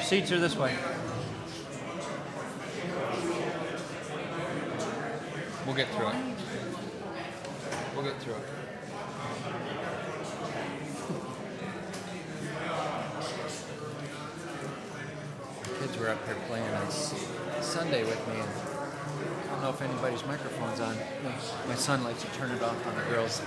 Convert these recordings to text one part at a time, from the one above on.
seats are this way. We'll get through it. We'll get through it. Kids were up here playing on Sunday with me, and I don't know if anybody's microphone's on. My son likes to turn it off on the girls.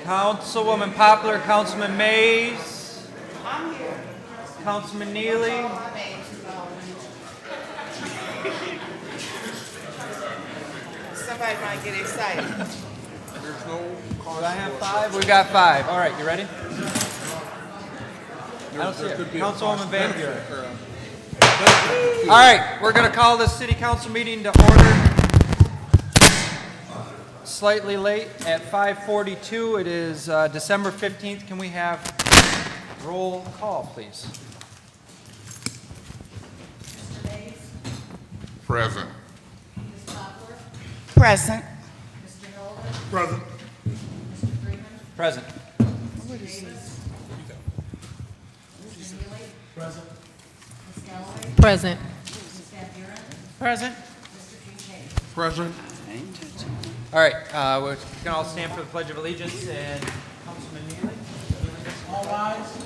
Councilwoman Poplar, Councilman Mays, I'm here. Councilman Neely, Somebody might get excited. do I have 5? We got 5. All right, you ready? I don't see it. Councilwoman Van Buren. All right, we're going to call this city council meeting to order. Slightly late at 5:42. It is December 15th. Can we have roll call, please? Mr. Mays, Present. Ms. Poplar, Present. Mr. Holder, Present. Mr. Freeman, Present. Mr. Davis, Mr. Neely, Present. Ms. Galloway, Present. Ms. Van Buren, Present. Mr. Kincaid. Present. All right, we're going to all stand for the Pledge of Allegiance, and Councilman Neely. All rise.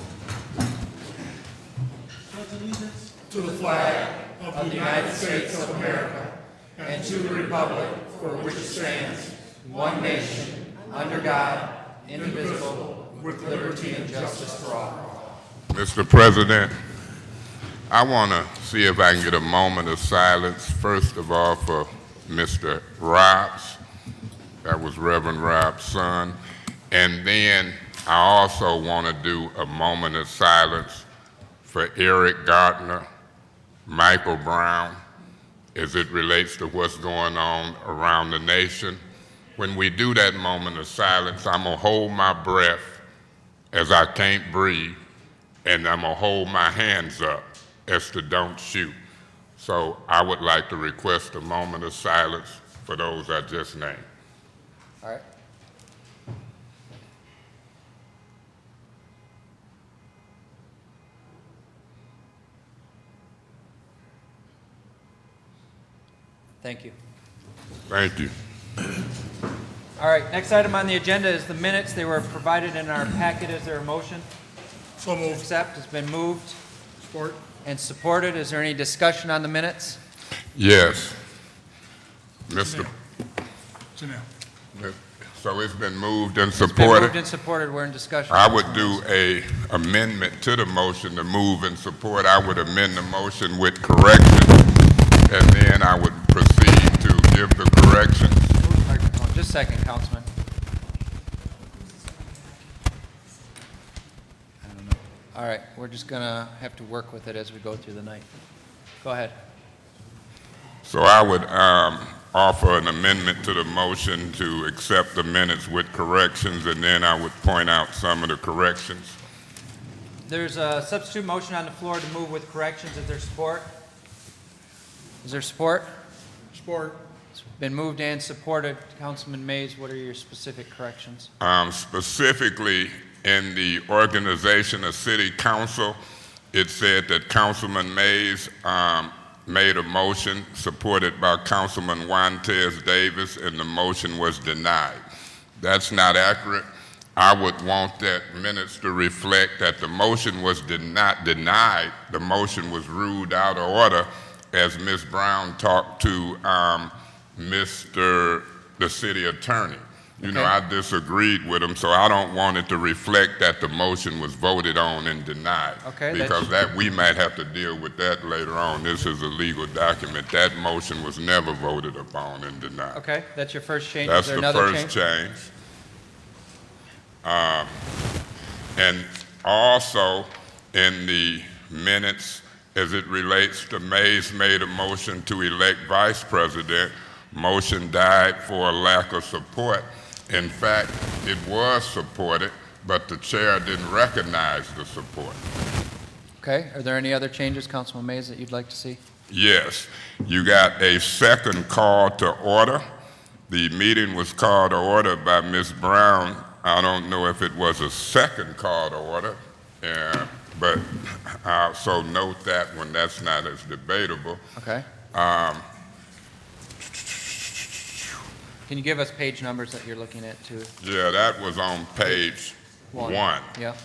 Pledge allegiance To the flag Of the United States of America, and to the republic for which it stands, one nation, under God, indivisible, with liberty and justice for all. Mr. President, I want to see if I can get a moment of silence, first of all, for Mr. Robs. That was Reverend Rob's son. And then I also want to do a moment of silence for Eric Gardner, Michael Brown, as it relates to what's going on around the nation. When we do that moment of silence, I'm going to hold my breath as I can't breathe, and I'm going to hold my hands up as to don't shoot. So I would like to request a moment of silence for those I just named. All right. Thank you. Thank you. All right, next item on the agenda is the minutes. They were provided in our packet. Is there a motion? So To moved. accept. It's been moved Support. and supported. Is there any discussion on the minutes? Yes. Mr. Janelle. So it's been moved and It's been moved supported. and supported. We're in discussion. I would do a amendment to the motion to move and support. I would amend the motion with correction, and then I would proceed to give the corrections. Microphone. Just a second, Councilman. I don't know. All right, we're just gonna have to work with it as we go through the night. Go ahead. So I would offer an amendment to the motion to accept the minutes with corrections, and then I would point out some of the corrections. There's a substitute motion on the floor to move with corrections. Is there support? Is there support? Support. It's been moved and supported. Councilman Mays, what are your specific corrections? Specifically, in the organization of city council, it said that Councilman Mays made a motion supported by Councilman Juantez Davis, and the motion was denied. That's not accurate. I would want that minutes to reflect that the motion was not denied. The motion was ruled out of order as Ms. Brown talked to the city attorney. You know, I disagreed with him, so I don't want it to reflect that the motion was voted on and denied. Okay, Because that we might have to deal with that later on. This is a legal document. That motion was never voted upon and denied. Okay, that's your first change. That's Is there the another first change? And also in the minutes, as it relates to Mays made a motion to elect vice president, motion died for a lack of support. In fact, it was supported, but the chair didn't recognize the support. Okay, are there any other changes, Councilman Mays, that you'd like to see? Yes, you got a second call to order. The meeting was called to order by Ms. Brown I don't know if it was a second call to order, but so note that one. That's not as debatable. Okay. Can you give us page numbers that you're looking at too? Yeah, that was on page 1. Yep.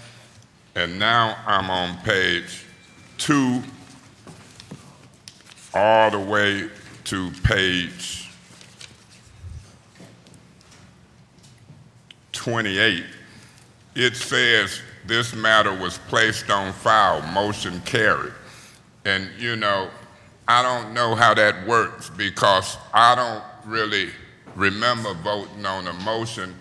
And now I'm on page 2 all the way to page 28. It says this matter was placed on file, motion carried. And you know, I don't know how that works because I don't really remember voting on a motion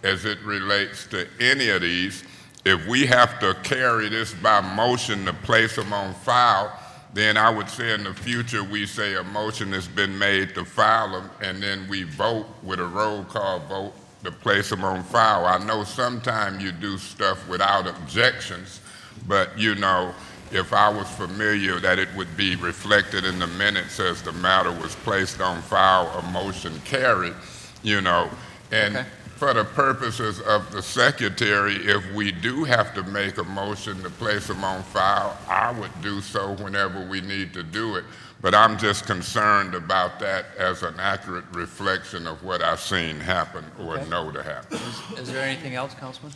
as it relates to any of these. If we have to carry this by motion to place them on file, then I would say in the future we say a motion has been made to file them, and then we vote with a roll call vote to place them on file. I know sometimes you do stuff without objections, but you know, if I was familiar that it would be reflected in the minutes as the matter was placed on file, a motion carried, you know, and Okay. for the purposes of the secretary, if we do have to make a motion to place them on file, I would do so whenever we need to do it. But I'm just concerned about that as an accurate reflection of what I've seen happen or Okay. know to happen. Is there anything else, Councilman?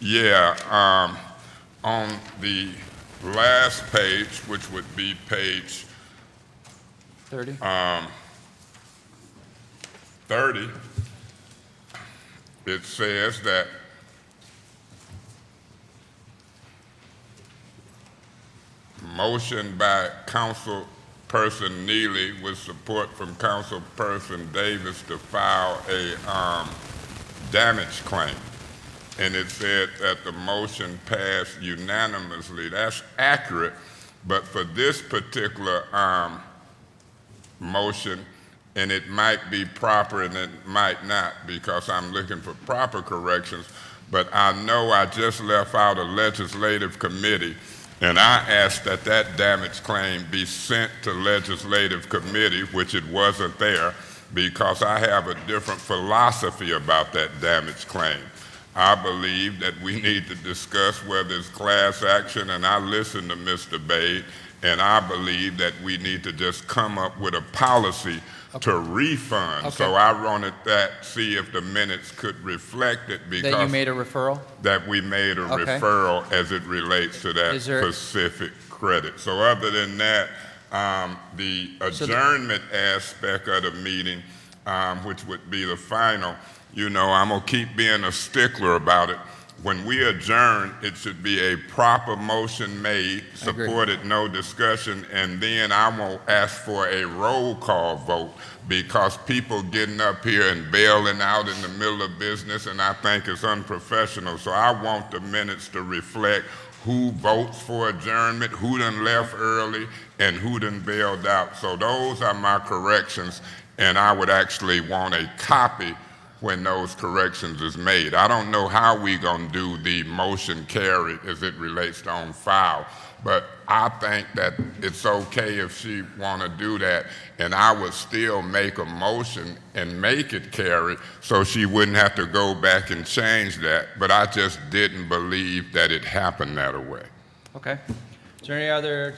Yeah, on the last page, which would be page 30? 30, it says that motion by Councilperson Neely with support from Councilperson Davis to file a damage claim. And it said that the motion passed unanimously. That's accurate, but for this particular motion, and it might be proper and it might not because I'm looking for proper corrections, but I know I just left out a legislative committee, and I asked that that damage claim be sent to legislative committee, which it wasn't there, because I have a different philosophy about that damage claim. I believe that we need to discuss whether it's class action, and I listened to Mr. Bade, and I believe that we need to just come up with a policy to refund. Okay. So I wanted that, see if the minutes could reflect it because That you made a referral? that we made a Okay. referral as it relates to that Is there- specific credit. So other than that, the adjournment aspect of the meeting, which would be the final, you know, I'm gonna keep being a stickler about it. When we adjourn, it should be a proper motion made, I agree. supported, no discussion, and then I won't ask for a roll call vote because people getting up here and bailing out in the middle of business, and I think it's unprofessional. So I want the minutes to reflect who votes for adjournment, who done left early, and who done bailed out. So those are my corrections, and I would actually want a copy when those corrections is made. I don't know how we gonna do the motion carried as it relates to on file, but I think that it's okay if she wanna do that, and I would still make a motion and make it carry so she wouldn't have to go back and change that, but I just didn't believe that it happened that way. Okay. Is there any other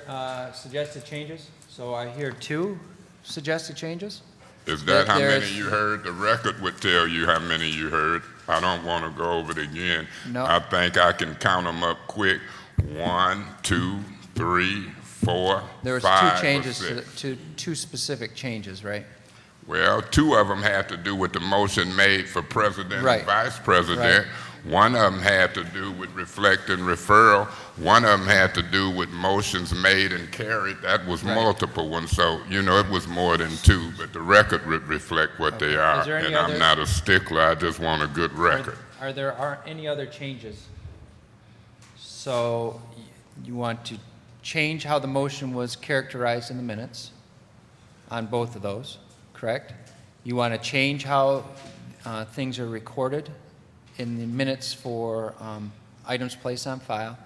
suggested changes? So I hear 2 suggested changes. Is that how There's- many you heard? The record would tell you how many you heard. I don't want to go over it again. No. I think I can count them up quick. 1, 2, 3, 4, There was 5, 2 or changes, 6. to 2 specific changes, right? Well, 2 of them had to do with the motion made for president Right. and vice president. One of them had to do with reflecting referral. One of them had to do with motions made and carried. That was Right. multiple ones. So, you know, it was more than 2, but the record would reflect what they Okay. are. Is there any And other- I'm not a stickler. I just want a good record. Are there any other changes? So you want to change how the motion was characterized in the minutes on both of those, correct? You want to change how things are recorded in the minutes for items placed on file,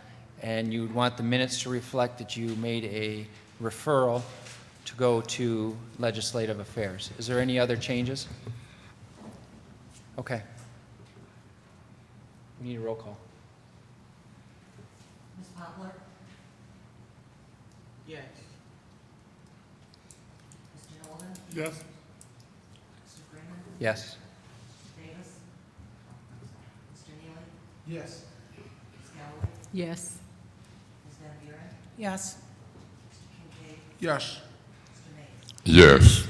and you would want the minutes to reflect that you made a referral to go to legislative affairs. Is there any other changes? Okay. We need a roll call. Ms. Poplar, Yes. Mr. Holden, Yes. Mr. Freeman, Yes. Mr. Davis, Mr. Neely, Yes. Ms. Galloway, Yes. Ms. Van Buren, Yes. Mr. Kincaid, Yes. Mr. Mays. Yes.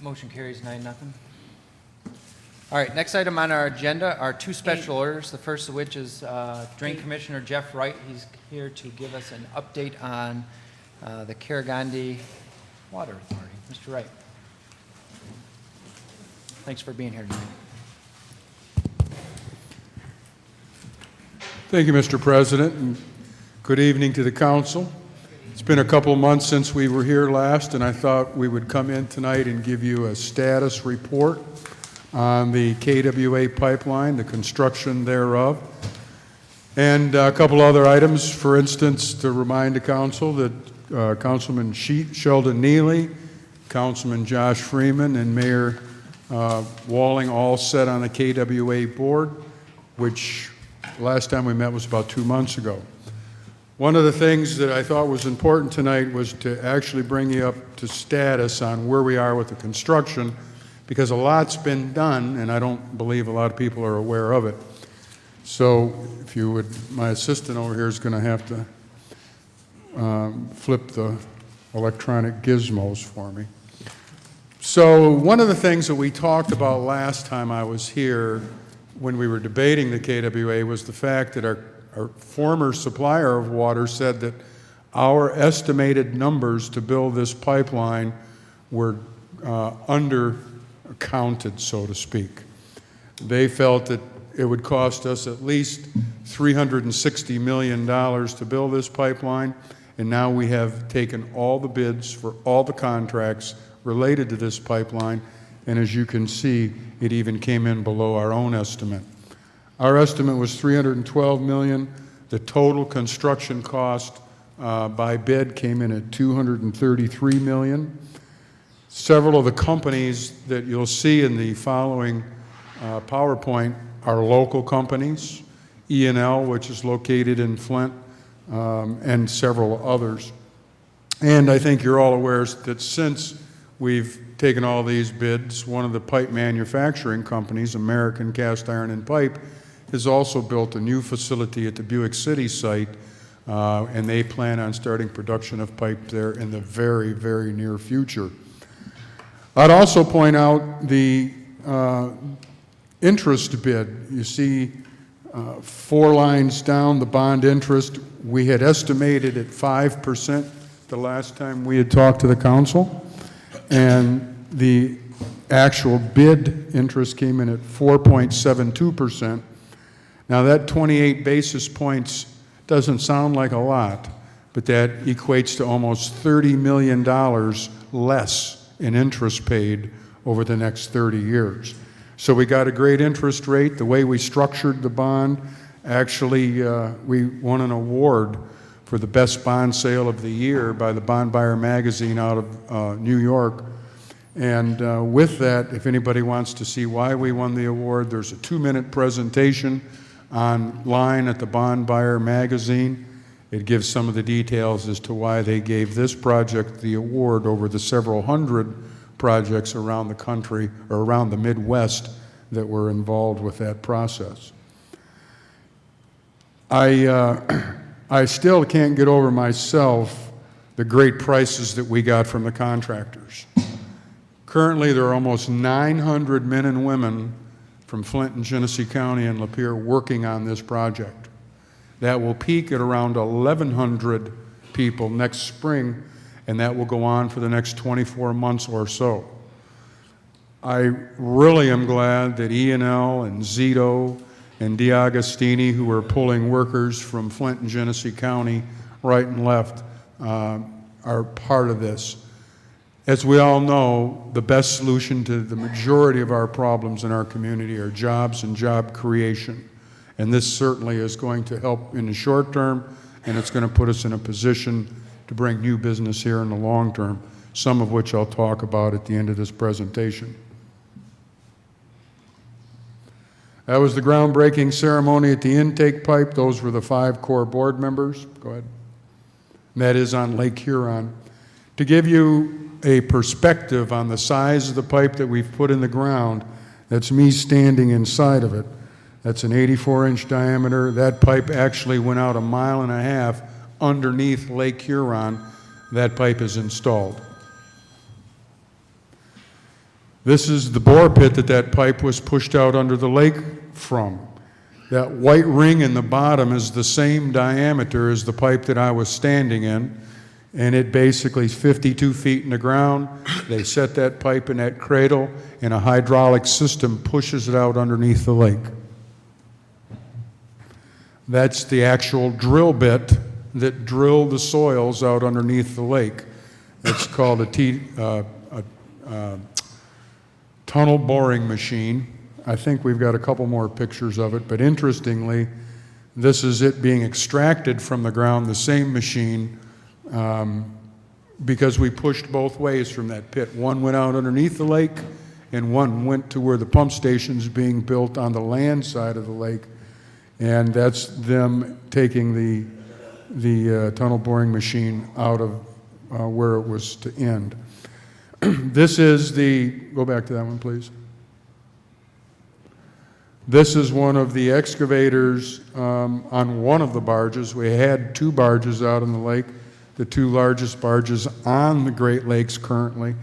Motion carries 9-0. All right, next item on our agenda are two special orders, the first of which is Drain Commissioner Jeff Wright. He's here to give us an update on the Karagandhi Water Authority. Mr. Wright. Thanks for being here tonight. Thank you, Mr. President, and good evening to the council. It's been a couple of months since we were here last, and I thought we would come in tonight and give you a status report on the KWA pipeline, the construction thereof, and a couple other items. For instance, to remind the council that Councilman Sheldon Neely, Councilman Josh Freeman, and Mayor Walling all sat on the KWA board, which last time we met was about 2 months ago. One of the things that I thought was important tonight was to actually bring you up to status on where we are with the construction, because a lot's been done, and I don't believe a lot of people are aware of it. So if you would, my assistant over here is going to have to flip the electronic gizmos for me. So one of the things that we talked about last time I was here when we were debating the KWA was the fact that our former supplier of water said that our estimated numbers to build this pipeline were undercounted, so to speak. They felt that it would cost us at least $360 million to build this pipeline, and now we have taken all the bids for all the contracts related to this pipeline, and as you can see, it even came in below our own estimate. Our estimate was $312 million. The total construction cost by bid came in at $233 million. Several of the companies that you'll see in the following PowerPoint are local companies, E&L, which is located in Flint, and several others. And I think you're all aware that since we've taken all these bids, one of the pipe manufacturing companies, American Cast Iron and Pipe, has also built a new facility at the Buick City site, and they plan on starting production of pipe there in the very, very near future. I'd also point out the interest bid. You see 4 lines down, the bond interest. We had estimated at 5% the last time we had talked to the council, and the actual bid interest came in at 4.72%. Now that 28 basis points doesn't sound like a lot, but that equates to almost $30 million less in interest paid over the next 30 years. So we got a great interest rate. The way we structured the bond, actually we won an award for the best bond sale of the year by the Bond Buyer magazine out of New York. And with that, if anybody wants to see why we won the award, there's a 2-minute presentation online at the Bond Buyer magazine. It gives some of the details as to why they gave this project the award over the several hundred projects around the country or around the Midwest that were involved with that process. I still can't get over myself the great prices that we got from the contractors. Currently, there are almost 900 men and women from Flint and Genesee County and Lapeer working on this project. That will peak at around 1,100 people next spring, and that will go on for the next 24 months or so. I really am glad that E&L and Zito and DiAgostini, who are pulling workers from Flint and Genesee County right and left, are part of this. As we all know, the best solution to the majority of our problems in our community are jobs and job creation. And this certainly is going to help in the short term, and it's going to put us in a position to bring new business here in the long term, some of which I'll talk about at the end of this presentation. That was the groundbreaking ceremony at the intake pipe. Those were the 5 core board members. Go ahead. And that is on Lake Huron. To give you a perspective on the size of the pipe that we've put in the ground, that's me standing inside of it. That's an 84-inch diameter. That pipe actually went out 1.5 miles underneath Lake Huron. That pipe is installed. This is the bore pit that pipe was pushed out under the lake from. That white ring in the bottom is the same diameter as the pipe that I was standing in, and it basically is 52 feet in the ground. They set that pipe in that cradle, and a hydraulic system pushes it out underneath the lake. That's the actual drill bit that drilled the soils out underneath the lake. It's called a tunnel boring machine. I think we've got a couple more pictures of it, but interestingly, this is it being extracted from the ground, the same machine, because we pushed both ways from that pit. One went out underneath the lake, and one went to where the pump station's being built on the land side of the lake, and that's them taking the tunnel boring machine out of where it was to end. This is go back to that one, please. This is one of the excavators on one of the barges. We had 2 barges out in the lake, the 2 largest barges on the Great Lakes currently,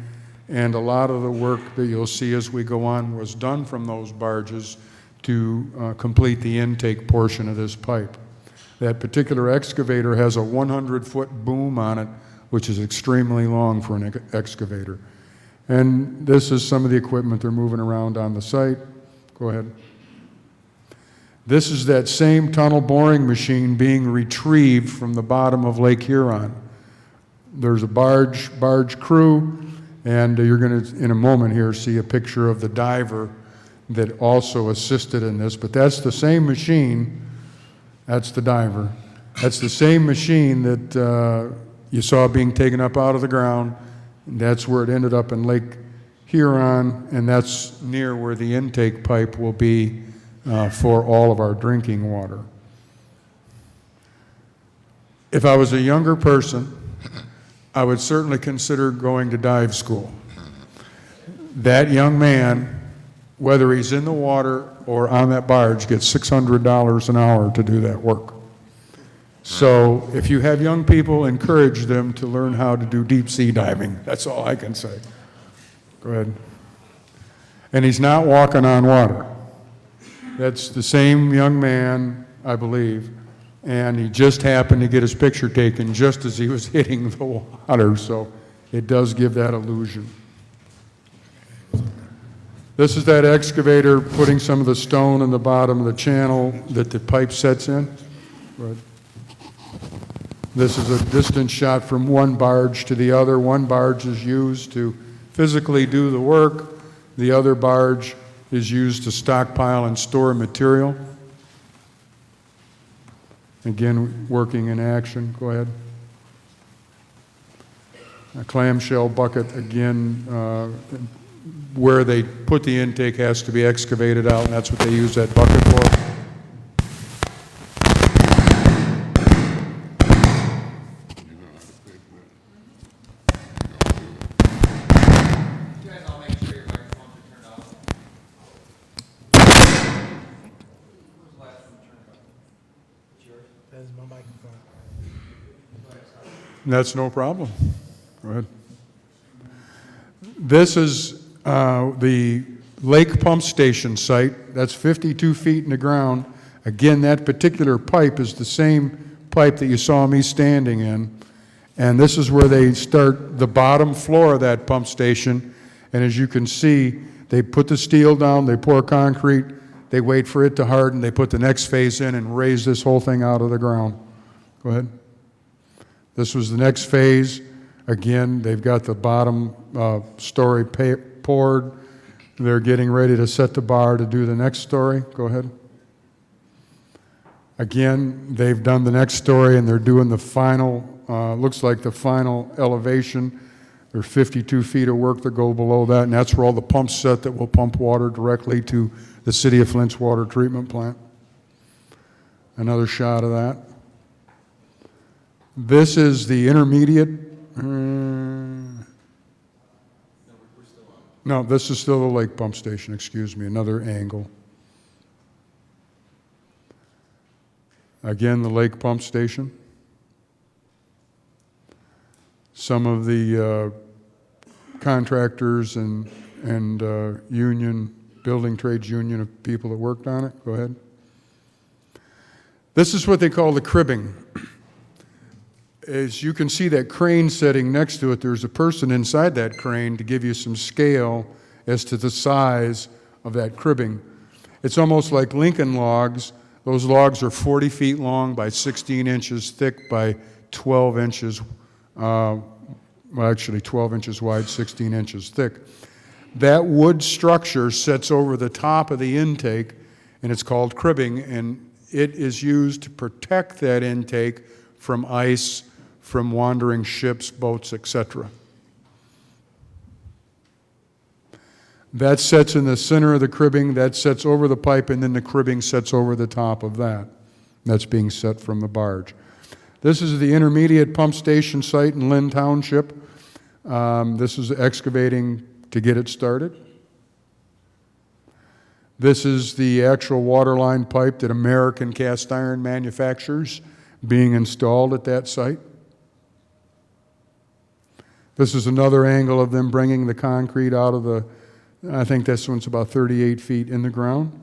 and a lot of the work that you'll see as we go on was done from those barges to complete the intake portion of this pipe. That particular excavator has a 100-foot boom on it, which is extremely long for an excavator. And this is some of the equipment they're moving around on the site. Go ahead. This is that same tunnel boring machine being retrieved from the bottom of Lake Huron. There's a barge crew, and you're going to, in a moment here, see a picture of the diver that also assisted in this. But that's the same machine. That's the diver. That's the same machine that you saw being taken up out of the ground. That's where it ended up in Lake Huron, and that's near where the intake pipe will be for all of our drinking water. If I was a younger person, I would certainly consider going to dive school. That young man, whether he's in the water or on that barge, gets $600 an hour to do that work. So if you have young people, encourage them to learn how to do deep sea diving. That's all I can say. Go ahead. And he's not walking on water. That's the same young man, I believe, and he just happened to get his picture taken just as he was hitting the water, so it does give that illusion. This is that excavator putting some of the stone in the bottom of the channel that the pipe sets in. Right. This is a distance shot from one barge to the other. One barge is used to physically do the work. The other barge is used to stockpile and store material. Again, working in action. Go ahead. A clamshell bucket, again, where they put the intake has to be excavated out, and that's what they use that bucket for. That's my microphone. That's no problem. Go ahead. This is the Lake Pump Station site. That's 52 feet in the ground. Again, that particular pipe is the same pipe that you saw me standing in. And this is where they start the bottom floor of that pump station. And as you can see, they put the steel down, they pour concrete, they wait for it to harden, they put the next phase in and raise this whole thing out of the ground. Go ahead. This was the next phase. Again, they've got the bottom story poured. They're getting ready to set the bar to do the next story. Go ahead. Again, they've done the next story and they're doing the final, looks like the final elevation. There are 52 feet of work that go below that, and that's where all the pumps set that will pump water directly to the City of Flint's water treatment plant. Another shot of that. This is the intermediate. No, this is still the lake pump station, excuse me, another angle. Again, the lake pump station. Some of the contractors and union, building trades union of people that worked on it. Go ahead. This is what they call the cribbing. As you can see that crane sitting next to it, there's a person inside that crane to give you some scale as to the size of that cribbing. It's almost like Lincoln logs. Those logs are 40 feet long by 16 inches thick by 12 inches, well, actually 12 inches wide, 16 inches thick. That wood structure sits over the top of the intake, and it's called cribbing, and it is used to protect that intake from ice, from wandering ships, boats, etc. That sets in the center of the cribbing, that sets over the pipe, and then the cribbing sets over the top of that. That's being set from the barge. This is the intermediate pump station site in Lynn Township. This is excavating to get it started. This is the actual water line pipe that American Cast Iron manufactures being installed at that site. This is another angle of them bringing the concrete out of the, I think this one's about 38 feet in the ground.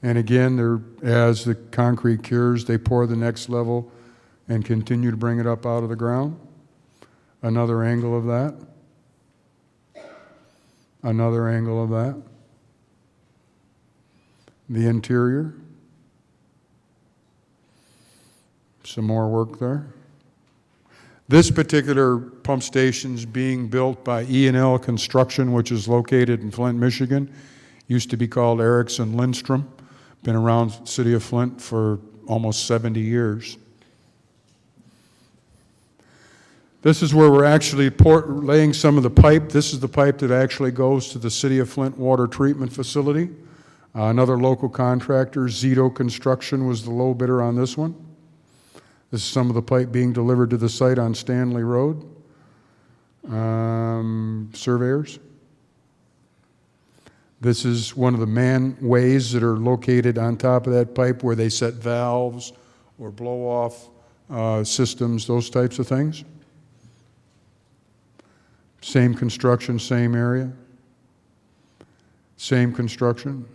And again, as the concrete cures, they pour the next level and continue to bring it up out of the ground. Another angle of that. Another angle of that. The interior. Some more work there. This particular pump station is being built by E&L Construction, which is located in Flint, Michigan. Used to be called Erickson Lindstrom. Been around the city of Flint for almost 70 years. This is where we're actually laying some of the pipe. This is the pipe that actually goes to the City of Flint water treatment facility. Another local contractor, Zito Construction, was the low bidder on this one. This is some of the pipe being delivered to the site on Stanley Road. Surveyors. This is one of the manways that are located on top of that pipe where they set valves or blow-off systems, those types of things. Same construction, same area. Same construction.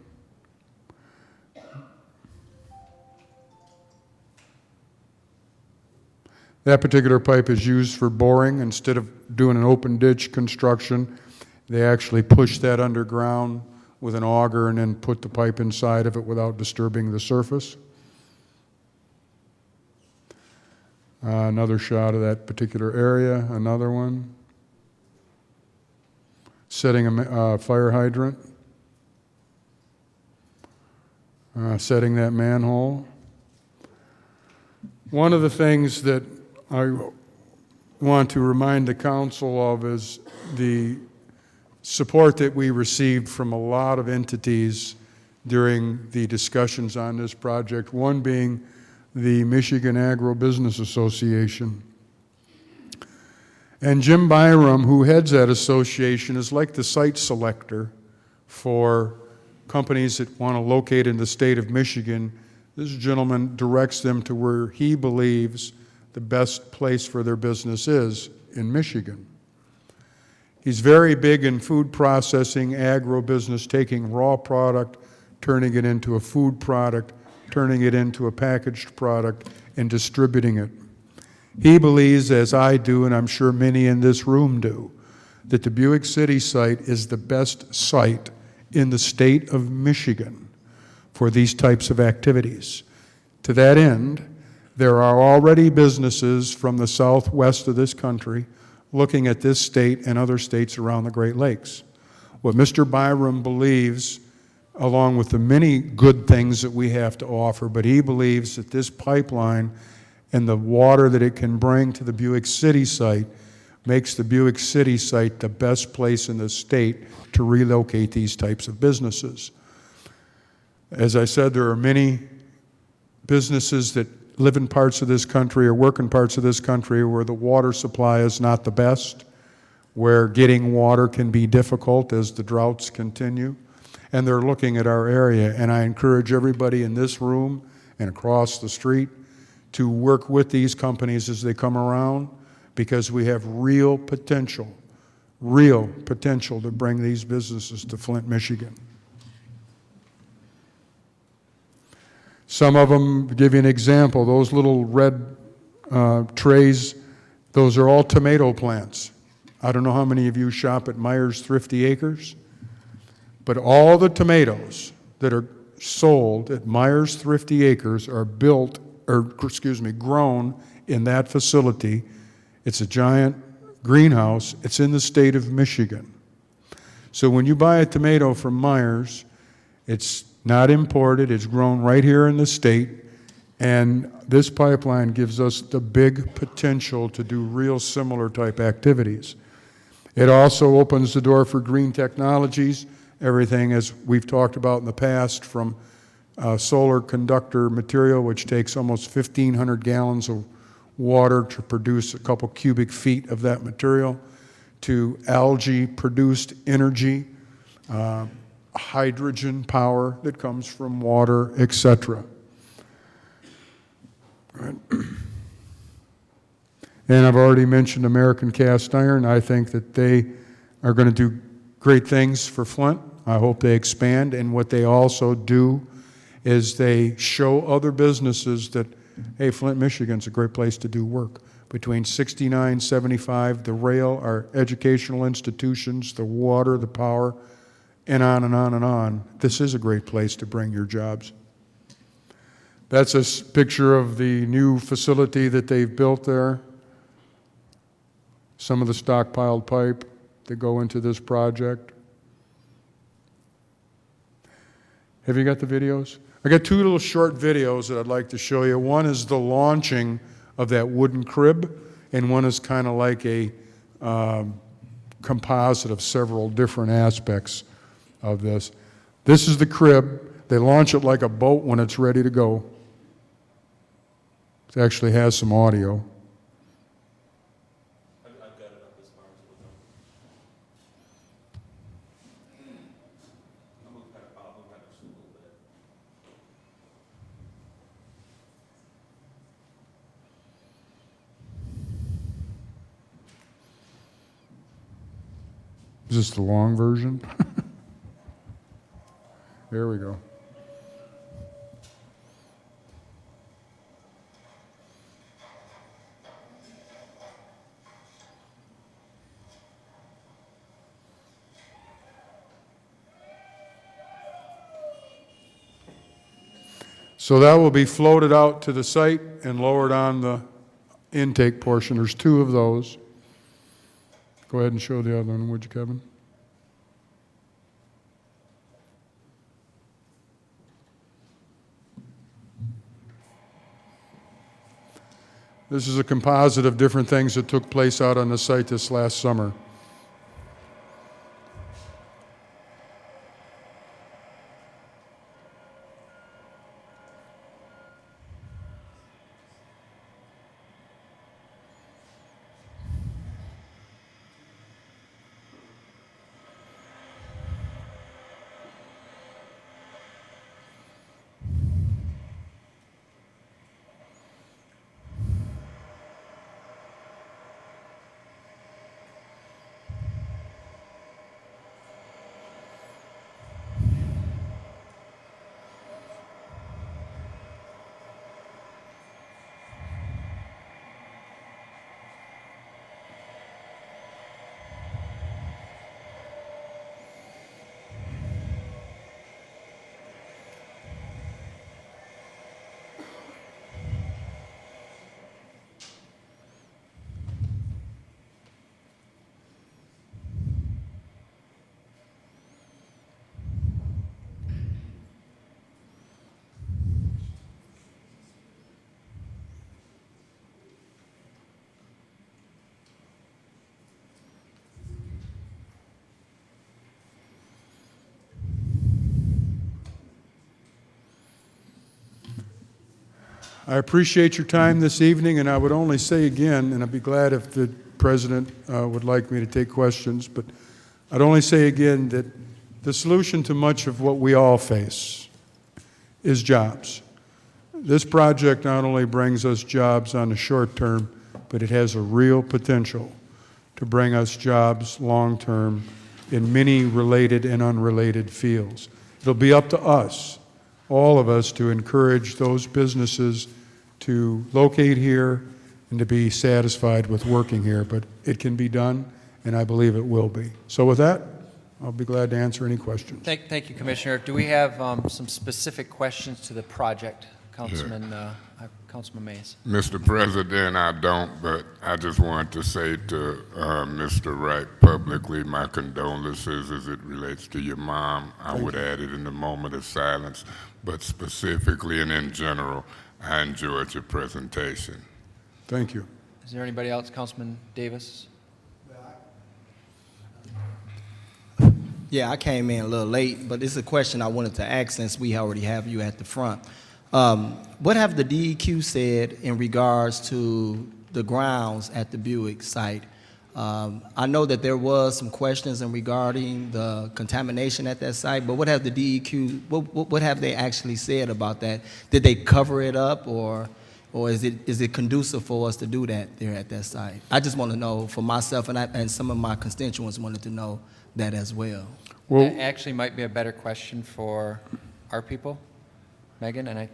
That particular pipe is used for boring. Instead of doing an open ditch construction, they actually push that underground with an auger and then put the pipe inside of it without disturbing the surface. Another shot of that particular area, another one. Setting a fire hydrant. Setting that manhole. One of the things that I want to remind the council of is the support that we received from a lot of entities during the discussions on this project, one being the Michigan Agro-Business Association. And Jim Byram, who heads that association, is like the site selector for companies that want to locate in the state of Michigan. This gentleman directs them to where he believes the best place for their business is in Michigan. He's very big in food processing, agro-business, taking raw product, turning it into a food product, turning it into a packaged product, and distributing it. He believes, as I do, and I'm sure many in this room do, that the Buick City site is the best site in the state of Michigan for these types of activities. To that end, there are already businesses from the southwest of this country looking at this state and other states around the Great Lakes. What Mr. Byram believes, along with the many good things that we have to offer, but he believes that this pipeline and the water that it can bring to the Buick City site makes the Buick City site the best place in the state to relocate these types of businesses. As I said, there are many businesses that live in parts of this country or work in parts of this country where the water supply is not the best, where getting water can be difficult as the droughts continue, and they're looking at our area. And I encourage everybody in this room and across the street to work with these companies as they come around, because we have real potential to bring these businesses to Flint, Michigan. Some of them, to give you an example, those little red trays, those are all tomato plants. I don't know how many of you shop at Myers Thrifty Acres, but all the tomatoes that are sold at Myers Thrifty Acres are grown in that facility. It's a giant greenhouse. It's in the state of Michigan. So when you buy a tomato from Myers, it's not imported, it's grown right here in the state, and this pipeline gives us the big potential to do real similar type activities. It also opens the door for green technologies, everything as we've talked about in the past, from solar conductor material, which takes almost 1,500 gallons of water to produce a couple cubic feet of that material, to algae-produced energy, hydrogen power that comes from water, etc. And I've already mentioned American Cast Iron. I think that they are going to do great things for Flint. I hope they expand, and what they also do is they show other businesses that, hey, Flint, Michigan's a great place to do work. Between 69, 75, the rail, our educational institutions, the water, the power, and on and on and on. This is a great place to bring your jobs. That's a picture of the new facility that they've built there. Some of the stockpiled pipe that go into this project. Have you got the videos? I got two little short videos that I'd like to show you. One is the launching of that wooden crib, and one is kind of like a composite of several different aspects of this. This is the crib. They launch it like a boat when it's ready to go. It actually has some audio. I've got it up as far as it will go. I'll move back just a little bit. Is this the long version? There we go. So that will be floated out to the site and lowered on the intake portion. There's two of those. Go ahead and show the other one, would you, Kevin? This is a composite of different things that took place out on the site this last summer. I appreciate your time this evening, and I would only say again, and I'd be glad if the president would like me to take questions, but I'd only say again that the solution to much of what we all face is jobs. This project not only brings us jobs on the short term, but it has a real potential to bring us jobs long term in many related and unrelated fields. It'll be up to us, all of us, to encourage those businesses to locate here and to be satisfied with working here, but it can be done, and I believe it will be. So with that, I'll be glad to answer any questions. Thank you, Commissioner. Do we have some specific questions to the project, Councilman Mays? Mr. President, I don't, but I just want to say to Mr. Wright publicly my condolences as it relates to your mom. I would add it in the moment of silence, but specifically and in general, I enjoyed your presentation. Thank you. Is there anybody else? Councilman Davis? Yeah, I came in a little late, but it's a question I wanted to ask since we already have you at the front. What have the DEQ said in regards to the grounds at the Buick site? I know that there was some questions in regarding the contamination at that site, but what have the DEQ, what have they actually said about that? Did they cover it up, or is it conducive for us to do that there at that site? I just want to know for myself, and some of my constituents wanted to know that as well. Well, That actually might be a better question for our people, Megan, and I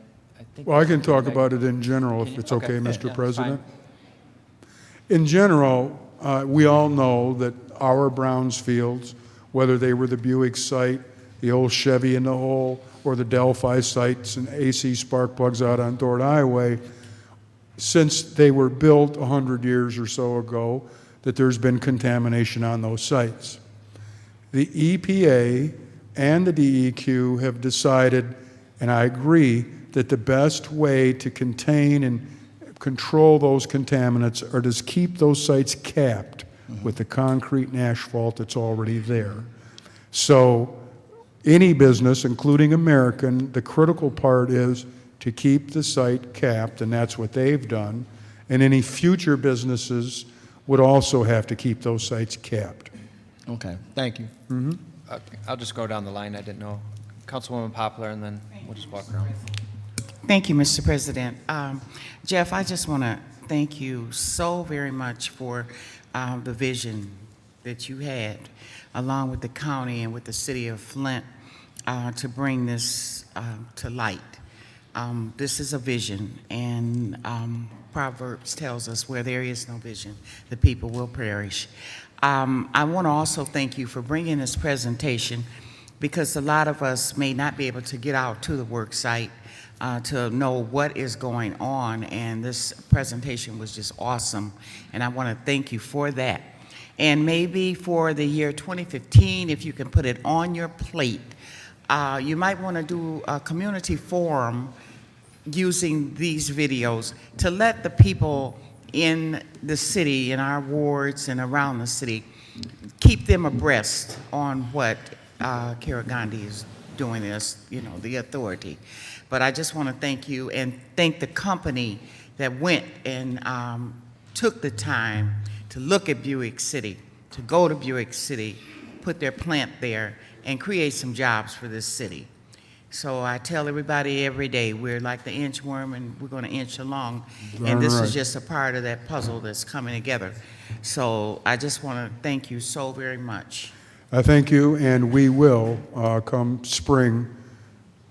think... well, I can talk Megan. about it in general, Can if you? it's okay, Yeah, Mr. it's President. fine. In general, we all know that our Brownsfields, whether they were the Buick site, the old Chevy in the hole, or the Delphi sites and AC spark plugs out on Dort Highway, since they were built 100 years or so ago, that there's been contamination on those sites. The EPA and the DEQ have decided, and I agree, that the best way to contain and control those contaminants are to keep those sites capped with the concrete and asphalt that's already there. So any business, including American, the critical part is to keep the site capped, and that's what they've done. And any future businesses would also have to keep those sites capped. Okay, thank you. Okay, I'll just go down the line. I didn't know. Councilwoman Poplar, and then we'll just walk around. Thank you, Mr. President. Jeff, I just want to thank you so very much for the vision that you had, along with the county and with the city of Flint, to bring this to light. This is a vision, and Proverbs tells us where there is no vision, the people will perish. I want to also thank you for bringing this presentation, because a lot of us may not be able to get out to the work site to know what is going on, and this presentation was just awesome, and I want to thank you for that. And maybe for the year 2015, if you can put it on your plate, you might want to do a community forum using these videos to let the people in the city, in our wards and around the city, keep them abreast on what Kara Gandhi is doing as, the authority. But I just want to thank you and thank the company that went and took the time to look at Buick City, to go to Buick City, put their plant there, and create some jobs for this city. So I tell everybody every day, we're like the inchworm, and we're going to inch along. And this is just a part of that puzzle that's coming together. So I just want to thank you so very much. I thank you, and we will, come spring,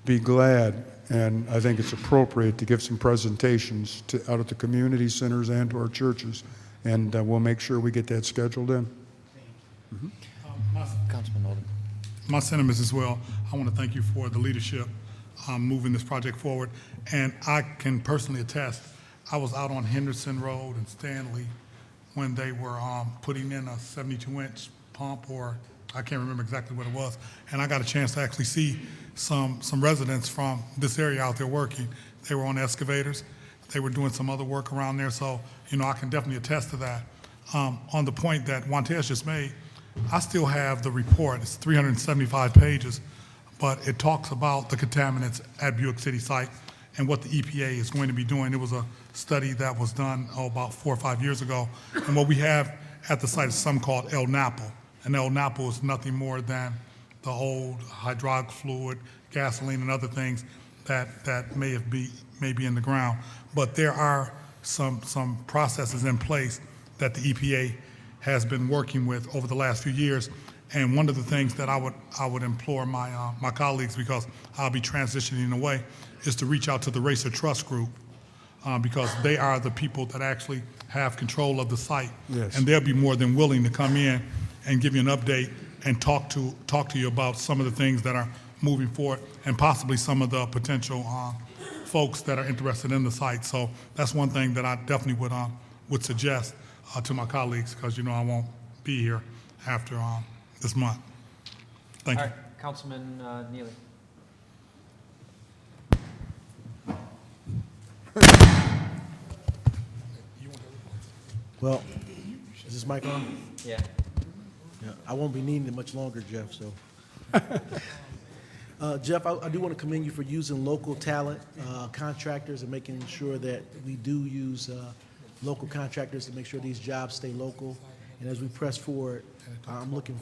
be glad, and I think it's appropriate to give some presentations out at the community centers and to our churches, and we'll make sure we get that scheduled in. Councilman Oldham. My sentiments as well. I want to thank you for the leadership moving this project forward. And I can personally attest, I was out on Henderson Road in Stanley when they were putting in a 72-inch pump, or I can't remember exactly what it was. And I got a chance to actually see some residents from this area out there working. They were on excavators. They were doing some other work around there. So, I can definitely attest to that. On the point that Juantez just made, I still have the report. It's 375 pages, but it talks about the contaminants at Buick City site. and what the EPA is going to be doing. It was a study that was done about 4 or 5 years ago. And what we have at the site is something called El Napo. And El Napo is nothing more than the old hydraulic fluid, gasoline, and other things that may be in the ground. But there are some processes in place that the EPA has been working with over the last few years. And one of the things that I would implore my colleagues, because I'll be transitioning away, is to reach out to the Racer Trust Group, because they are the people that actually have control of the site. Yes. And they'll be more than willing to come in and give you an update and talk to you about some of the things that are moving forward and possibly some of the potential folks that are interested in the site. So that's one thing that I definitely would suggest to my colleagues, because I won't be here after this month. Thank All you. right, Councilman Neely. Well, is this mic on? Yeah. Yeah, I won't be needing it much longer, Jeff, so. Jeff, I do want to commend you for using local talent, contractors, and making sure that we do use local contractors to make sure these jobs stay local. And as we press forward, I'm looking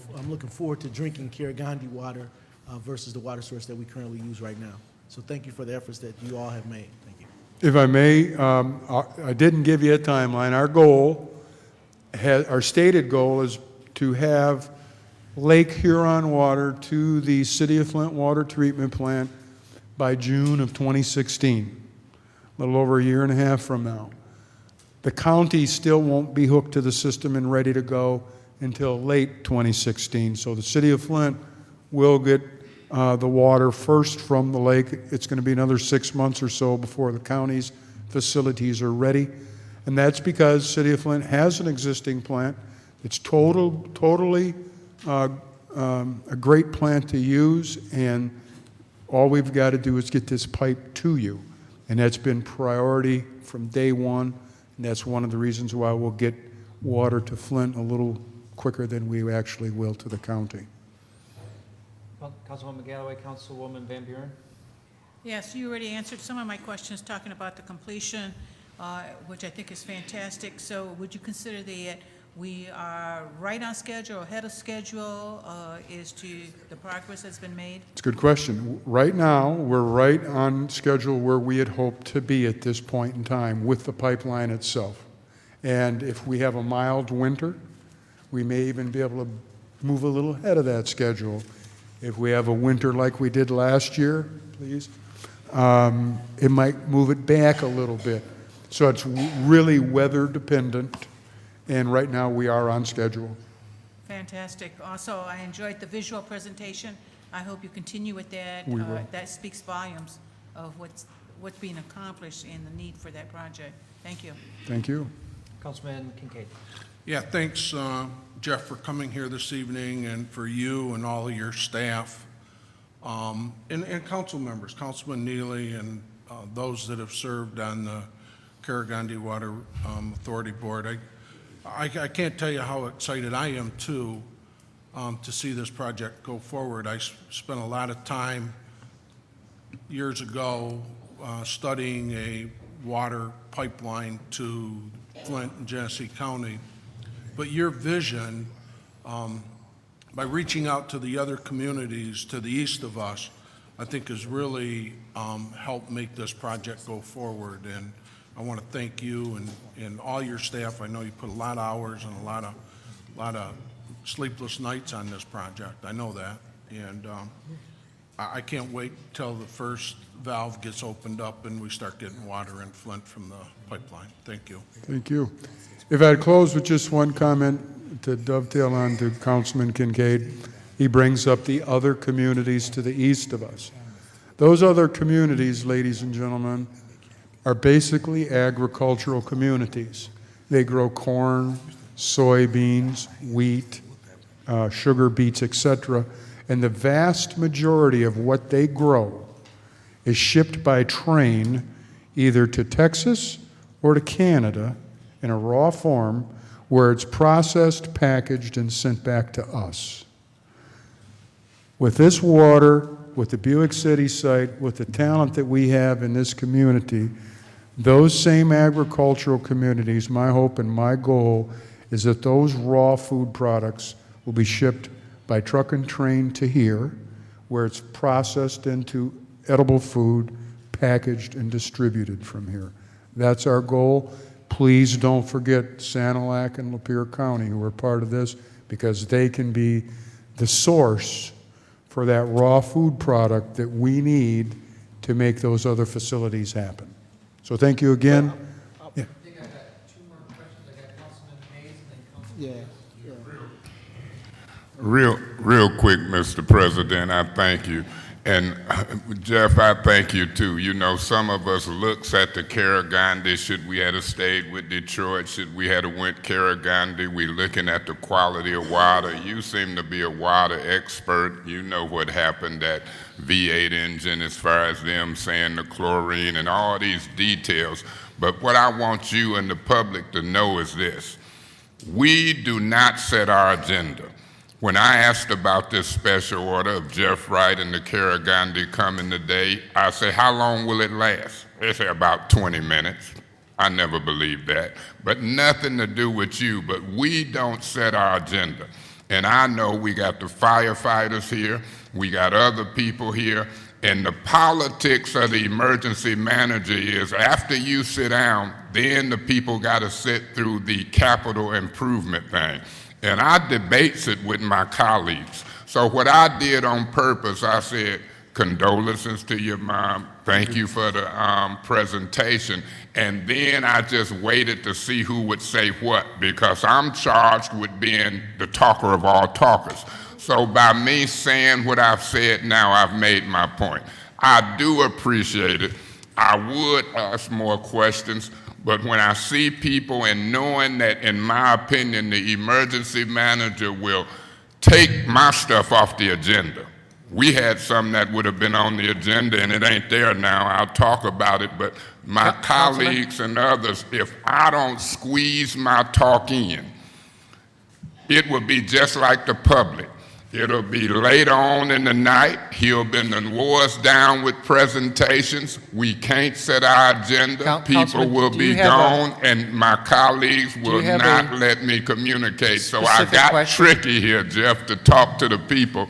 forward to drinking Karagandhi water versus the water source that we currently use right now. So thank you for the efforts that you all have made. Thank you. If I may, I didn't give you a timeline. Our stated goal is to have Lake Huron water to the City of Flint water treatment plant by June of 2016, a little over a year and a half from now. The county still won't be hooked to the system and ready to go until late 2016. So the City of Flint will get the water first from the lake. It's going to be another 6 months or so before the county's facilities are ready. And that's because City of Flint has an existing plant. It's totally a great plant to use, and all we've got to do is get this pipe to you. And that's been priority from day one, and that's one of the reasons why we'll get water to Flint a little quicker than we actually will to the county. Councilwoman Galloway, Councilwoman Van Buren. Yes, you already answered some of my questions talking about the completion, which I think is fantastic. So would you consider that we are right on schedule, ahead of schedule, as to the progress that's been made? It's a good question. Right now, we're right on schedule where we had hoped to be at this point in time with the pipeline itself. And if we have a mild winter, we may even be able to move a little ahead of that schedule. If we have a winter like we did last year, please, it might move it back a little bit. So it's really weather dependent, and right now we are on schedule. Fantastic. Also, I enjoyed the visual presentation. I hope you continue with that. We will. That speaks volumes of what's being accomplished and the need for that project. Thank you. Thank you. Councilman Kincaid. Yeah, thanks, Jeff, for coming here this evening, and for you and all of your staff, and council members, Councilman Neely, and those that have served on the Karagandhi Water Authority Board. I can't tell you how excited I am, too, to see this project go forward. I spent a lot of time years ago studying a water pipeline to Flint and Genesee County. But your vision, by reaching out to the other communities to the east of us, I think has really helped make this project go forward. And I want to thank you and all your staff. I know you put a lot of hours and a lot of sleepless nights on this project. I know that. And I can't wait till the first valve gets opened up and we start getting water in Flint from the pipeline. Thank you. Thank you. If I'd close with just one comment to dovetail on to Councilman Kincaid, he brings up the other communities to the east of us. Those other communities, ladies and gentlemen, are basically agricultural communities. They grow corn, soybeans, wheat, sugar beets, etc. And the vast majority of what they grow is shipped by train either to Texas or to Canada in a raw form, where it's processed, packaged, and sent back to us. With this water with the Buick City site, with the talent that we have in this community, those same agricultural communities, my hope and my goal is that those raw food products will be shipped by truck and train to here, where it's processed into edible food, packaged and distributed from here. That's our goal. Please don't forget Sanilac and Lapeer County, who are part of this, because they can be the source for that raw food product that we need to make those other facilities happen. So thank you again. Yeah. I think I got two more questions. I got Councilman Hayes and then Councilman. Real quick, Mr. President, I thank you. And Jeff, I thank you too. You know, some of us looks at the Carragandi, should we have stayed with Detroit, should we have went Carragandi, we looking at the quality of water. You seem to be a water expert. You know what happened at V8 engine as far as them saying the chlorine and all these details. But what I want you and the public to know is this. We do not set our agenda. When I asked about this special order of Jeff Wright and the Carragandi coming today, I said, how long will it last? They say about 20 minutes. I never believed that. But nothing to do with you, but we don't set our agenda. And I know we got the firefighters here, we got other people here, and the politics of the emergency manager is after you sit down, then the people got to sit through the capital improvement thing. And I debates it with my colleagues. So what I did on purpose, I said, condolences to your mom. Thank you for the presentation. And then I just waited to see who would say what, because I'm charged with being the talker of all talkers. So by me saying what I've said now, I've made my point. I do appreciate it. I would ask more questions, but when I see people and knowing that, in my opinion, the emergency manager will take my stuff off the agenda. We had some that would have been on the agenda and it ain't there now. I'll talk about it, but my colleagues and others, if I don't squeeze my talk in, it will be just like the public. It'll be later on in the night. He'll been the wars down with presentations. We can't set our agenda. People will be gone, and my colleagues will not let me communicate. So I got tricky here, Jeff, to talk to the people.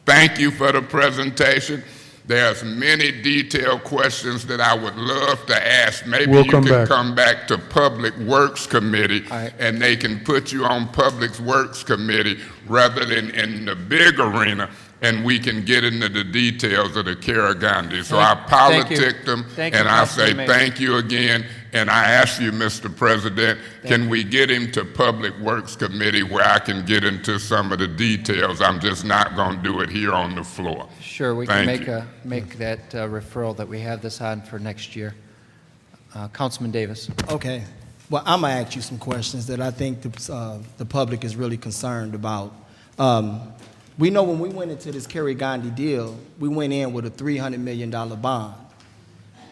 Thank you for the presentation. There's many detailed questions that I would love to ask. Maybe you can come back to Public Works Committee, and they can put you on Public Works Committee rather than in the big arena, and we can get into the details of the Carragandi. So I politic them, and I say thank you again. And I ask you, Mr. President, can we get him to Public Works Committee where I can get into some of the details? I'm just not going to do it here on the floor. Sure, we can make that referral that we have this on for next year. Councilman Davis. Okay. Well, I'm going to ask you some questions that I think the public is really concerned about. We know when we went into this Carragandi deal, we went in with a $300 million bond.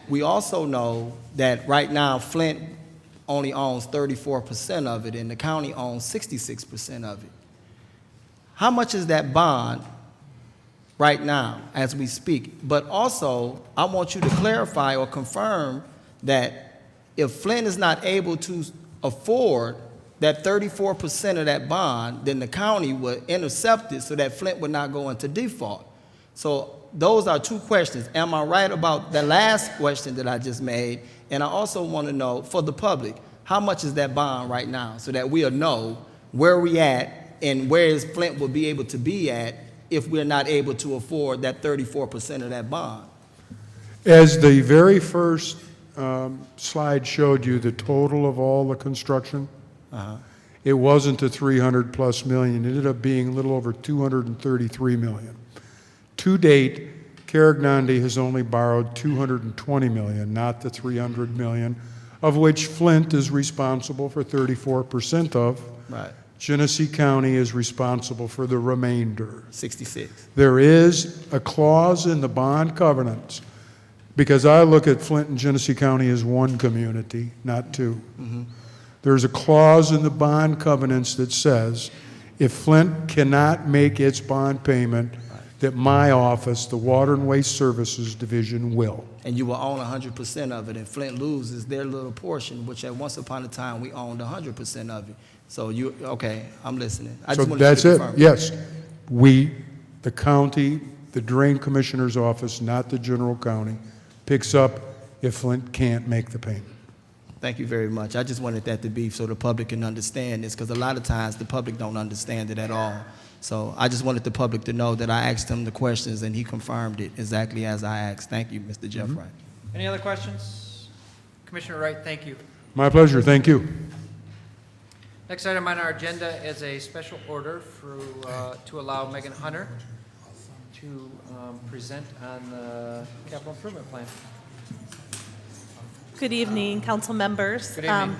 We also know that right now Flint only owns 34% of it and the county owns 66% of it. How much is that bond right now as we speak? But also, I want you to clarify or confirm that if Flint is not able to afford that 34% of that bond, then the county would intercept it so that Flint would not go into default. So those are two questions. Am I right about the last question that I just made? And I also want to know, for the public, how much is that bond right now so that we'll know where we at and where is Flint will be able to be at if we're not able to afford that 34% of that bond? As the very first slide showed you, the total of all the construction, it wasn't the 300+ million. It ended up being a little over 233 million. To date, Carragandi has only borrowed 220 million, not the 300 million, of which Flint is responsible for 34% of. Right. Genesee County is responsible for the remainder. 66. There is a clause in the bond covenants, because I look at Flint and Genesee County as one community, not two. There's a clause in the bond covenants that says if Flint cannot make its bond payment, that my office, the Water and Waste Services Division, will. And you will own 100% of it, and Flint loses their little portion, which at once upon a time, we owned 100% of it. So you, okay, I'm listening. I So just wanted you that's to it, confirm. yes. We, the county, the Drain Commissioner's office, not the general county, picks up if Flint can't make the payment. Thank you very much. I just wanted that to be so the public can understand this, because a lot of times the public don't understand it at all. So I just wanted the public to know that I asked him the questions and he confirmed it exactly as I asked. Thank you, Mr. Jeff Wright. Any other questions? Commissioner Wright, thank you. My pleasure, thank you. Next item on our agenda is a special order to allow Megan Hunter to present on the capital improvement plan. Good evening, council members. Good evening.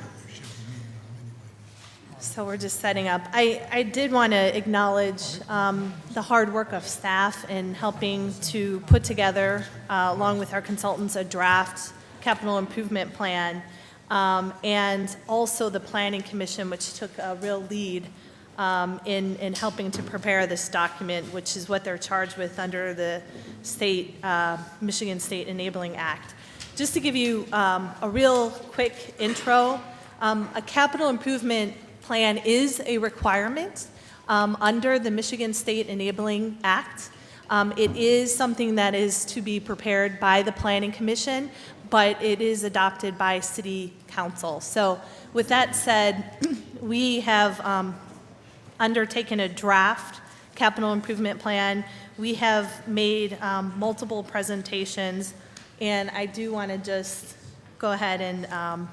So we're just setting up. I did want to acknowledge the hard work of staff in helping to put together, along with our consultants, a draft capital improvement plan, and also the Planning Commission, which took a real lead in helping to prepare this document, which is what they're charged with under the state, Michigan State Enabling Act. Just to give you a real quick intro, a capital improvement plan is a requirement under the Michigan State Enabling Act. It is something that is to be prepared by the Planning Commission, but it is adopted by City Council. So with that said, we have undertaken a draft capital improvement plan. We have made multiple presentations, and I do want to just go ahead and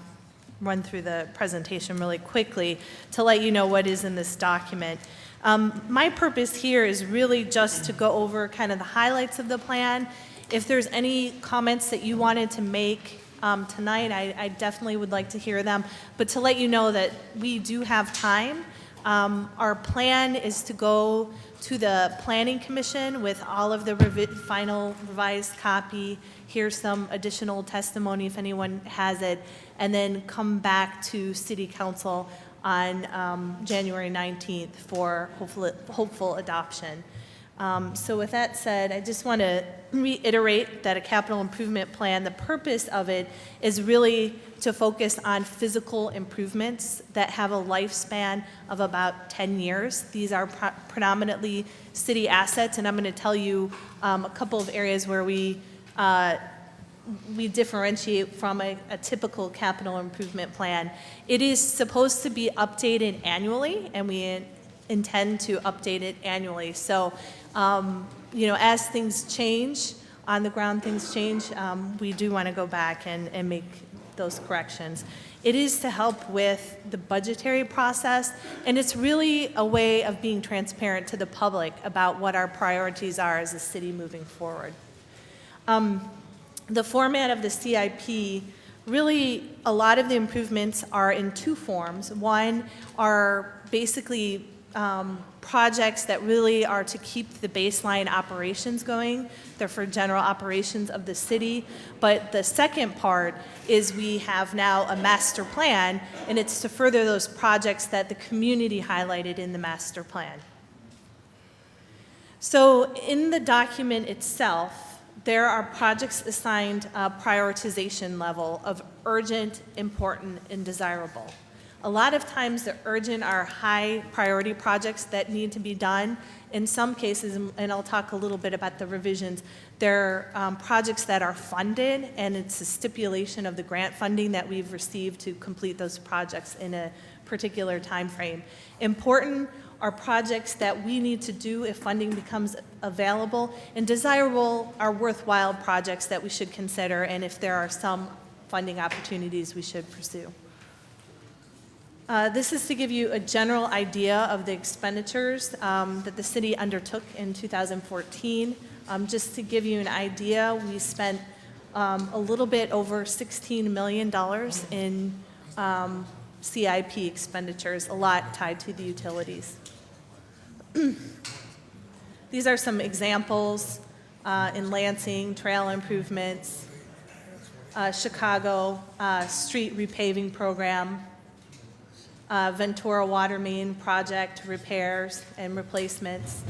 run through the presentation really quickly to let you know what is in this document. My purpose here is really just to go over kind of the highlights of the plan. If there's any comments that you wanted to make tonight, I definitely would like to hear them. But to let you know that we do have time. Our plan is to go to the Planning Commission with all of the final revised copy. Here's some additional testimony if anyone has it, and then come back to City Council on January 19th for hopeful adoption. So with that said, I just want to reiterate that a capital improvement plan, the purpose of it is really to focus on physical improvements that have a lifespan of about 10 years. These are predominantly city assets, and I'm going to tell you a couple of areas where we differentiate from a typical capital improvement plan. It is supposed to be updated annually, and we intend to update it annually. So, as things change, on the ground things change, we do want to go back and make those corrections. It is to help with the budgetary process, and it's really a way of being transparent to the public about what our priorities are as a city moving forward. The format of the CIP, really a lot of the improvements are in two forms. One are basically projects that really are to keep the baseline operations going. They're for general operations of the city. But the second part is we have now a master plan, and it's to further those projects that the community highlighted in the master plan. So in the document itself, there are projects assigned a prioritization level of urgent, important, and desirable. A lot of times the urgent are high priority projects that need to be done. In some cases, and I'll talk a little bit about the revisions, they're projects that are funded, and it's a stipulation of the grant funding that we've received to complete those projects in a particular time frame. Important are projects that we need to do if funding becomes available, and desirable are worthwhile projects that we should consider, and if there are some funding opportunities we should pursue. This is to give you a general idea of the expenditures that the city undertook in 2014. Just to give you an idea, we spent a little bit over $16 million in CIP expenditures, a lot tied to the utilities. These are some examples in Lansing, trail improvements, Chicago, street repaving program, Ventura water main project repairs and replacements,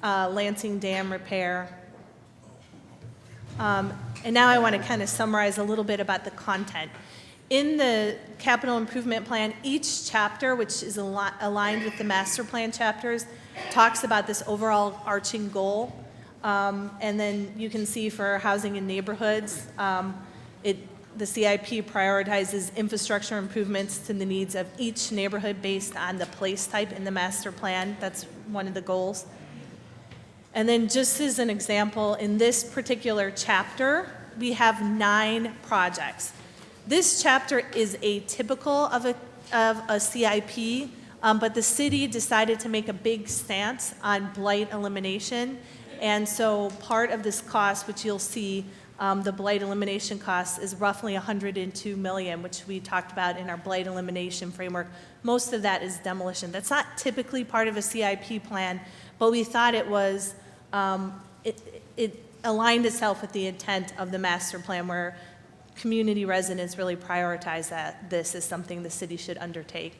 Lansing Dam repair. And now I want to kind of summarize a little bit about the content. In the capital improvement plan, each chapter, which is aligned with the master plan chapters, talks about this overall arching goal. And then you can see for housing and neighborhoods, the CIP prioritizes infrastructure improvements to the needs of each neighborhood based on the place type in the master plan. That's one of the goals. And then just as an example, in this particular chapter, we have 9 projects. This chapter is atypical of a CIP, but the city decided to make a big stance on blight elimination. And so part of this cost, which you'll see, the blight elimination cost is roughly $102 million, which we talked about in our blight elimination framework. Most of that is demolition. That's not typically part of a CIP plan, but we thought it was, it aligned itself with the intent of the master plan, where community residents really prioritize that this is something the city should undertake.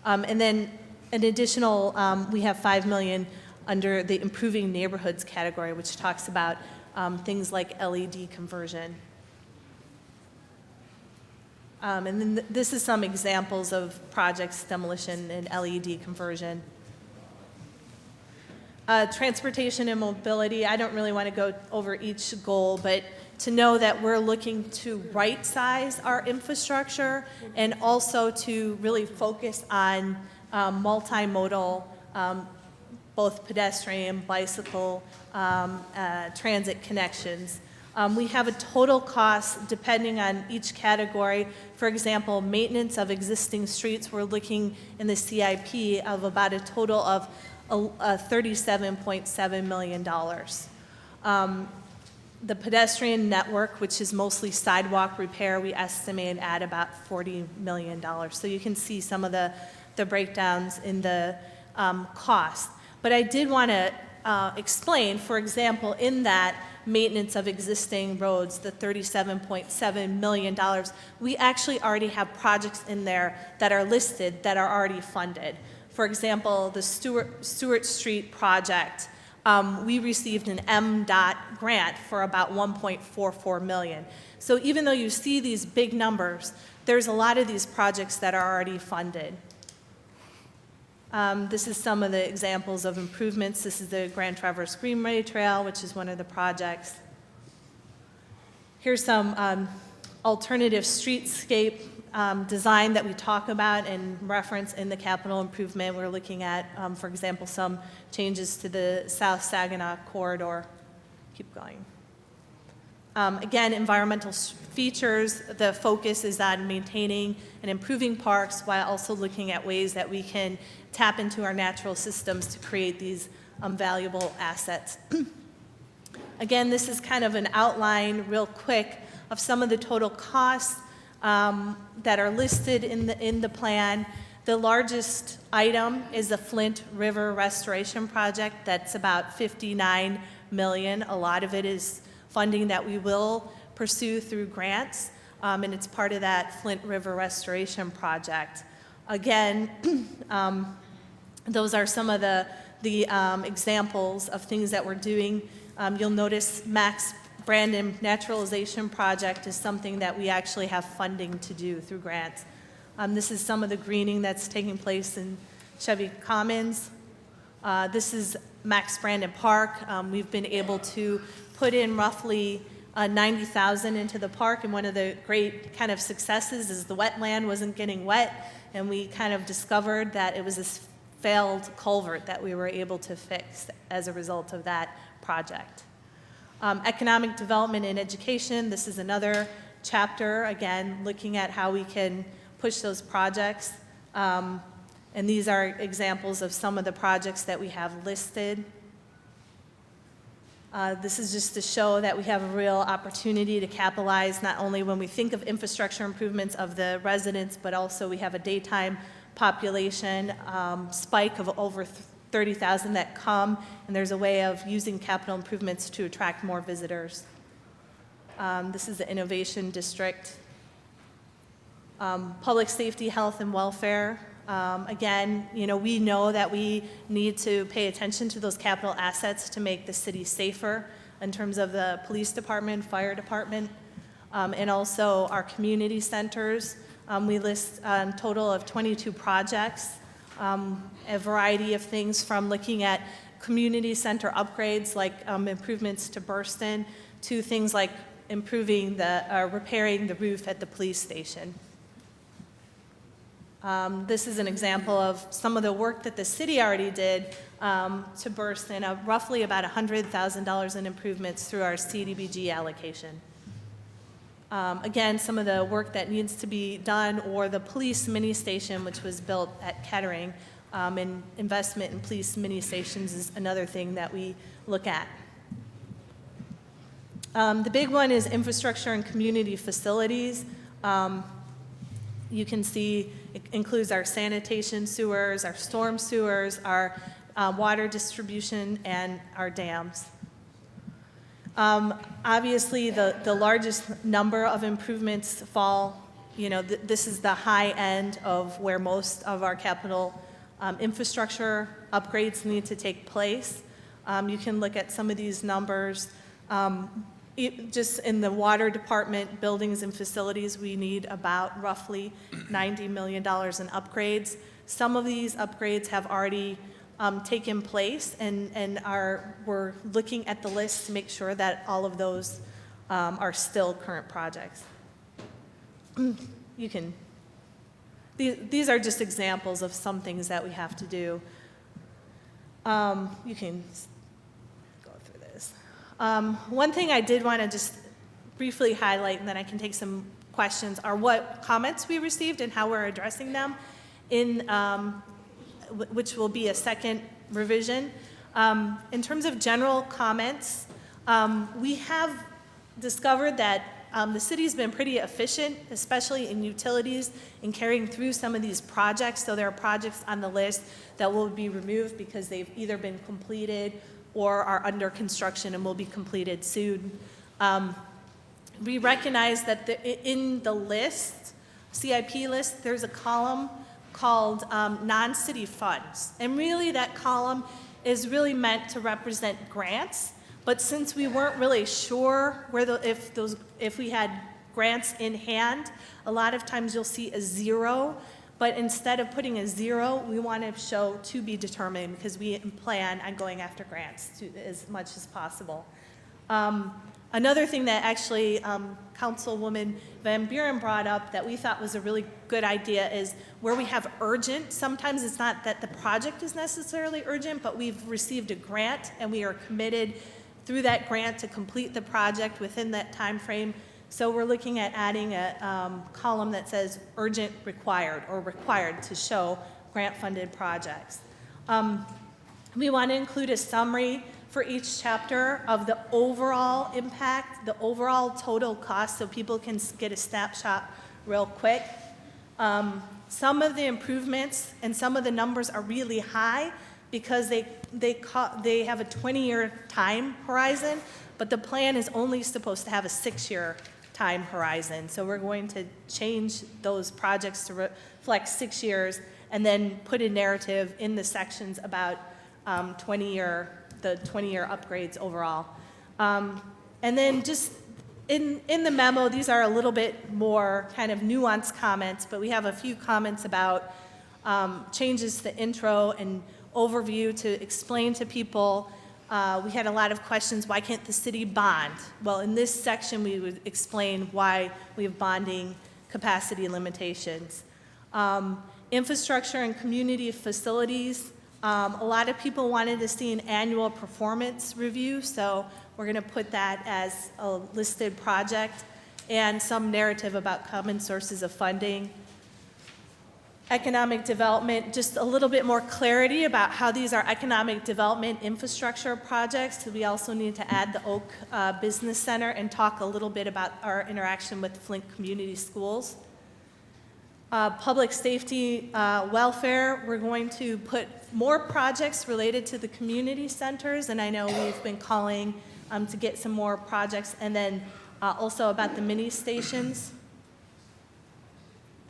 And then an additional, we have $5 million under the improving neighborhoods category, which talks about things like LED conversion. And then this is some examples of projects, demolition and LED conversion. Transportation and mobility, I don't really want to go over each goal, but to know that we're looking to right-size our infrastructure and also to really focus on multimodal, both pedestrian, bicycle, transit connections. We have a total cost, depending on each category. For example, maintenance of existing streets, we're looking in the CIP of about a total of $37.7 million. The pedestrian network, which is mostly sidewalk repair, we estimate at about $40 million. So you can see some of the breakdowns in the cost. But I did want to explain, for example, in that maintenance of existing roads, the $37.7 million, we actually already have projects in there that are listed that are already funded. For example, the Stewart Street project, we received an MDOT grant for about $1.44 million. So even though you see these big numbers, there's a lot of these projects that are already funded. This is some of the examples of improvements. This is the Grand Traverse Greenway Trail, which is one of the projects. Here's some alternative streetscape design that we talk about and reference in the capital improvement. We're looking at, for example, some changes to the South Saginaw corridor. Keep going. Again, environmental features, the focus is on maintaining and improving parks while also looking at ways that we can tap into our natural systems to create these valuable assets. Again, this is kind of an outline real quick of some of the total costs that are listed in the plan. The largest item is the Flint River Restoration Project. That's about $59 million. A lot of it is funding that we will pursue through grants, and it's part of that Flint River Restoration Project. Again, those are some of the examples of things that we're doing. You'll notice Max Brandon Naturalization Project is something that we actually have funding to do through grants. This is some of the greening that's taking place in Chevy Commons. This is Max Brandon Park. We've been able to put in roughly $90,000 into the park, and one of the great kind of successes is the wetland wasn't getting wet, and we kind of discovered that it was this failed culvert that we were able to fix as a result of that project. Economic development and education, this is another chapter, again, looking at how we can push those projects. And these are examples of some of the projects that we have listed. This is just to show that we have a real opportunity to capitalize not only when we think of infrastructure improvements of the residents, but also we have a daytime population spike of over 30,000 that come, and there's a way of using capital improvements to attract more visitors. This is the Innovation District. Public safety, health, and welfare. Again, we know that we need to pay attention to those capital assets to make the city safer in terms of the police department, fire department, and also our community centers. We list a total of 22 projects, a variety of things from looking at community center upgrades like improvements to Burston to things like repairing the roof at the police station. This is an example of some of the work that the city already did to Burston, roughly about $100,000 in improvements through our CDBG allocation. Again, some of the work that needs to be done, or the police mini station, which was built at Kettering, and investment in police mini stations is another thing that we look at. The big one is infrastructure and community facilities. You can see it includes our sanitation sewers, our storm sewers, our water distribution, and our dams. Obviously, the largest number of improvements fall, this is the high end of where most of our capital infrastructure upgrades need to take place. You can look at some of these numbers. Just in the water department, buildings and facilities, we need about roughly $90 million in upgrades. Some of these upgrades have already taken place, and we're looking at the list to make sure that all of those are still current projects. These are just examples of some things that we have to do. You can go through this. One thing I did want to just briefly highlight, and then I can take some questions, are what comments we received and how we're addressing them which will be a second revision. In terms of general comments, we have discovered that the city's been pretty efficient, especially in utilities, in carrying through some of these projects. So there are projects on the list that will be removed because they've either been completed or are under construction and will be completed soon. We recognize that in the list, CIP list, there's a column called non-city funds. And really that column is really meant to represent grants. But since we weren't really sure if we had grants in hand, a lot of times you'll see a 0. But instead of putting a 0, we want to show to be determined, because we plan on going after grants as much as possible. Another thing that actually Councilwoman Van Buren brought up that we thought was a really good idea is where we have urgent. Sometimes it's not that the project is necessarily urgent, but we've received a grant and we are committed through that grant to complete the project within that time frame. So we're looking at adding a column that says urgent required, or required, to show grant-funded projects. We want to include a summary for each chapter of the overall impact, the overall total cost, so people can get a snapshot real quick. Some of the improvements and some of the numbers are really high because they have a 20-year time horizon, but the plan is only supposed to have a 6-year time horizon. So we're going to change those projects to reflect 6 years and then put a narrative in the sections about the 20-year upgrades overall. And then just in the memo, these are a little bit more kind of nuanced comments, but we have a few comments about changes to the intro and overview to explain to people. We had a lot of questions, why can't the city bond? Well, in this section, we would explain why we have bonding capacity limitations. Infrastructure and community facilities. A lot of people wanted to see an annual performance review, so we're going to put that as a listed project, and some narrative about common sources of funding. Economic development, just a little bit more clarity about how these are economic development infrastructure projects. So we also need to add the Oak Business Center and talk a little bit about our interaction with Flint Community Schools. Public safety, welfare, we're going to put more projects related to the community centers, and I know we've been calling to get some more projects, and then also about the mini stations.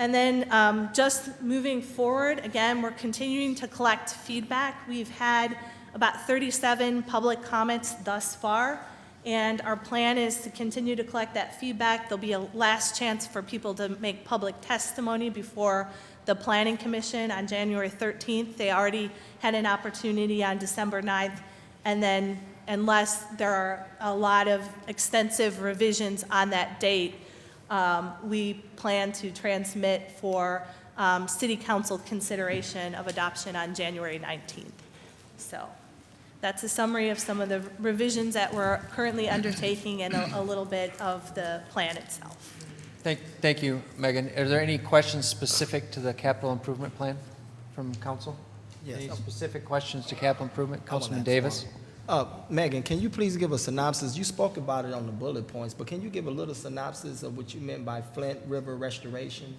And then just moving forward, again, we're continuing to collect feedback. We've had about 37 public comments thus far, and our plan is to continue to collect that feedback. There'll be a last chance for people to make public testimony before the Planning Commission on January 13th. They already had an opportunity on December 9th, and then unless there are a lot of extensive revisions on that date, we plan to transmit for City Council consideration of adoption on January 19th. So that's a summary of some of the revisions that we're currently undertaking and a little bit of the plan itself. Thank you, Megan. Are there any questions specific to the capital improvement plan from council? Yes. Any specific questions to capital improvement? I wanna Councilman ask Davis? one. Megan, can you please give a synopsis? You spoke about it on the bullet points, but can you give a little synopsis of what you meant by Flint River restoration?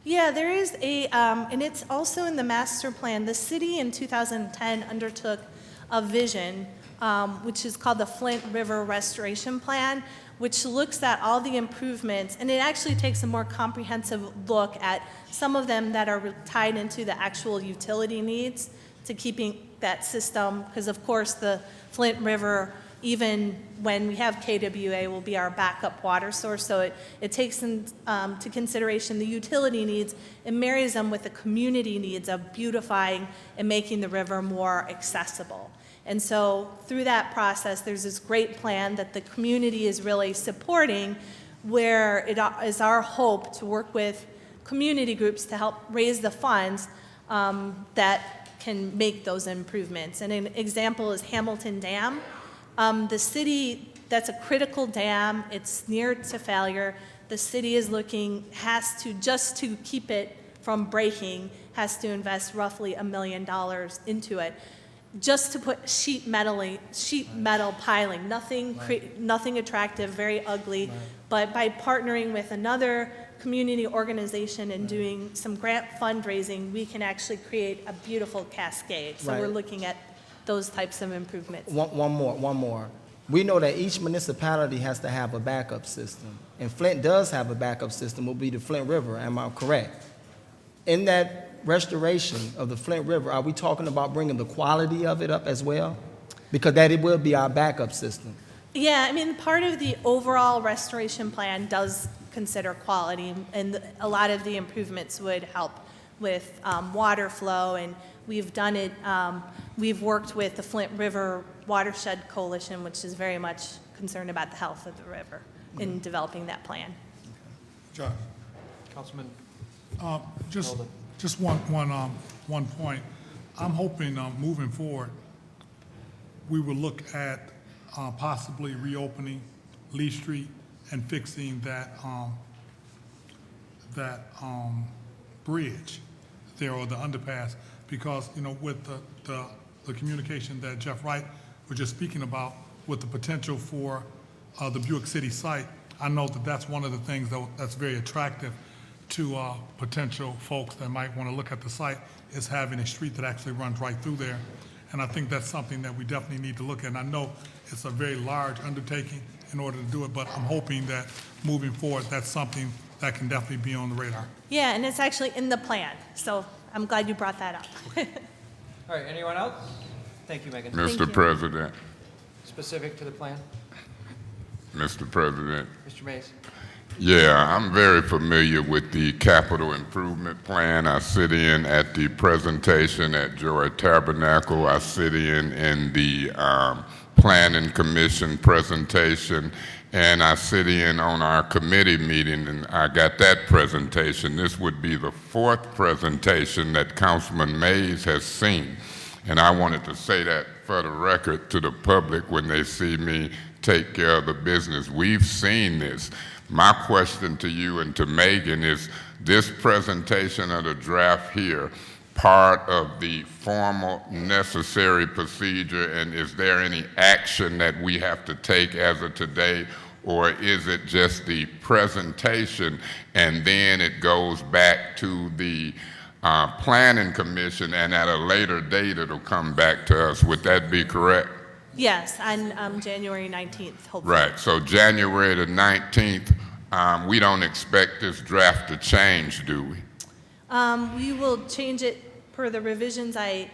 Yeah, there is and it's also in the master plan. The city in 2010 undertook a vision, which is called the Flint River Restoration Plan, which looks at all the improvements, and it actually takes a more comprehensive look at some of them that are tied into the actual utility needs to keeping that system, because of course the Flint River, even when we have KWA, will be our backup water source. So it takes into consideration the utility needs and marries them with the community needs of beautifying and making the river more accessible. And so through that process, there's this great plan that the community is really supporting, where it is our hope to work with community groups to help raise the funds that can make those improvements. And an example is Hamilton Dam. The city, that's a critical dam, it's near to failure. The city is has to, just to keep it from breaking, has to invest roughly $1 million into it. Just to put sheet metal piling, nothing attractive, very ugly. But by partnering with another community organization and doing some grant fundraising, we can actually create a beautiful cascade. So Right. we're looking at those types of improvements. One more. We know that each municipality has to have a backup system, and Flint does have a backup system, will be the Flint River, am I correct? In that restoration of the Flint River, are we talking about bringing the quality of it up as well? Because that it will be our backup system. Yeah, I mean, part of the overall restoration plan does consider quality, and a lot of the improvements would help with water flow, and we've done it, we've worked with the Flint River Watershed Coalition, which is very much concerned about the health of the river in developing that plan. Josh, Councilman? just one point. I'm hoping moving forward, we will look at possibly reopening Lee Street and fixing that bridge there, or the underpass, because, you know, with the communication that Jeff Wright was just speaking about with the potential for the Buick City site, I know that that's one of the things that's very attractive to potential folks that might want to look at the site, is having a street that actually runs right through there. And I think that's something that we definitely need to look at. And I know it's a very large undertaking in order to do it, but I'm hoping that moving forward, that's something that can definitely be on the radar. Yeah, and it's actually in the plan, so I'm glad you brought that up. All right, anyone else? Thank you, Megan. Thank you. Mr. President, Specific to the plan? Mr. President, Mr. Mays? yeah, I'm very familiar with the capital improvement plan. I sit in at the presentation at Joy Tabernacle. I sit in the Planning Commission presentation, and I sit in on our committee meeting, and I got that presentation. This would be the fourth presentation that Councilman Mays has seen, and I wanted to say that for the record to the public when they see me take care of the business. We've seen this. My question to you and to Megan is, this presentation of the draft here part of the formal necessary procedure, and is there any action that we have to take as of today, or is it just the presentation and then it goes back to the Planning Commission and at a later date it'll come back to us? Would that be correct? Yes, on January 19th, hopefully. Right, so January the 19th, We don't expect this draft to change, do we? We will change it per the revisions I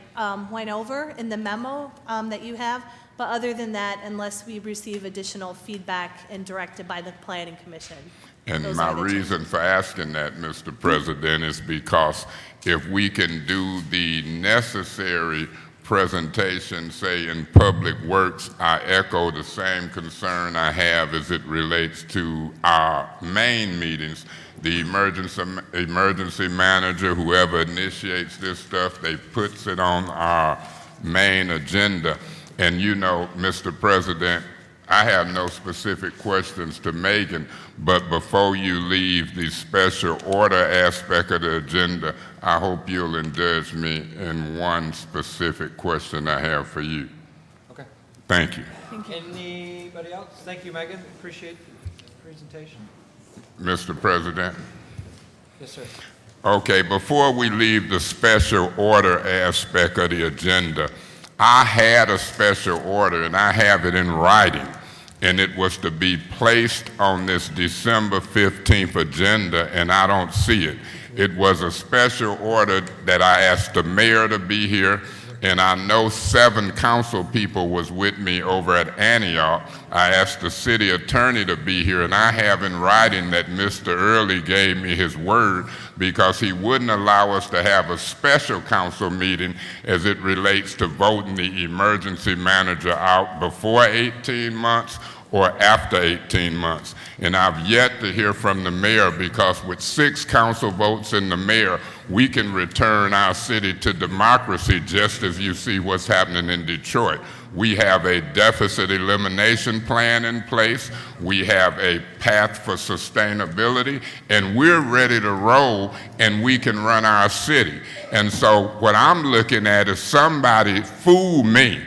went over in the memo that you have, but other than that, unless we receive additional feedback and directed by the Planning Commission. And those my are the changes. reason for asking that, Mr. President, is because if we can do the necessary presentation, say in Public Works, I echo the same concern I have as it relates to our main meetings. The emergency manager, whoever initiates this stuff, they puts it on our main agenda. And you know, Mr. President, I have no specific questions to Megan, but before you leave the special order aspect of the agenda, I hope you'll indulge me in one specific question I have for you. Okay. Thank you. Anybody else? Thank you, Megan. Appreciate the presentation. Mr. President. Yes, sir. Okay, before we leave the special order aspect of the agenda, I had a special order, and I have it in writing, and it was to be placed on this December 15th agenda, and I don't see it. It was a special order that I asked the mayor to be here, and I know 7 council people was with me over at Antioch. I asked the city attorney to be here, and I have in writing that Mr. Early gave me his word because he wouldn't allow us to have a special council meeting as it relates to voting the emergency manager out before 18 months or after 18 months. And I've yet to hear from the mayor because with 6 council votes and the mayor, we can return our city to democracy just as you see what's happening in Detroit. We have a deficit elimination plan in place. We have a path for sustainability, and we're ready to roll, and we can run our city. And so what I'm looking at is somebody fooled me.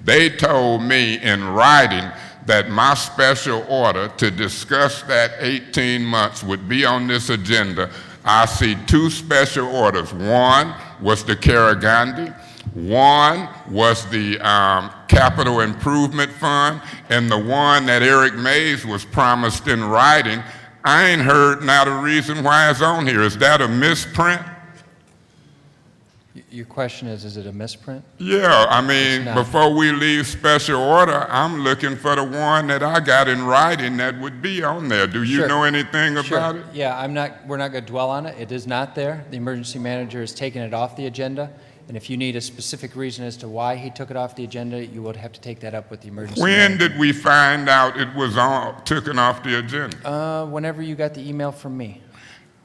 They told me in writing that my special order to discuss that 18 months would be on this agenda. I see 2 special orders. One was the Karagandhi. One was the Capital Improvement Fund, and the one that Eric Mays was promised in writing, I ain't heard not a reason why it's on here. Is that a misprint? Your question is it a misprint? Yeah, I mean, It's not. before we leave special order, I'm looking for the one that I got in writing that would be on there. Do you Sure. know anything Sure. about it? Yeah, we're not going to dwell on it. It is not there. The emergency manager has taken it off the agenda. And if you need a specific reason as to why he took it off the agenda, you would have to take that up with the emergency When manager. did we find out it was taken off the agenda? Whenever you got the email from me.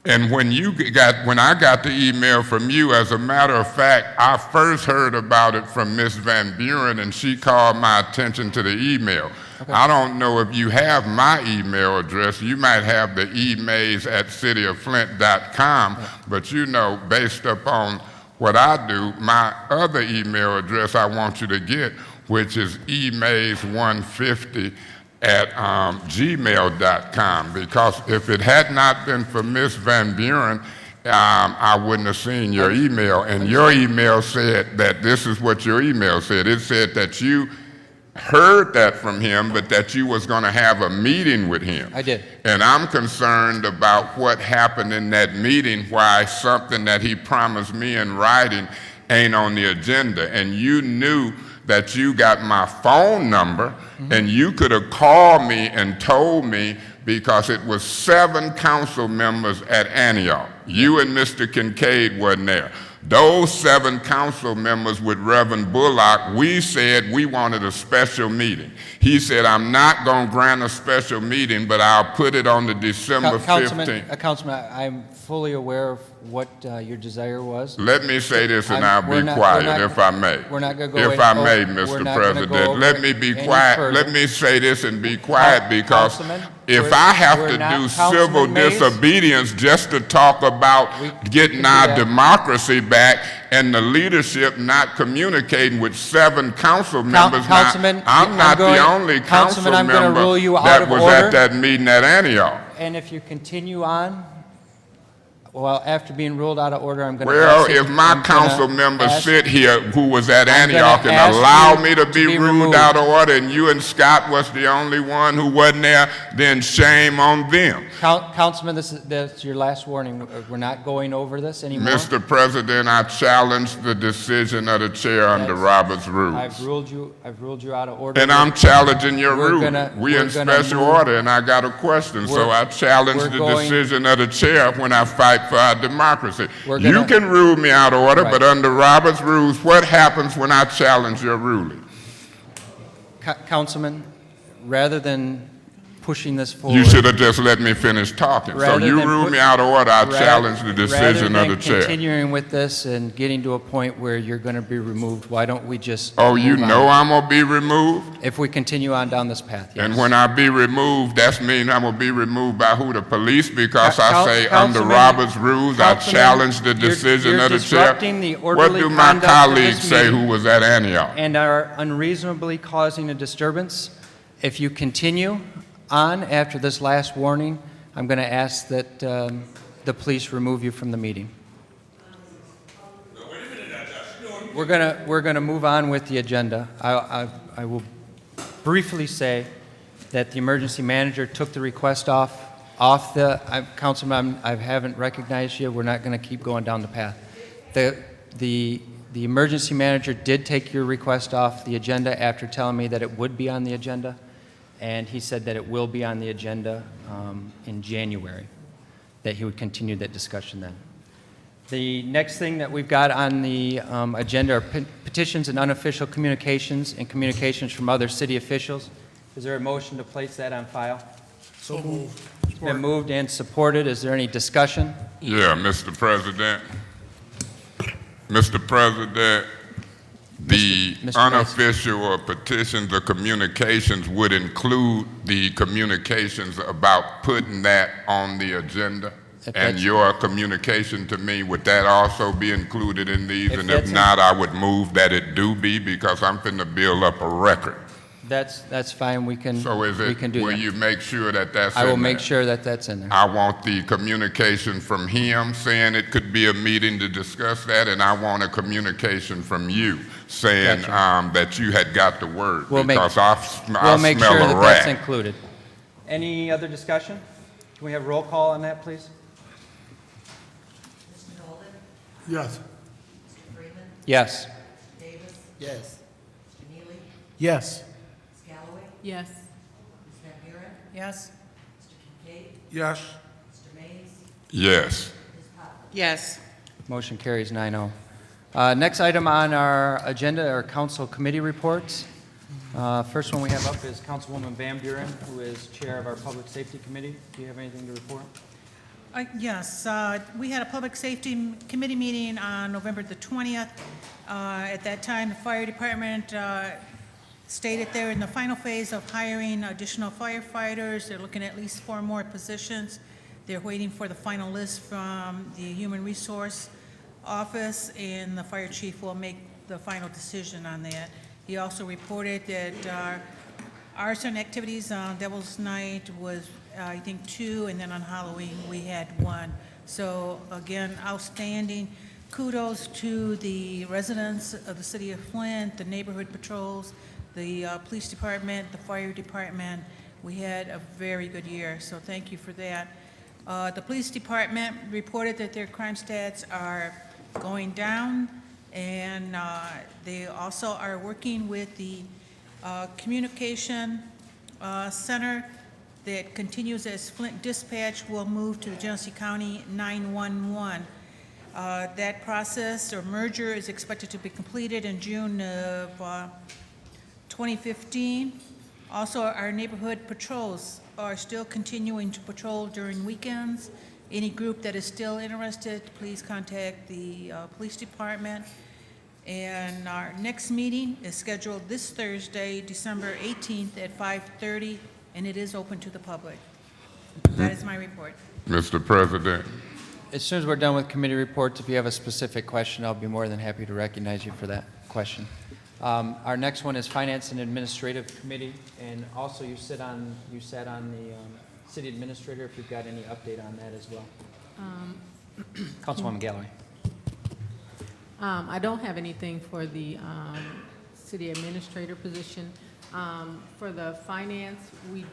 And when I got the email from you, as a matter of fact, I first heard about it from Miss Van Buren, and she called my attention to the email. Okay. I don't know if you have my email address. You might have the emails at cityofflint.com, but you know, based upon what I do, my other email address I want you to get, which is emails150 at gmail.com, because if it had not been for Miss Van Buren, I wouldn't have seen your email. And your email said that this is what your email said. It said that you heard that from him, but that you was going to have a meeting with him. I did. And I'm concerned about what happened in that meeting, why something that he promised me in writing ain't on the agenda. And you knew that you got my phone number, and you could have called me and told me, because it was 7 council members at Antioch. You and Mr. Kincaid wasn't there. Those 7 council members with Reverend Bullock, we said we wanted a special meeting. He said, I'm not going to grant a special meeting, but I'll put it on the December 15th. Councilman, I'm fully aware of what your desire was. Let me say this, and I'm- I'll we're be not- quiet, we're not- if I may. we're not gonna go If I any- may, we're Mr. not gonna go President, over let me be any quiet. further. Let me say this and be quiet, because Councilman, if we're- I have we're to not do civil Councilman Mays. disobedience just to talk about We can getting do our that. democracy back, and the leadership not communicating with 7 council members, now, Councilman, I'm not the only council Councilman, I'm gonna member rule you out that of was order. at that meeting at Antioch. And if you continue on, Well, after being ruled out of order, I'm going to Well, ask if my council members ask- sit here who was at I'm gonna Antioch and ask allow you me to to be be ruled removed. out of order, and you and Scott was the only one who wasn't there, then shame on them. Councilman, that's your last warning. We're not going over this anymore. Mr. President, I challenge the decision of the chair under Robert's rules. I've ruled you out of order. And I'm challenging your We're rule. gonna- We we're in gonna special move- order, and I got a question, so We're- I challenge we're the going- decision of the chair when I fight for our democracy. We're You gonna- can rule me out of order, Right. but under Robert's rules, what happens when I challenge your ruling? Councilman, rather than pushing this forward. You should have just let me finish talking. So Rather you than rule put- me out of order, I Rather- challenge the decision of the Rather than chair. continuing with this and getting to a point where you're going to be removed, why don't we just Oh, you move know on? I'm gonna be removed? If we continue on down this path, yes. And when I be removed, that means I'm gonna be removed by who? The police? Because I Coun- say under Councilman- Robert's rules, I Councilman, challenge the you're- decision you're of the chair. disrupting the What orderly do my conduct of colleagues this say meeting. who was at Antioch? And are unreasonably causing a disturbance. If you continue on after this last warning, I'm going to ask that the police remove you from the meeting. We're going to move on with the agenda. I will briefly say that the emergency manager took the request off the, Councilman, I haven't recognized you. We're not going to keep going down the path. The emergency manager did take your request off the agenda after telling me that it would be on the agenda, and he said that it will be on the agenda in January, that he would continue that discussion then. The next thing that we've got on the agenda are petitions and unofficial communications and communications from other city officials. Is there a motion to place that on file? So moved. It's been moved and supported. Is there any discussion? Yeah, Mr. President. Mr. President, the Mr. Vice- unofficial or petitions or communications would include the communications about putting that on the agenda? If And that's- your communication to me, would that also be included in these? If And that's if in- not, I would move that it do be, because I'm finna build up a record. That's fine. We can So is we it, can do will that. you make sure that that's I will in make there? sure that that's in there. I want the communication from him saying it could be a meeting to discuss that, and I want a communication from you saying Gotcha. that you had got the word, We'll make- because I We'll make smell sure a that that's rat. included. Any other discussion? Can we have roll call on that, please? Mr. Golden? Yes. Mr. Freeman? Yes. Mr. Davis? Yes. Mr. Neely? Yes. Ms. Galloway? Yes. Ms. Van Buren? Yes. Mr. Kincaid? Yes. Mr. Mays? Yes. Ms. Potter? Yes. Motion carries 9-0. Next item on our agenda are council committee reports. First one we have up is Councilwoman Van Buren, who is chair of our Public Safety Committee. Do you have anything to report? Yes, we had a Public Safety Committee meeting on November the 20th. At that time, the fire department stated they're in the final phase of hiring additional firefighters. They're looking at least 4 more positions. They're waiting for the final list from the Human Resource Office, and the fire chief will make the final decision on that. He also reported that arson activities on Devil's Night was, I think, 2, and then on Halloween, we had 1. So again, outstanding. Kudos to the residents of the city of Flint, the neighborhood patrols, the police department, the fire department. We had a very good year, so thank you for that. The police department reported that their crime stats are going down, and they also are working with the communication center that continues as Flint Dispatch will move to the Genesee County 911. That process or merger is expected to be completed in June of 2015. Also, our neighborhood patrols are still continuing to patrol during weekends. Any group that is still interested, please contact the police department. And our next meeting is scheduled this Thursday, December 18th at 5:30, and it is open to the public. That is my report. Mr. President, As soon as we're done with committee reports, if you have a specific question, I'll be more than happy to recognize you for that question. Our next one is Finance and Administrative Committee, and also you sat on the city administrator, if you've got any update on that as well. Councilwoman Galloway. I don't have anything for the city administrator position. For the finance, we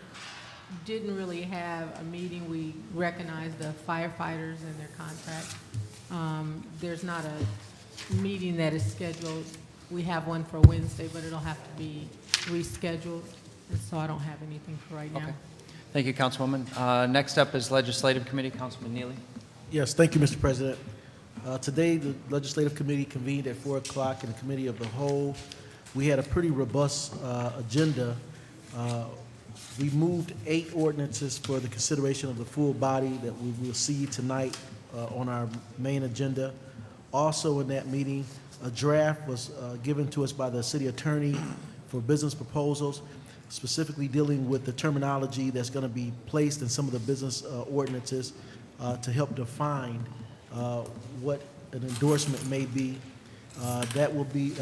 didn't really have a meeting. We recognized the firefighters and their contract. There's not a meeting that is scheduled. We have one for Wednesday, but it'll have to be rescheduled, and so I don't have anything for right now. Okay. Thank you, Councilwoman. Next up is Legislative Committee, Councilman Neely. Yes, thank you, Mr. President. Today, the Legislative Committee convened at 4 o'clock in the Committee of the Whole. We had a pretty robust agenda. We moved 8 ordinances for the consideration of the full body that we will see tonight on our main agenda. Also in that meeting, a draft was given to us by the city attorney for business proposals, specifically dealing with the terminology that's going to be placed in some of the business ordinances to help define what an endorsement may be. That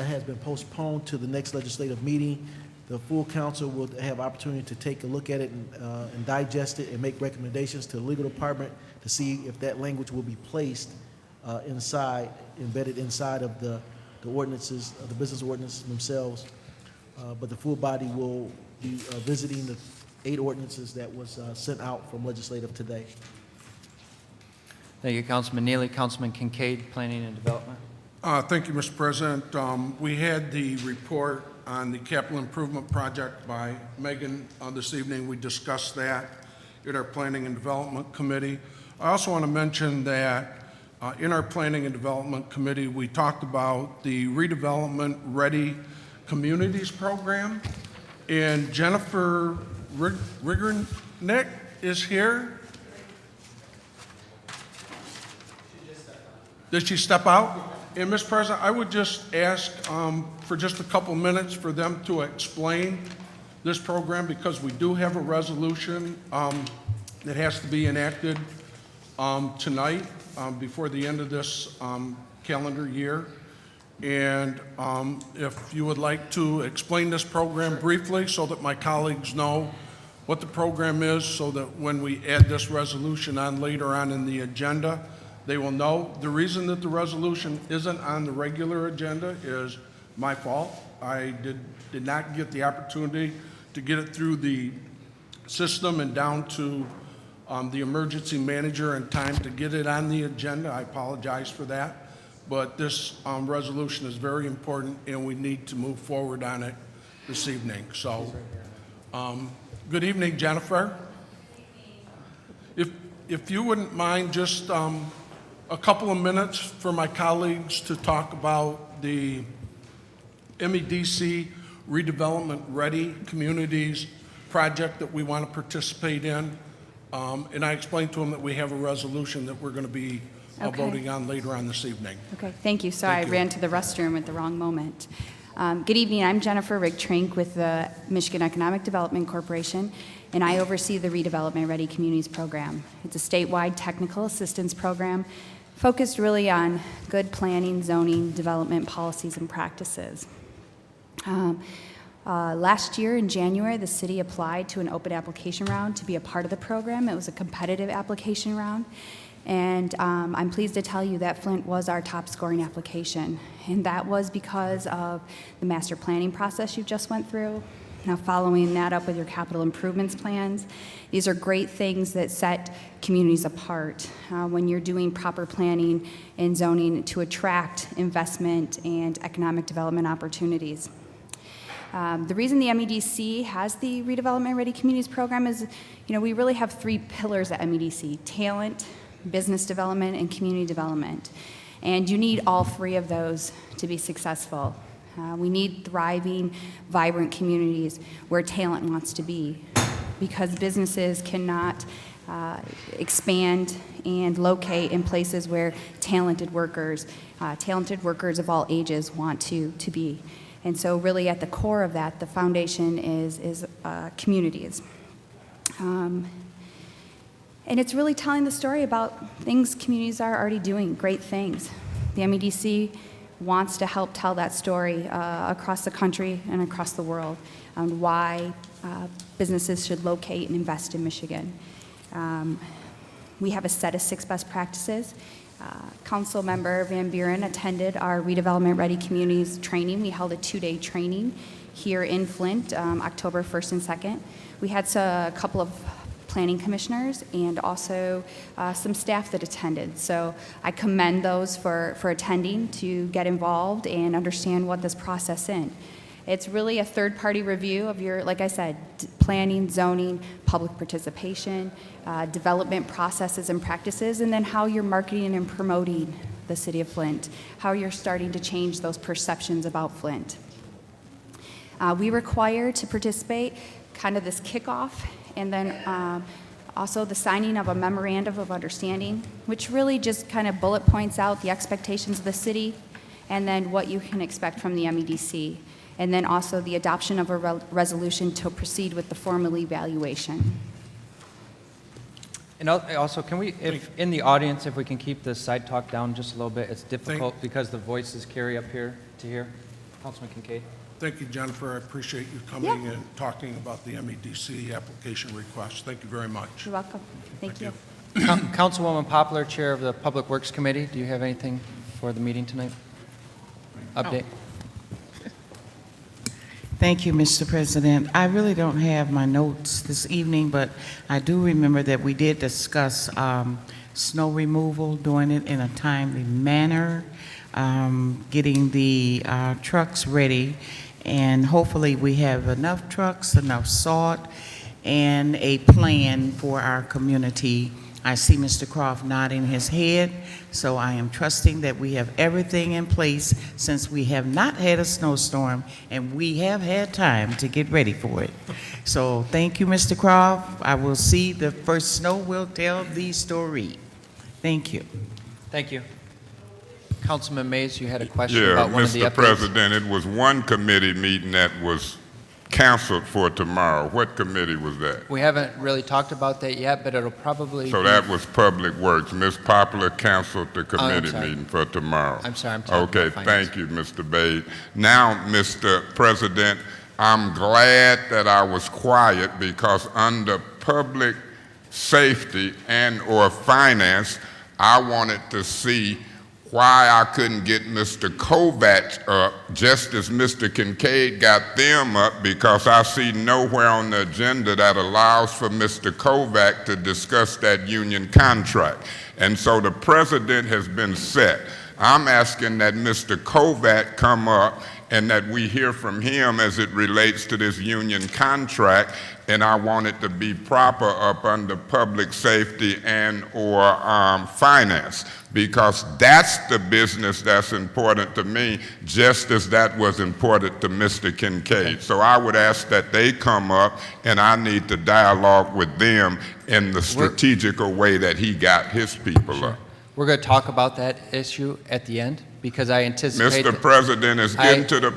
has been postponed to the next legislative meeting. The full council will have opportunity to take a look at it and digest it and make recommendations to the legal department to see if that language will be placed embedded inside of the ordinances, the business ordinances themselves. But the full body will be visiting the 8 ordinances that was sent out from legislative today. Thank you, Councilman Neely. Councilman Kincaid, Planning and Development. Thank you, Mr. President. We had the report on the capital improvement project by Megan this evening. We discussed that in our Planning and Development Committee. I also want to mention that in our Planning and Development Committee, we talked about the Redevelopment Ready Communities Program, and Jennifer Riggernick is here. Did she step out? And, Mr. President, I would just ask for just a couple minutes for them to explain this program, because we do have a resolution that has to be enacted tonight before the end of this calendar year. And if you would like to explain this program briefly so that my colleagues know what the program is, so that when we add this resolution on later on in the agenda, they will know. The reason that the resolution isn't on the regular agenda is my fault. I did not get the opportunity to get it through the system and down to the emergency manager in time to get it on the agenda. I apologize for that. But this resolution is very important, and we need to move forward on it this evening. So, good evening, Jennifer. If you wouldn't mind just a couple of minutes for my colleagues to talk about the MEDC Redevelopment Ready Communities project that we want to participate in. And I explained to them that we have a resolution that we're going to be voting on later on this evening. Okay, thank you. Sorry, I ran to the restroom at the wrong moment. Good evening. I'm Jennifer Rigtrink with the Michigan Economic Development Corporation, and I oversee the Redevelopment Ready Communities Program. It's a statewide technical assistance program focused really on good planning, zoning, development policies, and practices. Last year in January, the city applied to an open application round to be a part of the program. It was a competitive application round. And I'm pleased to tell you that Flint was our top scoring application. And that was because of the master planning process you just went through. Now following that up with your capital improvements plans. These are great things that set communities apart when you're doing proper planning and zoning to attract investment and economic development opportunities. The reason the MEDC has the Redevelopment Ready Communities Program is, we really have 3 pillars at MEDC: talent, business development, and community development. And you need all 3 of those to be successful. We need thriving, vibrant communities where talent wants to be, because businesses cannot expand and locate in places where talented workers of all ages want to be. And so really at the core of that, the foundation is communities. And it's really telling the story about things communities are already doing, great things. The MEDC wants to help tell that story across the country and across the world on why businesses should locate and invest in Michigan. We have a set of 6 best practices. Council member Van Buren attended our Redevelopment Ready Communities training. We held a 2-day training here in Flint, October 1st and 2nd. We had a couple of planning commissioners and also some staff that attended. So I commend those for attending to get involved and understand what this process is. It's really a third-party review of your, like I said, planning, zoning, public participation, development processes and practices, and then how you're marketing and promoting the city of Flint, how you're starting to change those perceptions about Flint. We require to participate kind of this kickoff, and then also the signing of a memorandum of understanding, which really just kind of bullet points out the expectations of the city, and then what you can expect from the MEDC. And then also the adoption of a resolution to proceed with the formal evaluation. And also, can we, if in the audience, if we can keep the side talk down just a little bit? It's difficult because the voices carry up here to hear. Councilman Kincaid. Thank you, Jennifer. I appreciate you coming and talking about the MEDC application request. Thank you very much. You're welcome. Thank you. Councilwoman Poplar, Chair of the Public Works Committee, do you have anything for the meeting tonight? Update? Thank you, Mr. President. I really don't have my notes this evening, but I do remember that we did discuss snow removal, doing it in a timely manner, getting the trucks ready, and hopefully we have enough trucks, enough salt, and a plan for our community. I see Mr. Croft nodding his head, so I am trusting that we have everything in place since we have not had a snowstorm and we have had time to get ready for it. So thank you, Mr. Croft. I will see the first snow will tell the story. Thank you. Thank you. Councilman Mays, you had a question about one of the updates. Mr. President, it was one committee meeting that was canceled for tomorrow. What committee was that? We haven't really talked about that yet, but it'll probably So be, that was Public Works. Ms. Poplar canceled the I'm committee sorry. meeting for tomorrow. I'm sorry, I'm talking Okay, about finance. thank you, Mr. Bade. Now, Mr. President, I'm glad that I was quiet because under public safety and/or finance, I wanted to see why I couldn't get Mr. Kovacs up just as Mr. Kincaid got them up, because I see nowhere on the agenda that allows for Mr. Kovacs to discuss that union contract. And so the precedent has been set. I'm asking that Mr. Kovacs come up and that we hear from him as it relates to this union contract, and I want it to be proper up under public safety and/or finance, because that's the business that's important to me, just as that was important to Mr. Kincaid. So I would ask that they come up, and I need to dialogue with them in the strategical way that he got his people up. We're going to talk about that issue at the end, because I anticipate... Mr. President is getting to the...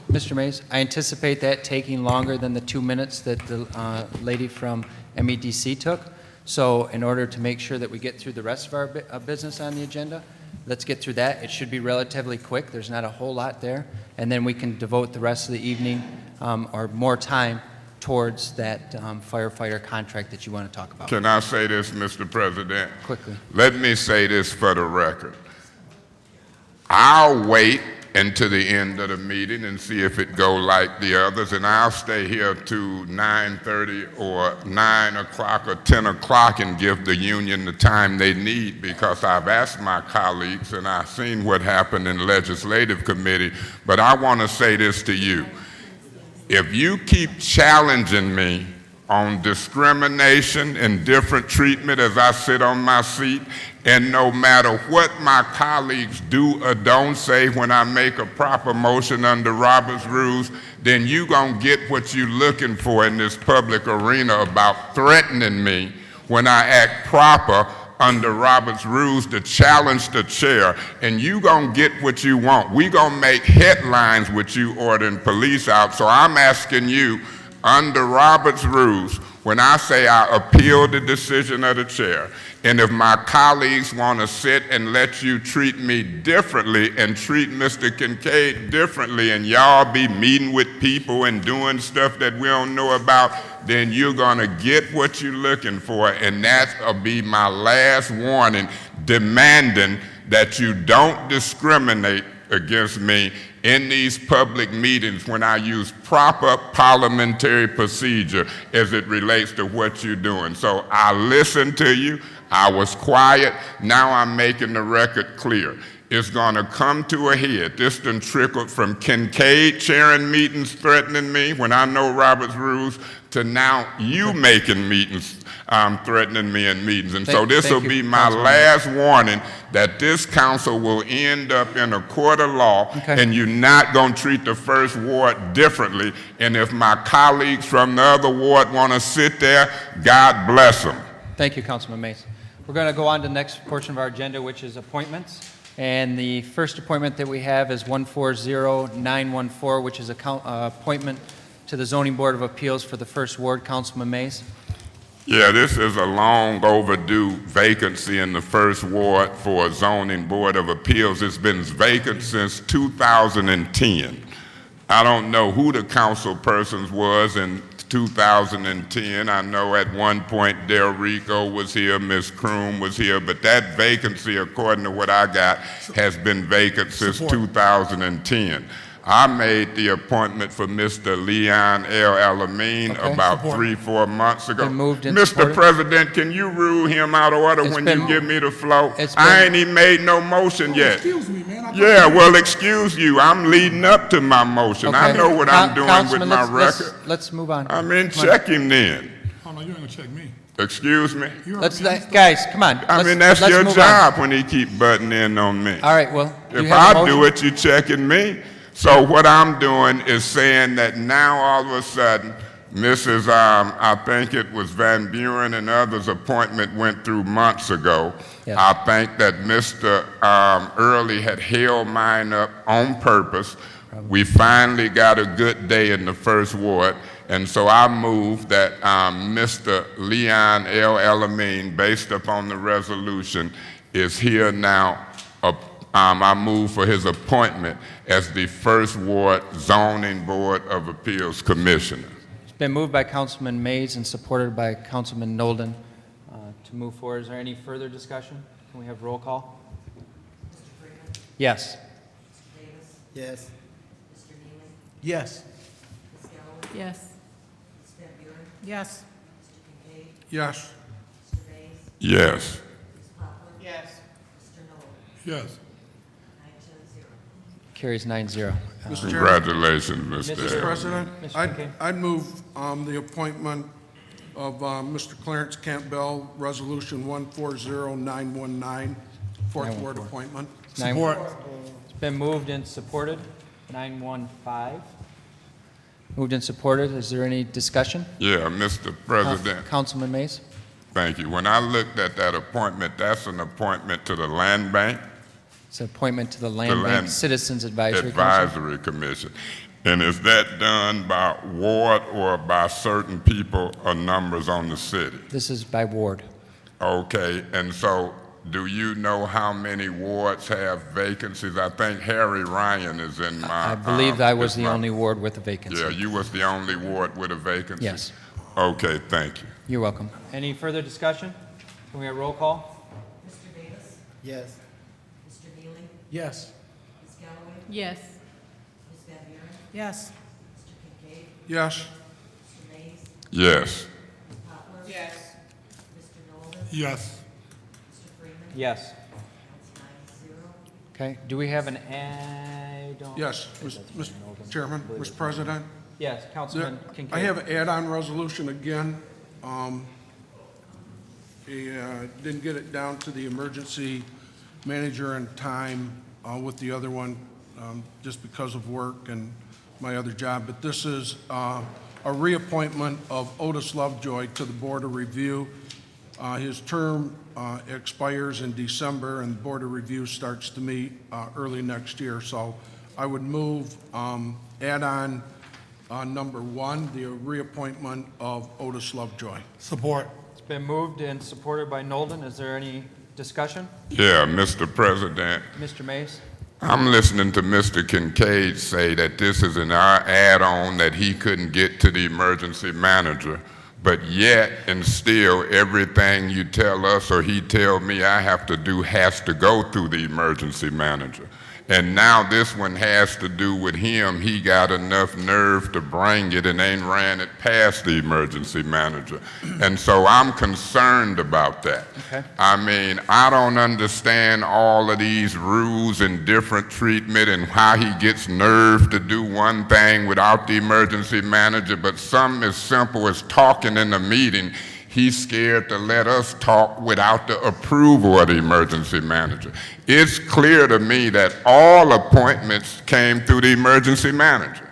Mr. Mays, I anticipate that taking longer than the 2 minutes that the lady from MEDC took. So in order to make sure that we get through the rest of our business on the agenda, let's get through that. It should be relatively quick. There's not a whole lot there. And then we can devote the rest of the evening or more time towards that firefighter contract that you want to talk about. Can I say this, Mr. President? Quickly. Let me say this for the record. I'll wait until the end of the meeting and see if it go like the others, and I'll stay here to 9:30 or 9 o'clock or 10 o'clock and give the union the time they need, because I've asked my colleagues and I've seen what happened in legislative committee. But I want to say this to you. If you keep challenging me on discrimination and different treatment as I sit on my seat, and no matter what my colleagues do or don't say when I make a proper motion under Robert's rules, then you gonna get what you looking for in this public arena about threatening me when I act proper under Robert's rules to challenge the chair, and you gonna get what you want. We gonna make headlines with you ordering police out. So I'm asking you, under Robert's rules, When I say I appeal the decision of the chair, and if my colleagues want to sit and let you treat me differently and treat Mr. Kincaid differently, and y'all be meeting with people and doing stuff that we don't know about, then you're going to get what you're looking for, and that'll be my last warning, demanding that you don't discriminate against me in these public meetings when I use proper parliamentary procedure as it relates to what you're doing. So I listened to you. I was quiet. Now I'm making the record clear. It's going to come to a head. This done trickled from Kincaid chairing meetings threatening me when I know Robert's rules to now you making meetings threatening me in meetings. And so this will be my last warning that this council will end up in a court of law, and you're not going to treat the first ward differently. And if my colleagues from the other ward want to sit there, God bless them. Thank you, Councilman Mays. We're going to go on to the next portion of our agenda, which is appointments. And the first appointment that we have is 140914, which is an appointment to the Zoning Board of Appeals for the First Ward. Councilman Mays. Yeah, this is a long overdue vacancy in the First Ward for a Zoning Board of Appeals. It's been vacant since 2010. I don't know who the council persons was in 2010. I know at one point Del Rico was here, Ms. Kroom was here, but that vacancy, according to what I got, has been vacant since 2010. I made the appointment for Mr. Leon L. Alameen about 3-4 months ago. Mr. President, can you rule him out of order when you give me the floor? I ain't even made no motion yet. Excuse me, man. Yeah, well, excuse you. I'm leading up to my motion. I know what I'm doing with my record. Let's move on. I mean, check him then. Oh, no, you ain't gonna check me. Excuse me? Guys, come on. I mean, that's your job when he keep butting in on me. All right, well, if I do it, you checking me. So what I'm doing is saying that now all of a sudden, Mrs. I think it was Van Buren and others' appointment went through months ago. Yes. I think that Mr. Early had held mine up on purpose. Probably. We finally got a good day in the First Ward, and so I moved that Mr. Leon L. Alameen, based upon the resolution, is here now. I move for his appointment as the First Ward Zoning Board of Appeals Commissioner. It's been moved by Councilman Mays and supported by Councilman Nolden to move forward. Is there any further discussion? Can we have roll call? Mr. Freeman. Yes. Mr. Davis. Yes. Mr. Neely. Yes. Ms. Galloway. Yes. Ms. Van Buren. Yes. Mr. Kincaid. Yes. Mr. Mays. Yes. Ms. Poplar. Yes. Mr. Noel. Yes. 9-0. Carries 9-0. Congratulations, Mr. President, Kincaid. I'd move the appointment of Mr. Clarence Campbell, Resolution 140919, Fourth Ward appointment. Support. It's been moved and supported. 915. Moved and supported. Is there any discussion? Yeah, Mr. President. Councilman Mays. Thank you. When I looked at that appointment, that's an appointment to the Land Bank. It's an appointment to the Land Bank Citizens Advisory Commission. And is that done by ward or by certain people or numbers on the city? This is by ward. Okay, and so do you know how many wards have vacancies? I think Harry Ryan is in my... I believe I was the only ward with a vacancy. Yeah, you was the only ward with a vacancy? Yes. Okay, thank you. You're welcome. Any further discussion? Can we have roll call? Mr. Davis. Yes. Mr. Neely. Yes. Ms. Galloway. Yes. Ms. Van Buren. Yes. Mr. Kincaid. Yes. Mr. Mays. Yes. Ms. Poplar. Yes. Mr. Nolan. Yes. Mr. Freeman. Yes. That's 9-0. Okay. Do we have an I don't... Yes, Mr. Chairman, Mr. President. Yes, Councilman Kincaid. I have an add-on resolution again. Didn't get it down to the emergency manager in time with the other one, just because of work and my other job. But this is a reappointment of Otis Lovejoy to the Board of Review. His term expires in December, and the Board of Review starts to meet early next year. So I would move add-on number 1, the reappointment of Otis Lovejoy. Support. It's been moved and supported by Nolden. Is there any discussion? Yeah, Mr. President, Mr. Mays? I'm listening to Mr. Kincaid say that this is an add-on that he couldn't get to the emergency manager, but yet and still everything you tell us or he tell me I have to do has to go through the emergency manager. And now this one has to do with him. He got enough nerve to bring it and ain't ran it past the emergency manager. And so I'm concerned about that. Okay. I mean, I don't understand all of these rules and different treatment and how he gets nerve to do one thing without the emergency manager, but something as simple as talking in a meeting, he's scared to let us talk without the approval of the emergency manager. It's clear to me that all appointments came through the emergency manager.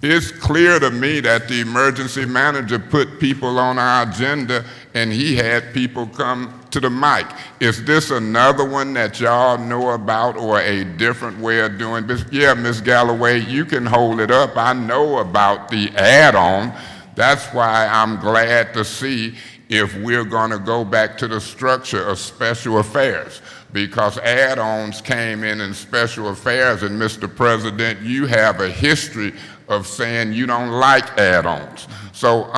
It's clear to me that the emergency manager put people on our agenda and he had people come to the mic. Is this another one that y'all know about or a different way of doing business? Yeah, Ms. Galloway, you can hold it up. I know about the add-on. That's why I'm glad to see if we're going to go back to the structure of special affairs, because add-ons came in special affairs, and Mr. President, you have a history of saying you don't like add-ons. So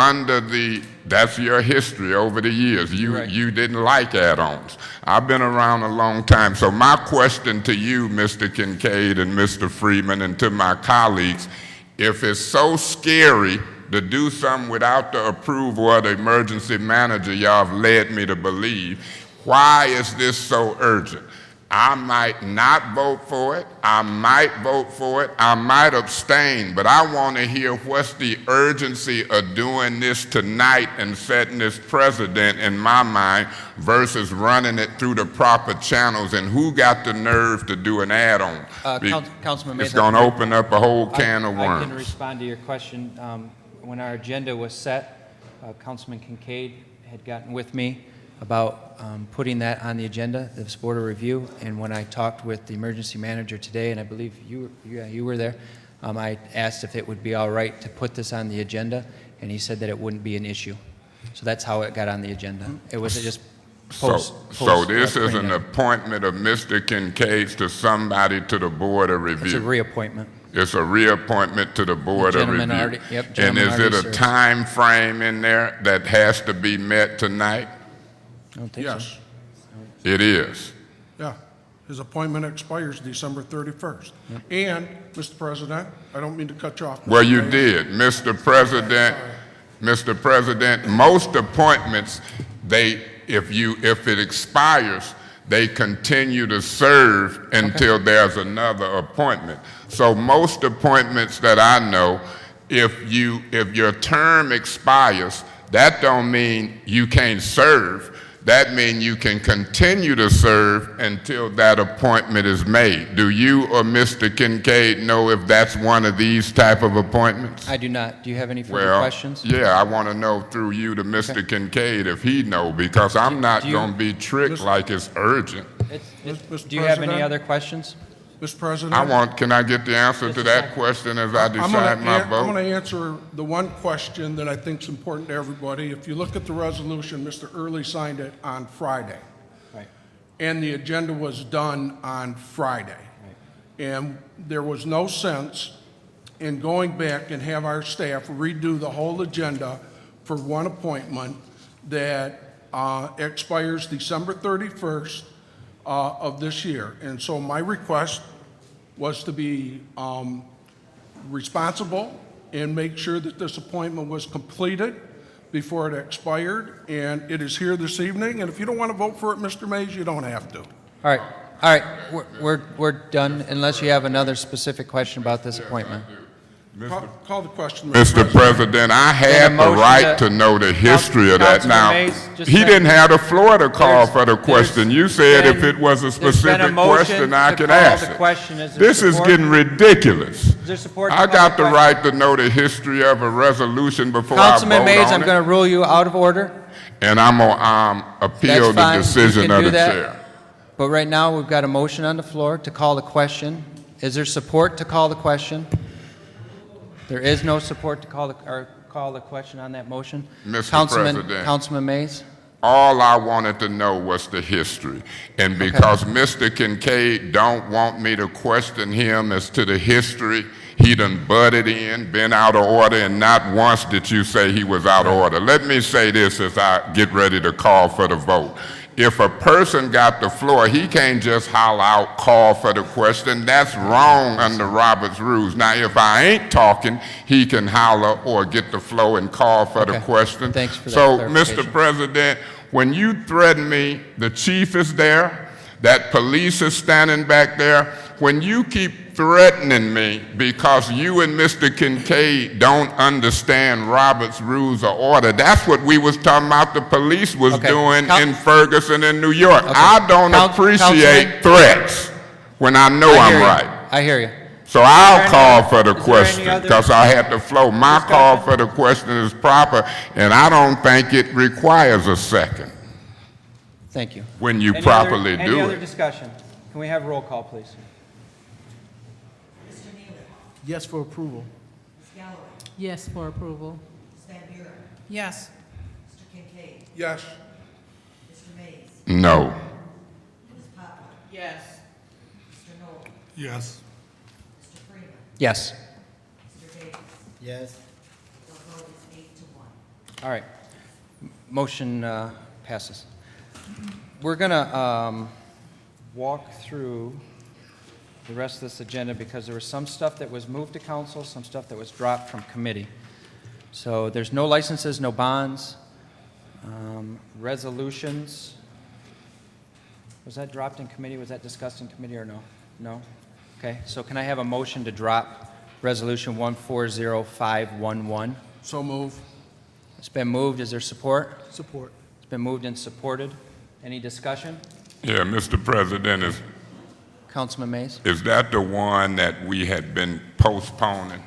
that's your history over the years. You didn't like add-ons. I've been around a long time. So my question to you, Mr. Kincaid and Mr. Freeman, and to my colleagues, if it's so scary to do something without the approval of the emergency manager, y'all have led me to believe, why is this so urgent? I might not vote for it, I might vote for it, I might abstain, but I want to hear what's the urgency of doing this tonight and setting this precedent in my mind versus running it through the proper channels, and who got the nerve to do an add-on? Councilman Mays, it's going to open up a whole can of worms. I can respond to your question. When our agenda was set, Councilman Kincaid had gotten with me about putting that on the agenda, this Board of Review, and when I talked with the emergency manager today, and I believe you were there, I asked if it would be all right to put this on the agenda, and he said that it wouldn't be an issue. So that's how it got on the agenda. It was just So this is an appointment of Mr. Kincaid's to somebody to the Board of Review? It's a reappointment. It's a reappointment to the Board of Review. And is it a time frame in there that has to be met tonight? I don't think so. Yes. It is. Yeah. His appointment expires December 31st. And, Mr. President, I don't mean to cut you off. Well, you did. Mr. President, most appointments, if it expires, they continue to serve until there's another appointment. So most appointments that I know, if your term expires, that don't mean you can't serve. That means you can continue to serve until that appointment is made. Do you or Mr. Kincaid know if that's one of these type of appointments? I do not. Do you have any further questions? Yeah, I want to know through you to Mr. Kincaid if he know, because I'm not going to be tricked like it's urgent. Do you have any other questions? Mr. President? Can I get the answer to that question as I decide my vote? I'm going to answer the one question that I think is important to everybody. If you look at the resolution, Mr. Early signed it on Friday. Right. And the agenda was done on Friday. Right. And there was no sense in going back and have our staff redo the whole agenda for one appointment that expires December 31st of this year. And so my request was to be responsible and make sure that this appointment was completed before it expired, and it is here this evening, and if you don't want to vote for it, Mr. Mays, you don't have to. All right, we're done, unless you have another specific question about this appointment. Call the question, Mr. President, I had the right to know the history of that. Now, he didn't have the floor to call for the question. You said if it was a specific question, I could ask it. This is getting ridiculous. I got the right to know the history of a resolution before I vote on it. Councilman Mays, I'm going to rule you out of order. And I'm going to appeal the decision of the chair. But right now, we've got a motion on the floor to call the question. Is there support to call the question? There is no support to call the question on that motion? Mr. President. Councilman Mays? All I wanted to know was the history. And because Mr. Kincaid don't want me to question him as to the history, he done butted in, been out of order, and not once did you say he was out of order. Let me say this as I get ready to call for the vote. If a person got the floor, he can't just holler out, call for the question. That's wrong under Robert's rules. Now, if I ain't talking, he can holler or get the floor and call for the question. Thanks for that So, clarification. Mr. President, when you threaten me, the chief is there, that police is standing back there. When you keep threatening me because you and Mr. Kincaid don't understand Robert's rules of order, that's what we was talking about the police was doing in Ferguson and New York. I don't appreciate threats when I know I'm right. I hear you. So I'll call for the is there any question other because I had the flow. My call for the question is proper, and I don't think it requires a second Thank you. when you Any properly other, do Any other it. discussion? Can we have roll call, please? Mr. Neely, Yes for approval. Ms. Galloway, Yes for approval. Ms. Van Buren, Yes. Mr. Kincaid, Yes. Mr. Mays, No. Ms. Poplar, Yes. Mr. Knoll, Yes. Mr. Freeman, Yes. Mr. Davis. Yes. The vote is 8-1. All right. Motion passes. We're going to walk through the rest of this agenda because there was some stuff that was moved to council, some stuff that was dropped from committee. So there's no licenses, no bonds, resolutions. Was that dropped in committee? Was that discussed in committee or no? No? Okay. So can I have a motion to drop Resolution 140511? So move. It's been moved. Is there support? Support. It's been moved and supported. Any discussion? Yeah, Mr. President, Councilman Mays? is that the one that we had been postponing?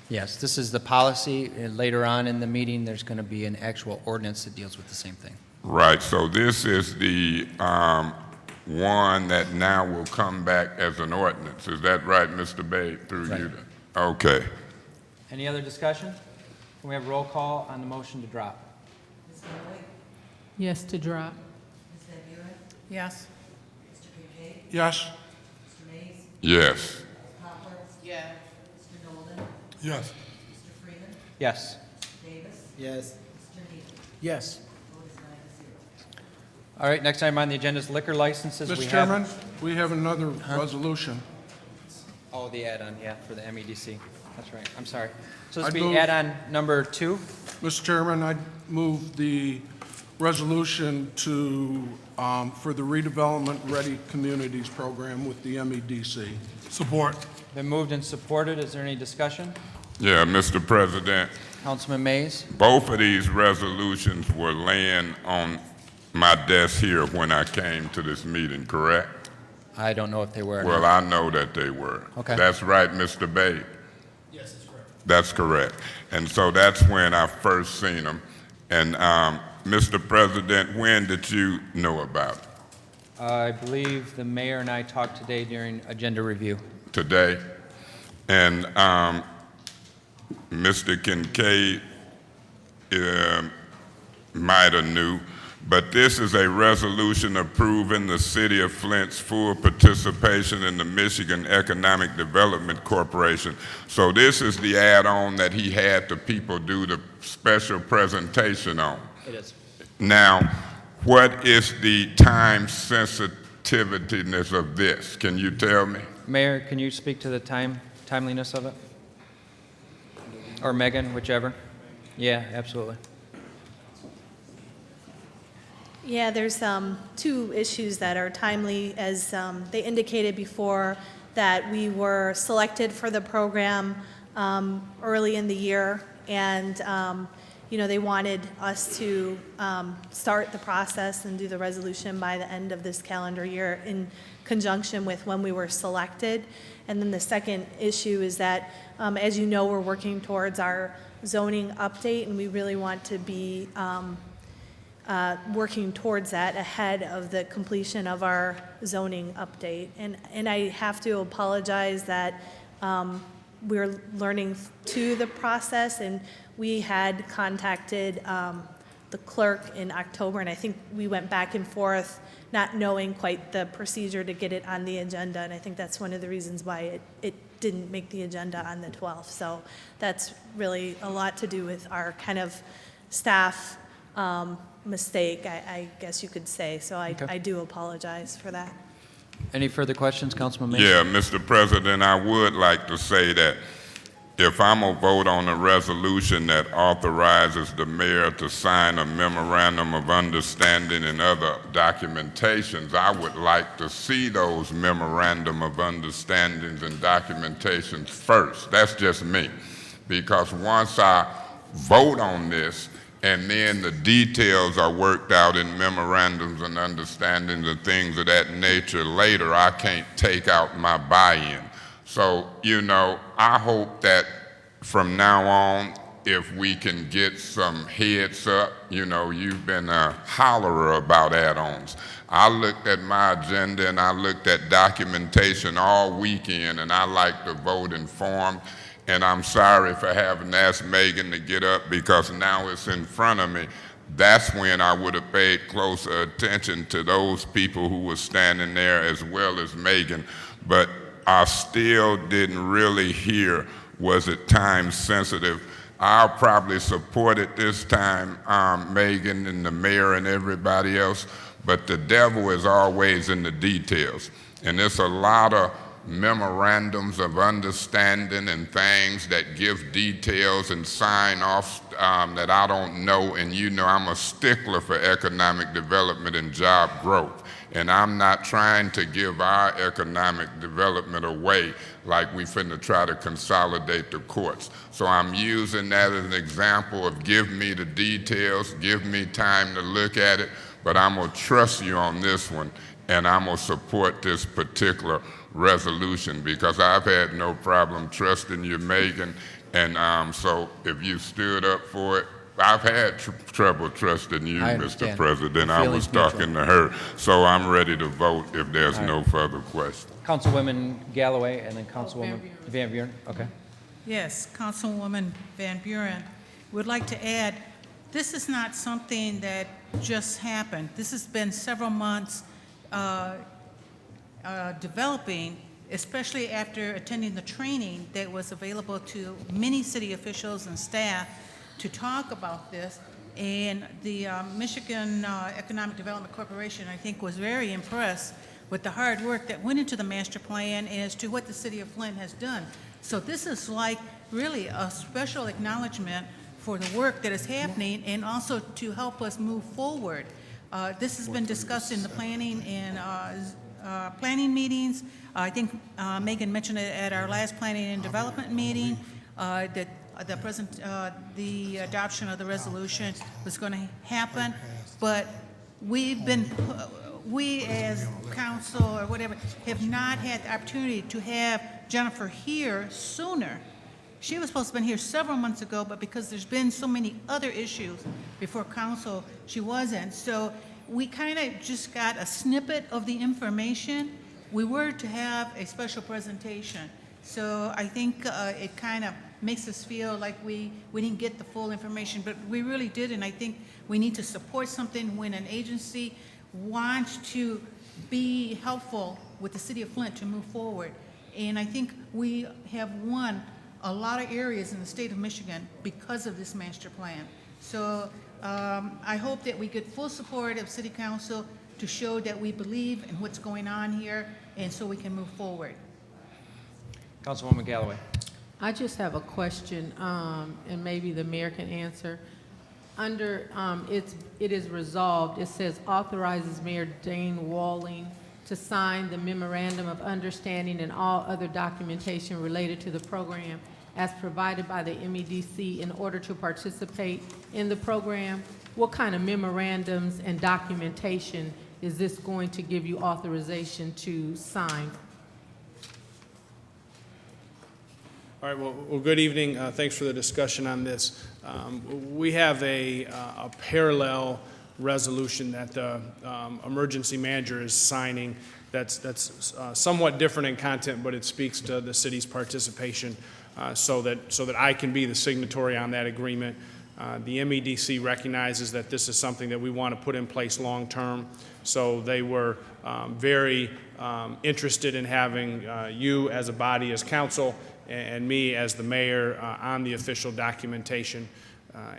Yes, this is the policy. Later on in the meeting, there's going to be an actual ordinance that deals with the same thing. Right, so this is the one that now will come back as an ordinance. Is that right, Mr. Babe, through Right. you? Okay. Any other discussion? Can we have roll call on the motion to drop? Ms. Galloway, Yes to drop. Ms. Van Buren, Yes. Mr. Kincaid, Yes. Mr. Mays, Yes. Ms. Poplar, Yes. Mr. Nolden, Yes. Mr. Freeman, Yes. Mr. Davis, Yes. Mr. Neely. Yes. Vote is 9-0. All right, next item on the agenda is liquor licenses. We Mr. have- Chairman, we have another resolution. Oh, the add-on, yeah, for the MEDC. That's right. I'm sorry. So this I'd will be move- add-on number 2. Mr. Chairman, I move the resolution to, for the Redevelopment Ready Communities Program with the MEDC. Support. Been moved and supported. Is there any discussion? Yeah, Mr. President, Councilman Mays? both of these resolutions were laying on my desk here when I came to this meeting, correct? I don't know if they were. or Well, not. I know that they were. Okay. That's right, Mr. Babe. Yes, that's correct. That's correct. And so that's when I first seen them. And, Mr. President, when did you know about it? I believe the mayor and I talked today during agenda review. Today? And, Mr. Kincaid, might have knew, but this is a resolution approving the City of Flint's full participation in the Michigan Economic Development Corporation. So this is the add-on that he had the people do the special presentation on. It is. Now, what is the time sensitiveness of this? Can you tell me? Mayor, can you speak to the timeliness of it? Or Megan, whichever. Yeah, absolutely. Yeah, there's two issues that are timely. As they indicated before, that we were selected for the program early in the year, and they wanted us to start the process and do the resolution by the end of this calendar year in conjunction with when we were selected. And then the second issue is that, as you know, we're working towards our zoning update, and we really want to be working towards that ahead of the completion of our zoning update. And I have to apologize that we're learning to the process, and we had contacted the clerk in October, and I think we went back and forth, not knowing quite the procedure to get it on the agenda, and I think that's one of the reasons why it didn't make the agenda on the 12th. So that's really a lot to do with our kind of staff mistake, I guess you could say. So I do apologize for that. Any further questions, Councilman Mason? Yeah, Mr. President, I would like to say that if I'm going to vote on a resolution that authorizes the mayor to sign a memorandum of understanding and other documentations, I would like to see those memorandum of understandings and documentations first. That's just me. Because once I vote on this and then the details are worked out in memorandums and understandings and things of that nature later, I can't take out my buy-in. So, you know, I hope that from now on, if we can get some heads up, you know, you've been a hollerer about add-ons. I looked at my agenda and I looked at documentation all weekend, and I like to vote informed. And I'm sorry for having asked Megan to get up, because now it's in front of me. That's when I would have paid closer attention to those people who were standing there as well as Megan. But I still didn't really hear, was it time sensitive? I'll probably support it this time, Megan and the mayor and everybody else, but the devil is always in the details. And there's a lot of memorandums of understanding and things that give details and sign offs that I don't know. And you know, I'm a stickler for economic development and job growth. And I'm not trying to give our economic development away like we finna try to consolidate the courts. So I'm using that as an example of give me the details, give me time to look at it, but I'm gonna trust you on this one, and I'm gonna support this particular resolution, because I've had no problem trusting you, Megan, and so if you stood up for it, I've had trouble trusting you, Mr. President. I was talking to her, so I'm ready to vote if there's no further questions. Councilwoman Galloway and then Councilwoman Van Buren. Okay. Yes, Councilwoman Van Buren would like to add, this is not something that just happened. This has been several months developing, especially after attending the training that was available to many city officials and staff to talk about this. And the Michigan Economic Development Corporation, I think, was very impressed with the hard work that went into the master plan as to what the city of Flint has done. So this is like really a special acknowledgement for the work that is happening, and also to help us move forward. This has been discussed in the planning and planning meetings. I think Megan mentioned it at our last planning and development meeting, that the adoption of the resolution was going to happen, but we as council or whatever have not had the opportunity to have Jennifer here sooner. She was supposed to have been here several months ago, but because there's been so many other issues before council, she wasn't. So we kind of just got a snippet of the information. We were to have a special presentation. So I think it kind of makes us feel like we didn't get the full information, but we really did, and I think we need to support something when an agency wants to be helpful with the city of Flint to move forward. And I think we have won a lot of areas in the state of Michigan because of this master plan. So I hope that we get full support of City Council to show that we believe in what's going on here, and so we can move forward. Councilwoman Galloway. I just have a question, and maybe the mayor can answer. Under, it is resolved, it says authorizes Mayor Dane Walling to sign the memorandum of understanding and all other documentation related to the program as provided by the MEDC in order to participate in the program. What kind of memorandums and documentation is this going to give you authorization to sign? All right, well, good evening. Thanks for the discussion on this. We have a parallel resolution that the emergency manager is signing that's somewhat different in content, but it speaks to the city's participation. so that I can be the signatory on that agreement. The MEDC recognizes that this is something that we want to put in place long-term, so they were very interested in having you as a body, as council, and me as the mayor on the official documentation.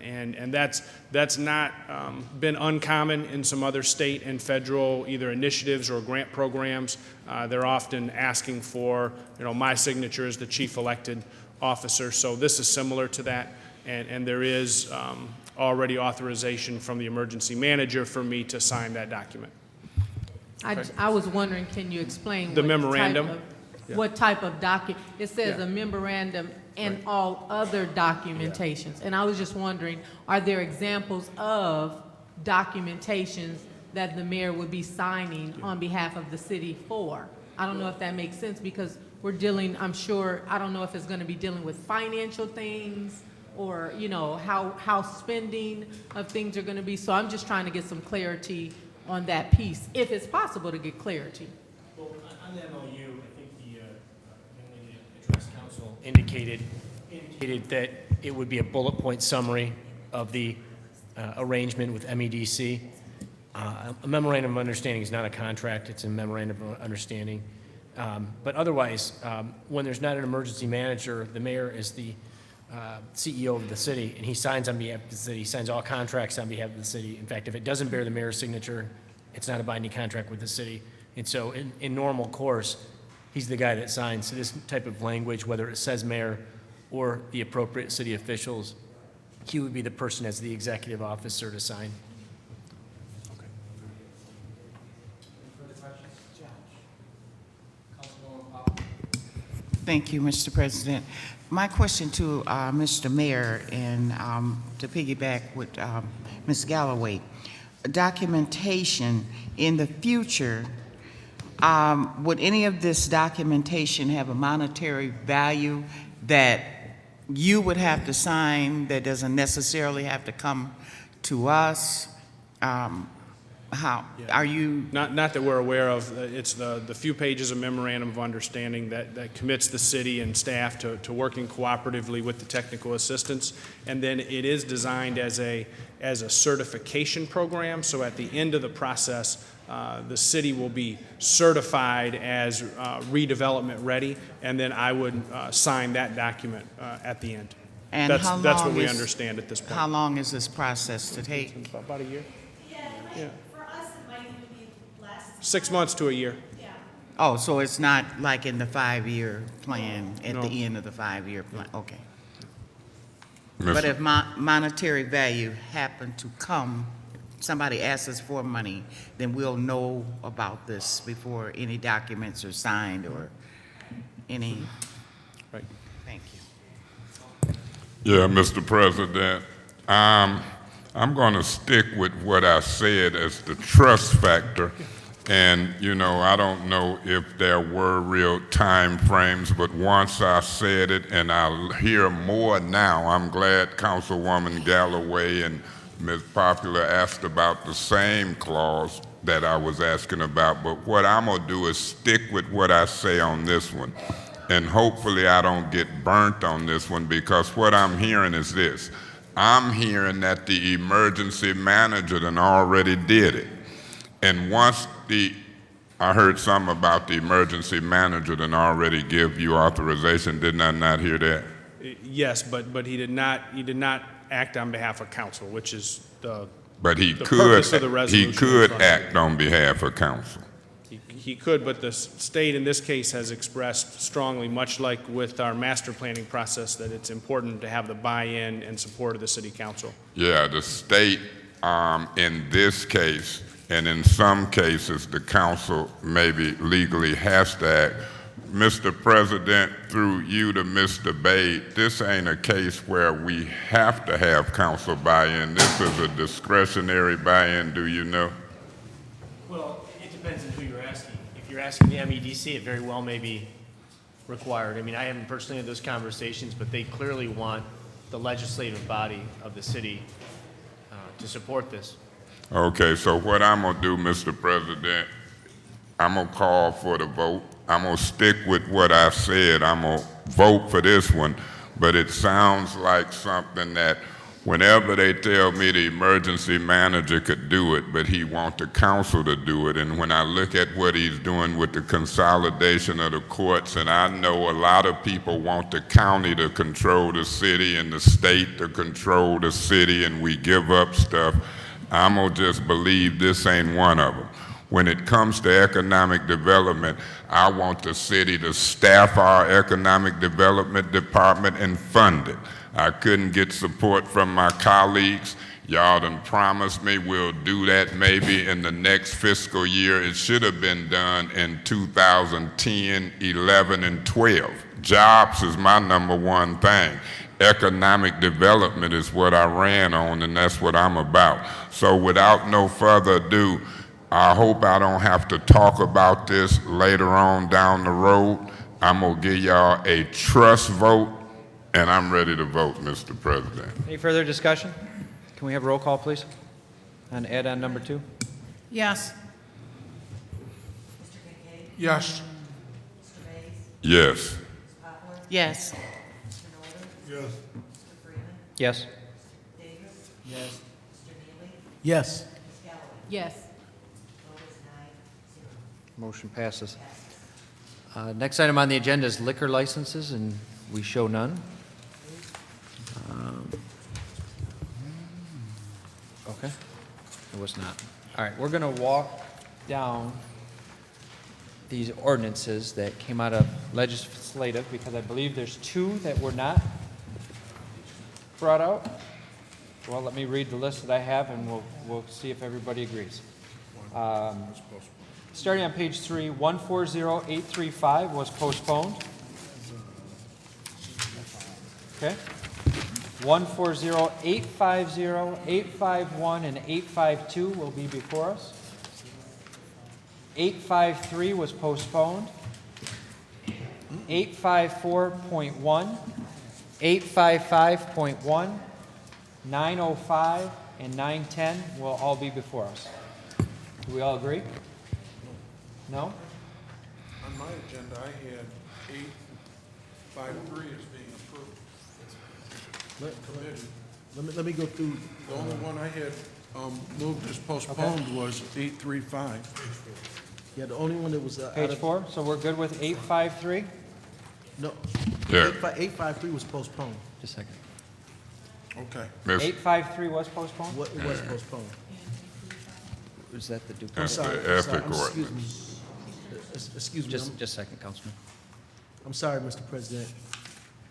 And that's not been uncommon in some other state and federal either initiatives or grant programs. They're often asking for, my signature as the chief elected officer. So this is similar to that, and there is already authorization from the emergency manager for me to sign that document. I was wondering, can you explain The what memorandum? type of, what type of document? It says a memorandum and all other documentations. And I was just wondering, are there examples of documentations that the mayor would be signing on behalf of the city for? I don't know if that makes sense, because we're dealing, I'm sure, I don't know if it's going to be dealing with financial things or, how spending of things are going to be. So I'm just trying to get some clarity on that piece, if it's possible to get clarity. Well, on the MOU, I think the young lady that addressed council indicated that it would be a bullet point summary of the arrangement with MEDC. A memorandum of understanding is not a contract, it's a memorandum of understanding. But otherwise, when there's not an emergency manager, the mayor is the CEO of the city, and he signs on behalf of the city. He signs all contracts on behalf of the city. In fact, if it doesn't bear the mayor's signature, it's not a binding contract with the city. And so in normal course, he's the guy that signs this type of language, whether it says mayor or the appropriate city officials. He would be the person as the executive officer to sign. Thank you, Mr. President. My question to Mr. Mayor, and to piggyback with Ms. Galloway, documentation in the future, would any of this documentation have a monetary value that you would have to sign that doesn't necessarily have to come to us? How are you? Not that we're aware of. It's the few pages of memorandum of understanding that commits the city and staff to working cooperatively with the technical assistance. And then it is designed as a certification program. So at the end of the process, the city will be certified as redevelopment ready, and then I would sign that document at the end. And that's what we is- understand at this point. How long is this process to take? About a year. Yeah, for us, it might even be less. 6 months to a year. Yeah. Oh, so it's not like in the 5-year plan, at No. the end of the 5-year plan? Okay. Mr. But if monetary value happened to come, somebody asks us for money, then we'll know about this before any documents are signed or any. Right. Thank you. Yeah, Mr. President, I'm going to stick with what I said as the trust factor. And, I don't know if there were real time frames, but once I said it, and I'll hear more now, I'm glad Councilwoman Galloway and Ms. Popular asked about the same clause that I was asking about. But what I'm going to do is stick with what I say on this one. And hopefully I don't get burnt on this one, because what I'm hearing is this. I'm hearing that the emergency manager done already did it. And once I heard something about the emergency manager done already give you authorization. Did I not hear that? Yes, but he did not act on behalf of council, which is But he the could, purpose of the resolution he could in front of you. act on behalf of council. He could, but the state in this case has expressed strongly, much like with our master planning process, that it's important to have the buy-in and support of the city council. Yeah, the state, in this case, and in some cases, the council maybe legally has to act. Mr. President, through you to Mr. Bade, this ain't a case where we have to have council buy-in. This is a discretionary buy-in, do you know? Well, it depends on who you're asking. If you're asking the MEDC, it very well may be required. I mean, I haven't personally had those conversations, but they clearly want the legislative body of the city to support this. Okay, so what I'm gonna do, Mr. President, I'm gonna call for the vote. I'm gonna stick with what I said. I'm gonna vote for this one. but it sounds like something that whenever they tell me the emergency manager could do it, but he wants the council to do it, and when I look at what he's doing with the consolidation of the courts, and I know a lot of people want the county to control the city and the state to control the city, and we give up stuff, I'm gonna just believe this ain't one of them. When it comes to economic development, I want the city to staff our economic development department and fund it. I couldn't get support from my colleagues. Y'all done promised me we'll do that maybe in the next fiscal year. It should have been done in 2010, 11, and 12. Jobs is my number one thing. Economic development is what I ran on, and that's what I'm about. So without no further ado, I hope I don't have to talk about this later on down the road. I'm gonna give y'all a trust vote, and I'm ready to vote, Mr. President. Any further discussion? Can we have roll call, please? On add-on number 2? Yes. Yes. Yes. Yes. Yes. Yes. Yes. Yes. Motion passes. Next item on the agenda is liquor licenses, and we show none. Okay, it was not. All right, we're going to walk down these ordinances that came out of legislative, because I believe there's 2 that were not brought out. Well, let me read the list that I have, and we'll see if everybody agrees. Starting on page 3, 140835 was postponed. Okay. 140850, 851, and 852 will be before us. 853 was postponed. 854.1, 855.1, 905, and 910 will all be before us. Do we all agree? No? On my agenda, I had 853 as being approved. Let me go through. The only one I had moved as postponed was 835. Yeah, the only one that was out Page of. 4, so we're good with 853? No. Yeah. 853 was postponed. Just a second. Okay. 853 was postponed? What, it was postponed. Was that the duplicate? That's sorry, the I'm sorry, ethic excuse me. ordinance. Excuse me. Just a second, Councilman. I'm sorry, Mr. President.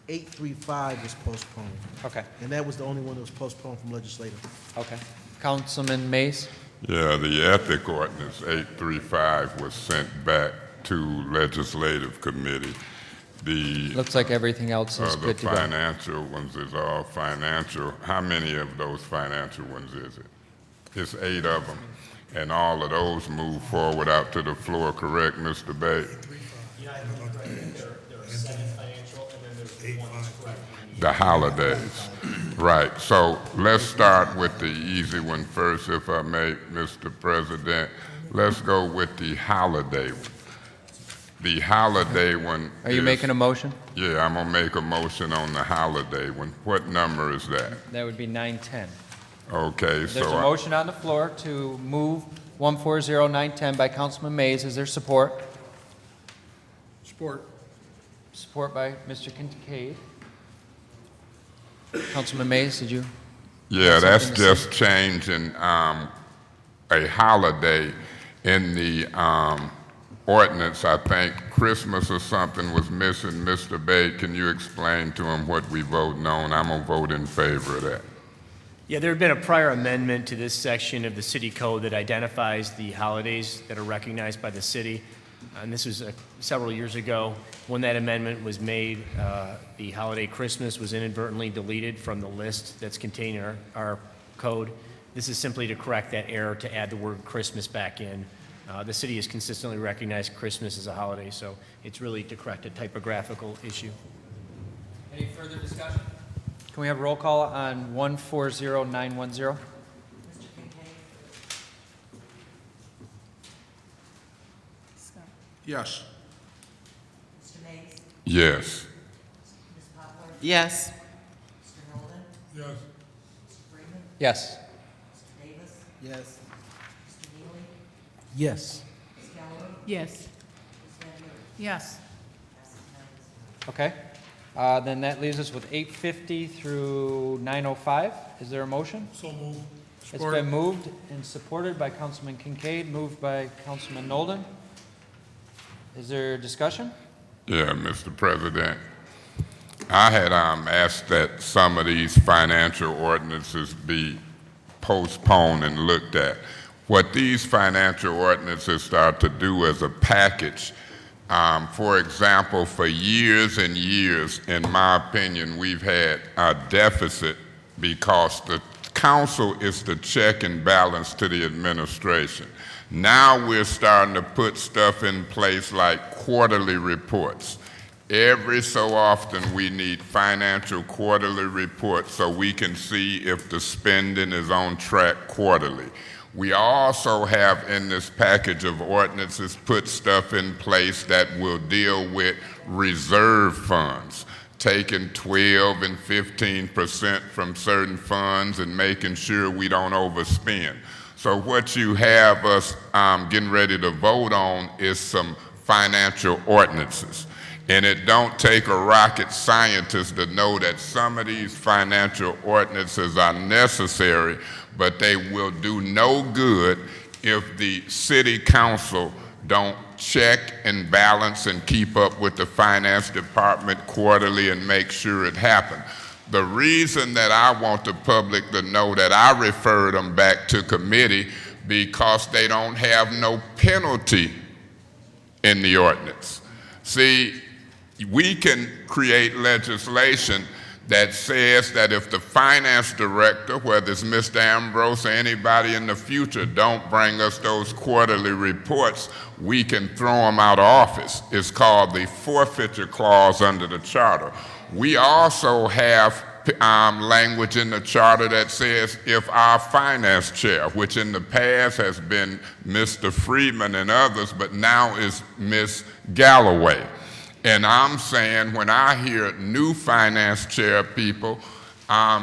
835 was postponed, Okay, and that was the only one that was postponed from legislative. okay. Councilman Mays? Yeah, the ethic ordinance 835 was sent back to legislative committee. The Looks like everything else is the good to go. financial ones is all financial. How many of those financial ones is it? It's 8 of them. And all of those move forward out to the floor, correct, Mr. Bay? The holidays. Right. So let's start with the easy one first, if I may, Mr. President. Let's go with the holiday one. The holiday one. Are you making a motion? Yeah, I'm gonna make a motion on the holiday one. What number is that? That would be 910. Okay, There's so a motion on the floor to move 140910 by Councilman Mays. Is there support? Support. Support by Mr. Kincaid. Councilman Mays, did you? yeah, have that's something to just changing a holiday in the ordinance. I think Christmas or something was missing. Mr. Bay, can you explain to him what we voting on? I'm gonna vote in favor of that. Yeah, there had been a prior amendment to this section of the city code that identifies the holidays that are recognized by the city. And this was several years ago. When that amendment was made, the holiday Christmas was inadvertently deleted from the list that's contained in our code. This is simply to correct that error, to add the word Christmas back in. The city has consistently recognized Christmas as a holiday, so it's really to correct a typographical issue. Any further discussion? Can we have roll call on 140910? Yes. Mr. Mays? Yes. Ms. Poplar? Yes. Mr. Golden? Yes. Mr. Freeman? Yes. Mr. Davis? Yes. Mr. Neely? Yes. Ms. Galloway? Yes. Ms. Van Buren? Yes. Passes 9-0. Okay. Then that leaves us with 850 through 905. Is there a motion? So moved. It's been moved and supported by Councilman Kincaid, moved by Councilman Nolden. Is there discussion? Yeah, Mr. President. I had asked that some of these financial ordinances be postponed and looked at. What these financial ordinances start to do as a package, for example, for years and years, in my opinion, we've had a deficit because the council is the check and balance to the administration. Now we're starting to put stuff in place like quarterly reports. Every so often we need financial quarterly reports so we can see if the spending is on track quarterly. We also have in this package of ordinances put stuff in place that will deal with reserve funds, taking 12 and 15% from certain funds and making sure we don't overspend. So what you have us getting ready to vote on is some financial ordinances. And it don't take a rocket scientist to know that some of these financial ordinances are necessary, but they will do no good if the city council don't check and balance and keep up with the finance department quarterly and make sure it happens. The reason that I want the public to know that I referred them back to committee because they don't have no penalty in the ordinance. See, we can create legislation that says that if the finance director, whether it's Mr. Ambrose or anybody in the future, don't bring us those quarterly reports, we can throw them out of office. It's called the forfeiture clause under the charter. We also have language in the charter that says if our finance chair, which in the past has been Mr. Freeman and others, but now is Ms. Galloway. And I'm saying when I hear new finance chair people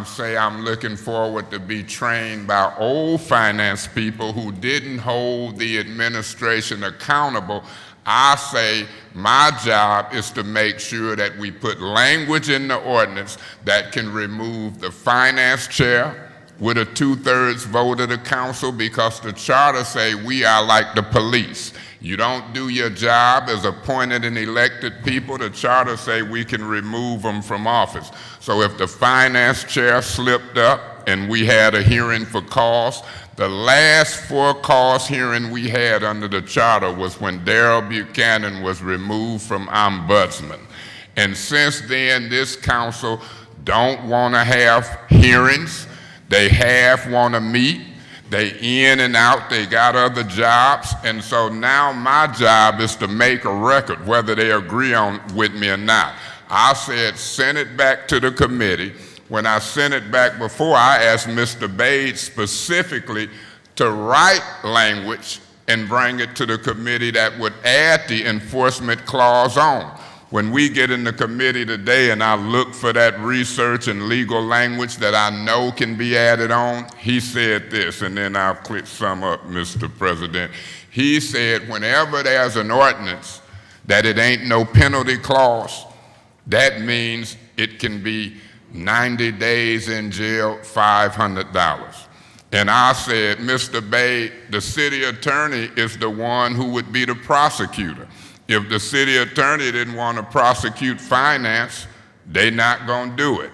say I'm looking forward to be trained by old finance people who didn't hold the administration accountable, I say my job is to make sure that we put language in the ordinance that can remove the finance chair with a 2/3 vote of the council, because the charter say we are like the police. You don't do your job as appointed and elected people, the charter say we can remove them from office. So if the finance chair slipped up and we had a hearing for cause, the last for-cause hearing we had under the charter was when Darrell Buchanan was removed from ombudsman. And since then, this council don't want to have hearings. They half want to meet. They in and out, they got other jobs, and so now my job is to make a record, whether they agree on with me or not. I said send it back to the committee. When I sent it back before, I asked Mr. Bade specifically to write language and bring it to the committee that would add the enforcement clause on. When we get in the committee today and I look for that research and legal language that I know can be added on, he said this, and then I'll click some up, Mr. President. He said whenever there's an ordinance that it ain't no penalty clause, that means it can be 90 days in jail, $500. And I said, Mr. Bade, the city attorney is the one who would be the prosecutor. If the city attorney didn't want to prosecute finance, they not going to do it.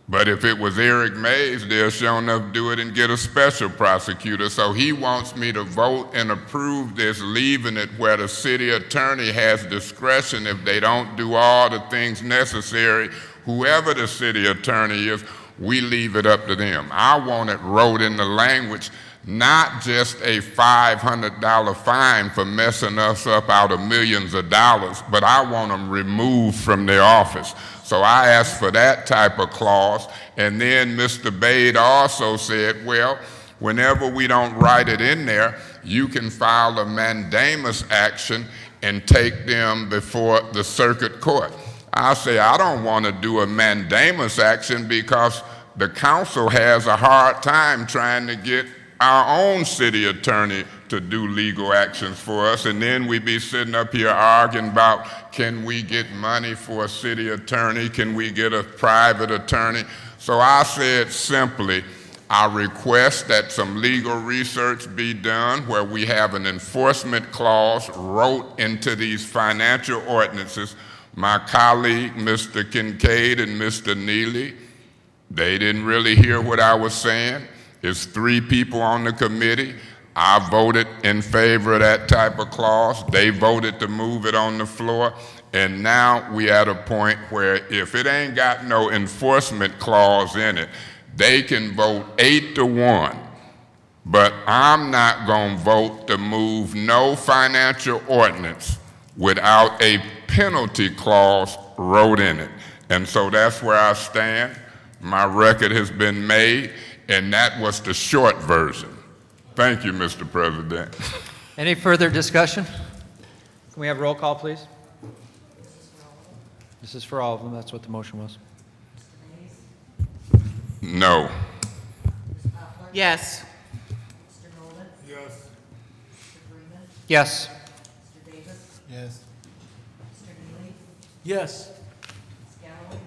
But if it was Eric Mays, they'll sure enough do it and get a special prosecutor. So he wants me to vote and approve this, leaving it where the city attorney has discretion. If they don't do all the things necessary, whoever the city attorney is, we leave it up to them. I want it wrote in the language, not just a $500 fine for messing us up out of millions of dollars, but I want them removed from their office. So I asked for that type of clause, and then Mr. Bade also said, well, whenever we don't write it in there, you can file a mandamus action and take them before the circuit court. I say I don't want to do a mandamus action because the council has a hard time trying to get our own city attorney to do legal actions for us, and then we be sitting up here arguing about, can we get money for a city attorney? Can we get a private attorney? So I said simply, I request that some legal research be done where we have an enforcement clause wrote into these financial ordinances. My colleague, Mr. Kincaid and Mr. Neely, they didn't really hear what I was saying. It's 3 people on the committee. I voted in favor of that type of clause. They voted to move it on the floor. And now we at a point where if it ain't got no enforcement clause in it, they can vote 8-1. But I'm not gonna vote to move no financial ordinance without a penalty clause wrote in it. And so that's where I stand. My record has been made, and that was the short version. Thank you, Mr. President. Any further discussion? Can we have roll call, please? This is for all of them. That's what the motion was. No. Yes. Mr. Nolan? Yes. Mr. Freeman? Yes. Mr. Davis? Yes. Mr. Neely? Yes. Ms. Galloway?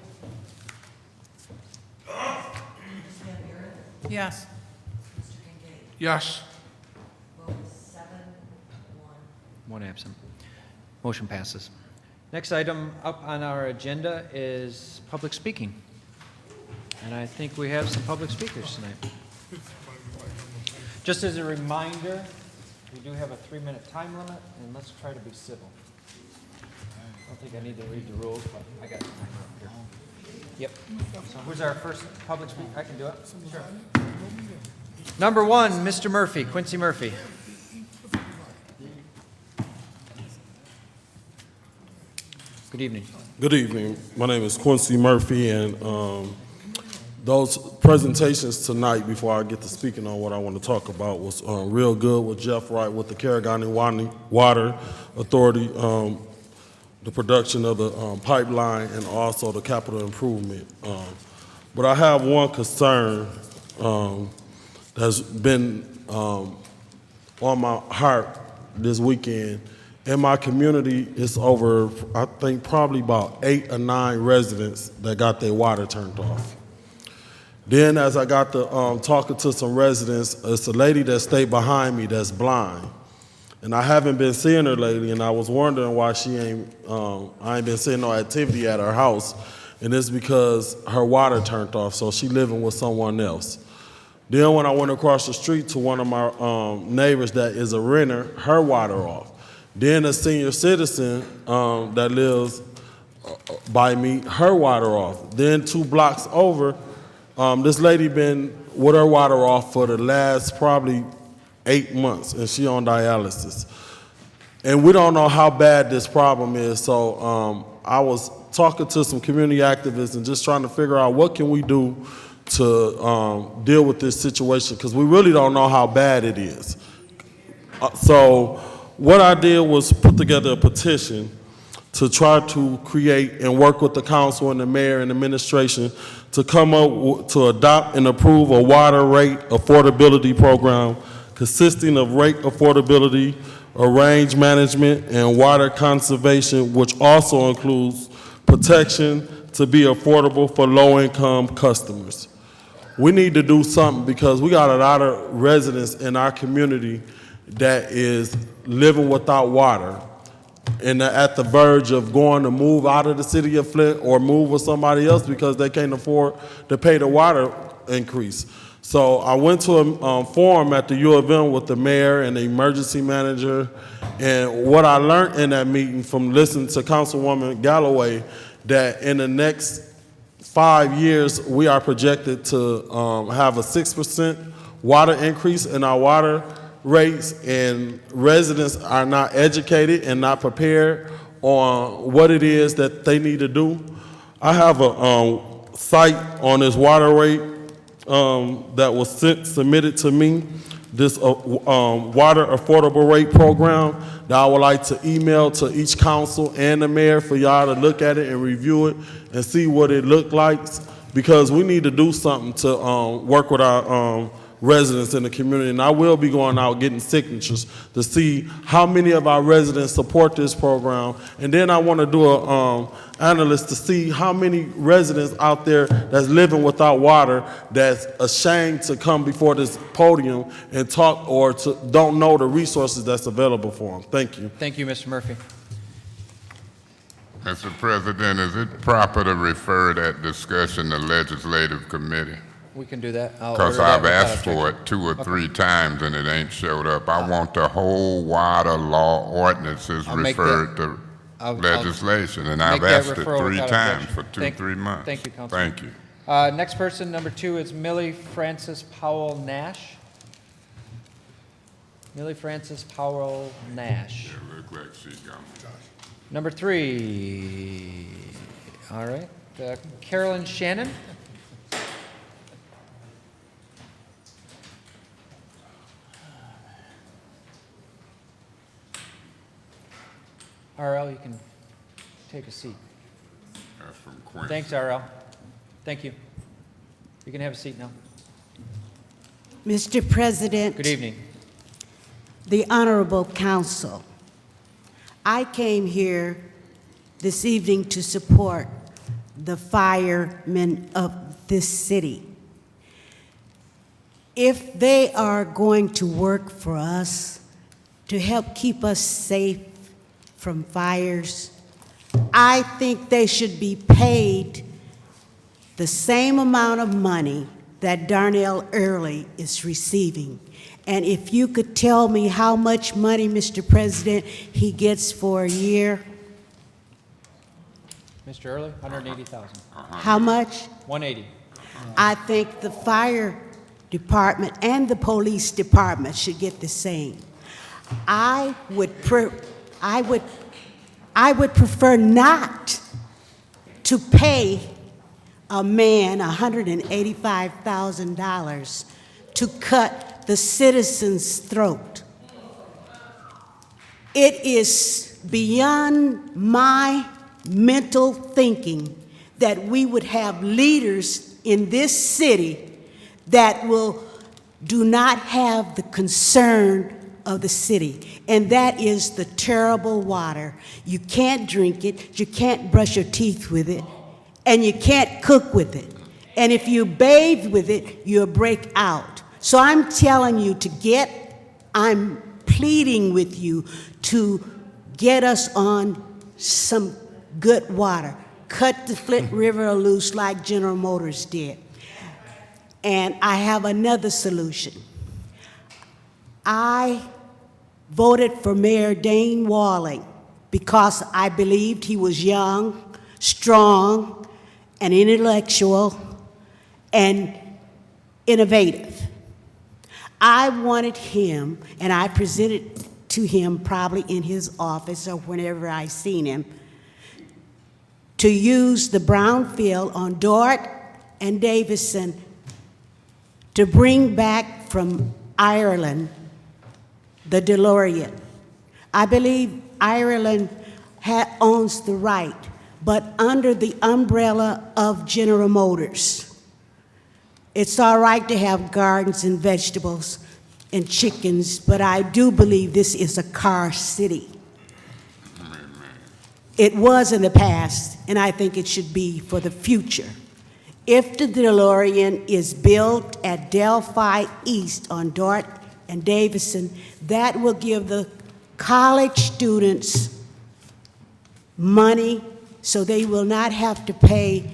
Ms. Van Buren? Yes. Mr. Kincaid? Yes. Vote 7-1. 1 absent. Motion passes. Next item up on our agenda is public speaking. And I think we have some public speakers tonight. Just as a reminder, we do have a 3-minute time limit, and let's try to be civil. I don't think I need to read the rules, but I got the timer up here. Yep. So who's our first public speaker? I can do it. Sure. Number 1, Mr. Murphy, Quincy Murphy. Good evening. Good evening. My name is Quincy Murphy, and those presentations tonight, before I get to speaking on what I want to talk about, was real good with Jeff Wright with the Carigani Water Authority, the production of the pipeline, and also the capital improvement. But I have one concern that's been on my heart this weekend. In my community, it's over, I think, probably about 8 or 9 residents that got their water turned off. Then as I got to talking to some residents, it's a lady that stayed behind me that's blind. And I haven't been seeing her lately, and I was wondering why I ain't been seeing no activity at her house. And it's because her water turned off, so she living with someone else. Then when I went across the street to one of my neighbors that is a renter, her water off. Then a senior citizen that lives by me, her water off. Then 2 blocks over, this lady been with her water off for the last probably 8 months, and she on dialysis. And we don't know how bad this problem is, so I was talking to some community activists and just trying to figure out what can we do to deal with this situation, because we really don't know how bad it is. So what I did was put together a petition to try to create and work with the council and the mayor and administration to come up to adopt and approve a water rate affordability program consisting of rate affordability, range management, and water conservation, which also includes protection to be affordable for low-income customers. We need to do something because we got a lot of residents in our community that is living without water and at the verge of going to move out of the city of Flint or move with somebody else because they can't afford to pay the water increase. So I went to a forum at the U of M with the mayor and the emergency manager, and what I learned in that meeting from listening to Councilwoman Galloway, that in the next 5 years, we are projected to have a 6% water increase in our water rates, and residents are not educated and not prepared on what it is that they need to do. I have a site on this water rate that was submitted to me, this water affordable rate program that I would like to email to each council and the mayor for y'all to look at it and review it and see what it looked like, because we need to do something to work with our residents in the community. And I will be going out getting signatures to see how many of our residents support this program. And then I want to do a analysis to see how many residents out there that's living without water that's ashamed to come before this podium and talk, or don't know the resources that's available for them. Thank you. Thank you, Mr. Murphy. Mr. President, is it proper to refer that discussion to legislative committee? We can do that. I'll Because order that I've without asked for objection. it 2 or Okay. 3 times and it ain't showed up. I want the whole water law ordinances I'll make referred to I'll legislation, and make I've that asked it referral 3 without times objection. for 2-3 months. Thank you, Councilman. Thank you. Next person, number 2, is Millie Francis Powell Nash. Millie Francis Powell Nash. Yeah, look like she gone. Number 3, all right, Carolyn Shannon. RL, you can take a seat. That's from Quincy. Thanks, RL. Thank you. You can have a seat now. Mr. President, Good evening. the Honorable Council, I came here this evening to support the firemen of this city. If they are going to work for us to help keep us safe from fires, I think they should be paid the same amount of money that Darnell Early is receiving. And if you could tell me how much money, Mr. President, he gets for a year? Mr. Early, 180,000. How much? 180. I think the fire department and the police department should get the same. I would prefer not to pay a man $185,000 to cut the citizen's throat. It is beyond my mental thinking that we would have leaders in this city that do not have the concern of the city, and that is the terrible water. You can't drink it, you can't brush your teeth with it, and you can't cook with it. And if you bathe with it, you'll break out. So I'm telling you I'm pleading with you to get us on some good water. Cut the Flint River loose like General Motors did. And I have another solution. I voted for Mayor Dane Walling because I believed he was young, strong, and intellectual, and innovative. I wanted him, and I presented to him probably in his office or whenever I seen him, to use the brownfield on Dort and Davison to bring back from Ireland the DeLorean. I believe Ireland owns the right, but under the umbrella of General Motors. It's all right to have gardens and vegetables and chickens, but I do believe this is a car city. It was in the past, and I think it should be for the future. If the DeLorean is built at Delphi East on Dort and Davison, that will give the college students money so they will not have to pay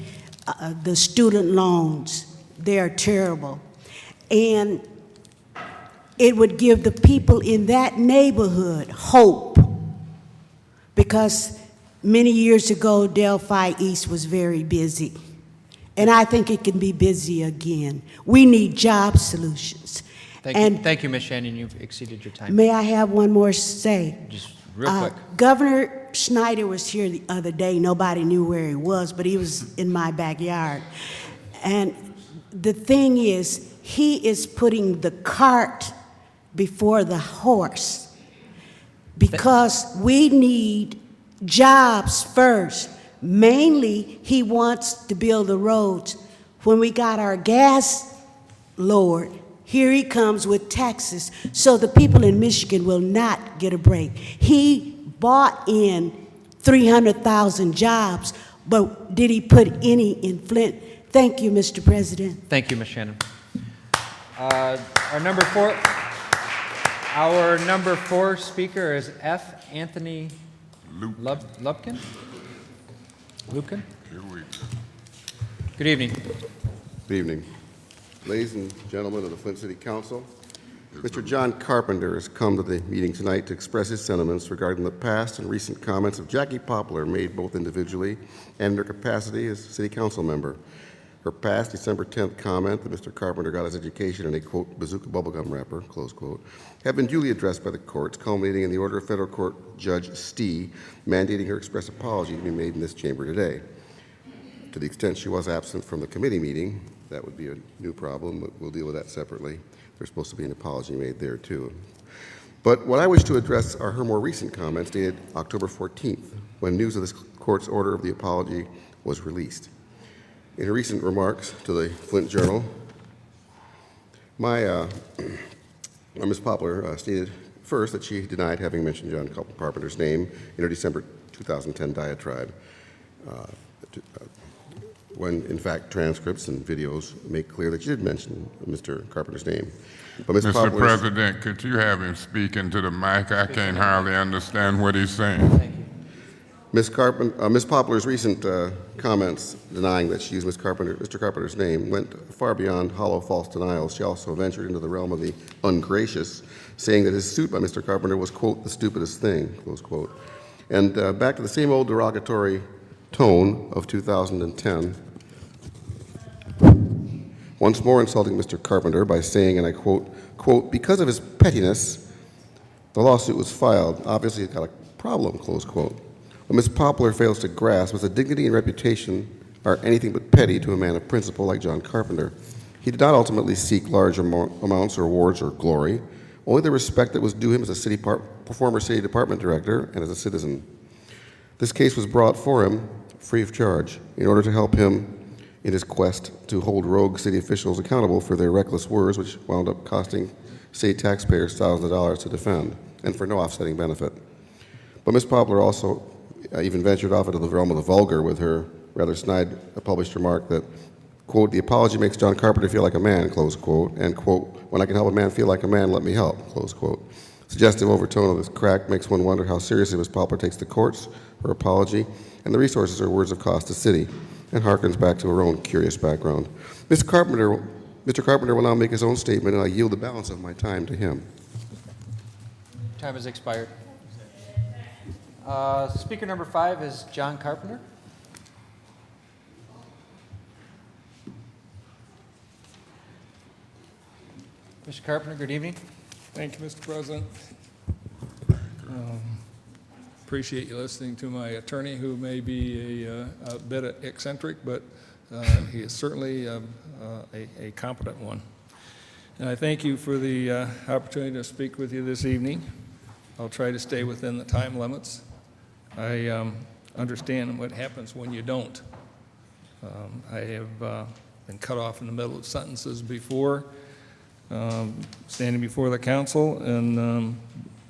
the student loans. They are terrible. And it would give the people in that neighborhood hope, because many years ago, Delphi East was very busy. And I think it can be busy again. We need job solutions. Thank you, Ms. Shannon. You've exceeded your time. May I have one more say? Just real quick. Governor Schneider was here the other day. Nobody knew where he was, but he was in my backyard. And the thing is, he is putting the cart before the horse, because we need jobs first. Mainly, he wants to build the roads. When we got our gas lowered, here he comes with taxes, so the people in Michigan will not get a break. He bought in 300,000 jobs, but did he put any in Flint? Thank you, Mr. President. Thank you, Ms. Shannon. Our number four speaker is F. Anthony Lupkin. Lupkin? Here we go. Good evening. Good evening. Ladies and gentlemen of the Flint City Council, Mr. John Carpenter has come to the meeting tonight to express his sentiments regarding the past and recent comments of Jackie Poplar made both individually and in her capacity as City Council member. Her past December 10th comment that Mr. Carpenter got his education in a, quote, bazooka bubblegum wrapper, close quote, have been duly addressed by the courts, culminating in the order of Federal Court Judge Stee mandating her express apology to be made in this chamber today. To the extent she was absent from the committee meeting, that would be a new problem, but we'll deal with that separately. There's supposed to be an apology made there, too. But what I wish to address are her more recent comments dated October 14th, when news of this court's order of the apology was released. In her recent remarks to the Flint Journal, Ms. Poplar stated first that she denied having mentioned John Carpenter's name in her December 2010 diatribe, when in fact transcripts and videos make clear that she did mention Mr. Carpenter's name. But Mr. President, could you have him speak into the mic? I can't hardly understand what he's saying. Ms. Poplar's recent comments denying that she used Mr. Carpenter's name went far beyond hollow false denials. She also ventured into the realm of the ungracious, saying that his suit by Mr. Carpenter was, quote, the stupidest thing, close quote. And back to the same old derogatory tone of 2010, once more insulting Mr. Carpenter by saying, and I quote, because of his pettiness, the lawsuit was filed. Obviously, he's got a problem, close quote. What Ms. Poplar fails to grasp is that dignity and reputation are anything but petty to a man of principle like John Carpenter. He did not ultimately seek large amounts or awards or glory, only the respect that was due him as a former city department director and as a citizen. This case was brought for him free of charge in order to help him in his quest to hold rogue city officials accountable for their reckless words, which wound up costing city taxpayers thousands of dollars to defend, and for no offsetting benefit. But Ms. Poplar also even ventured off into the realm of the vulgar with her rather snide published remark that, quote, the apology makes John Carpenter feel like a man, close quote, and, quote, when I can help a man feel like a man, let me help, close quote. Suggestive overtone of this crack makes one wonder how seriously Ms. Poplar takes the courts, her apology, and the resources her words have cost the city, and harkens back to her own curious background. Mr. Carpenter will now make his own statement, and I yield the balance of my time to him. Time has expired. Speaker number 5 is John Carpenter. Mr. Carpenter, good evening. Thank you, Mr. President. Appreciate you listening to my attorney, who may be a bit eccentric, but he is certainly a competent one. And I thank you for the opportunity to speak with you this evening. I'll try to stay within the time limits. I understand what happens when you don't. I have been cut off in the middle of sentences before, standing before the council, and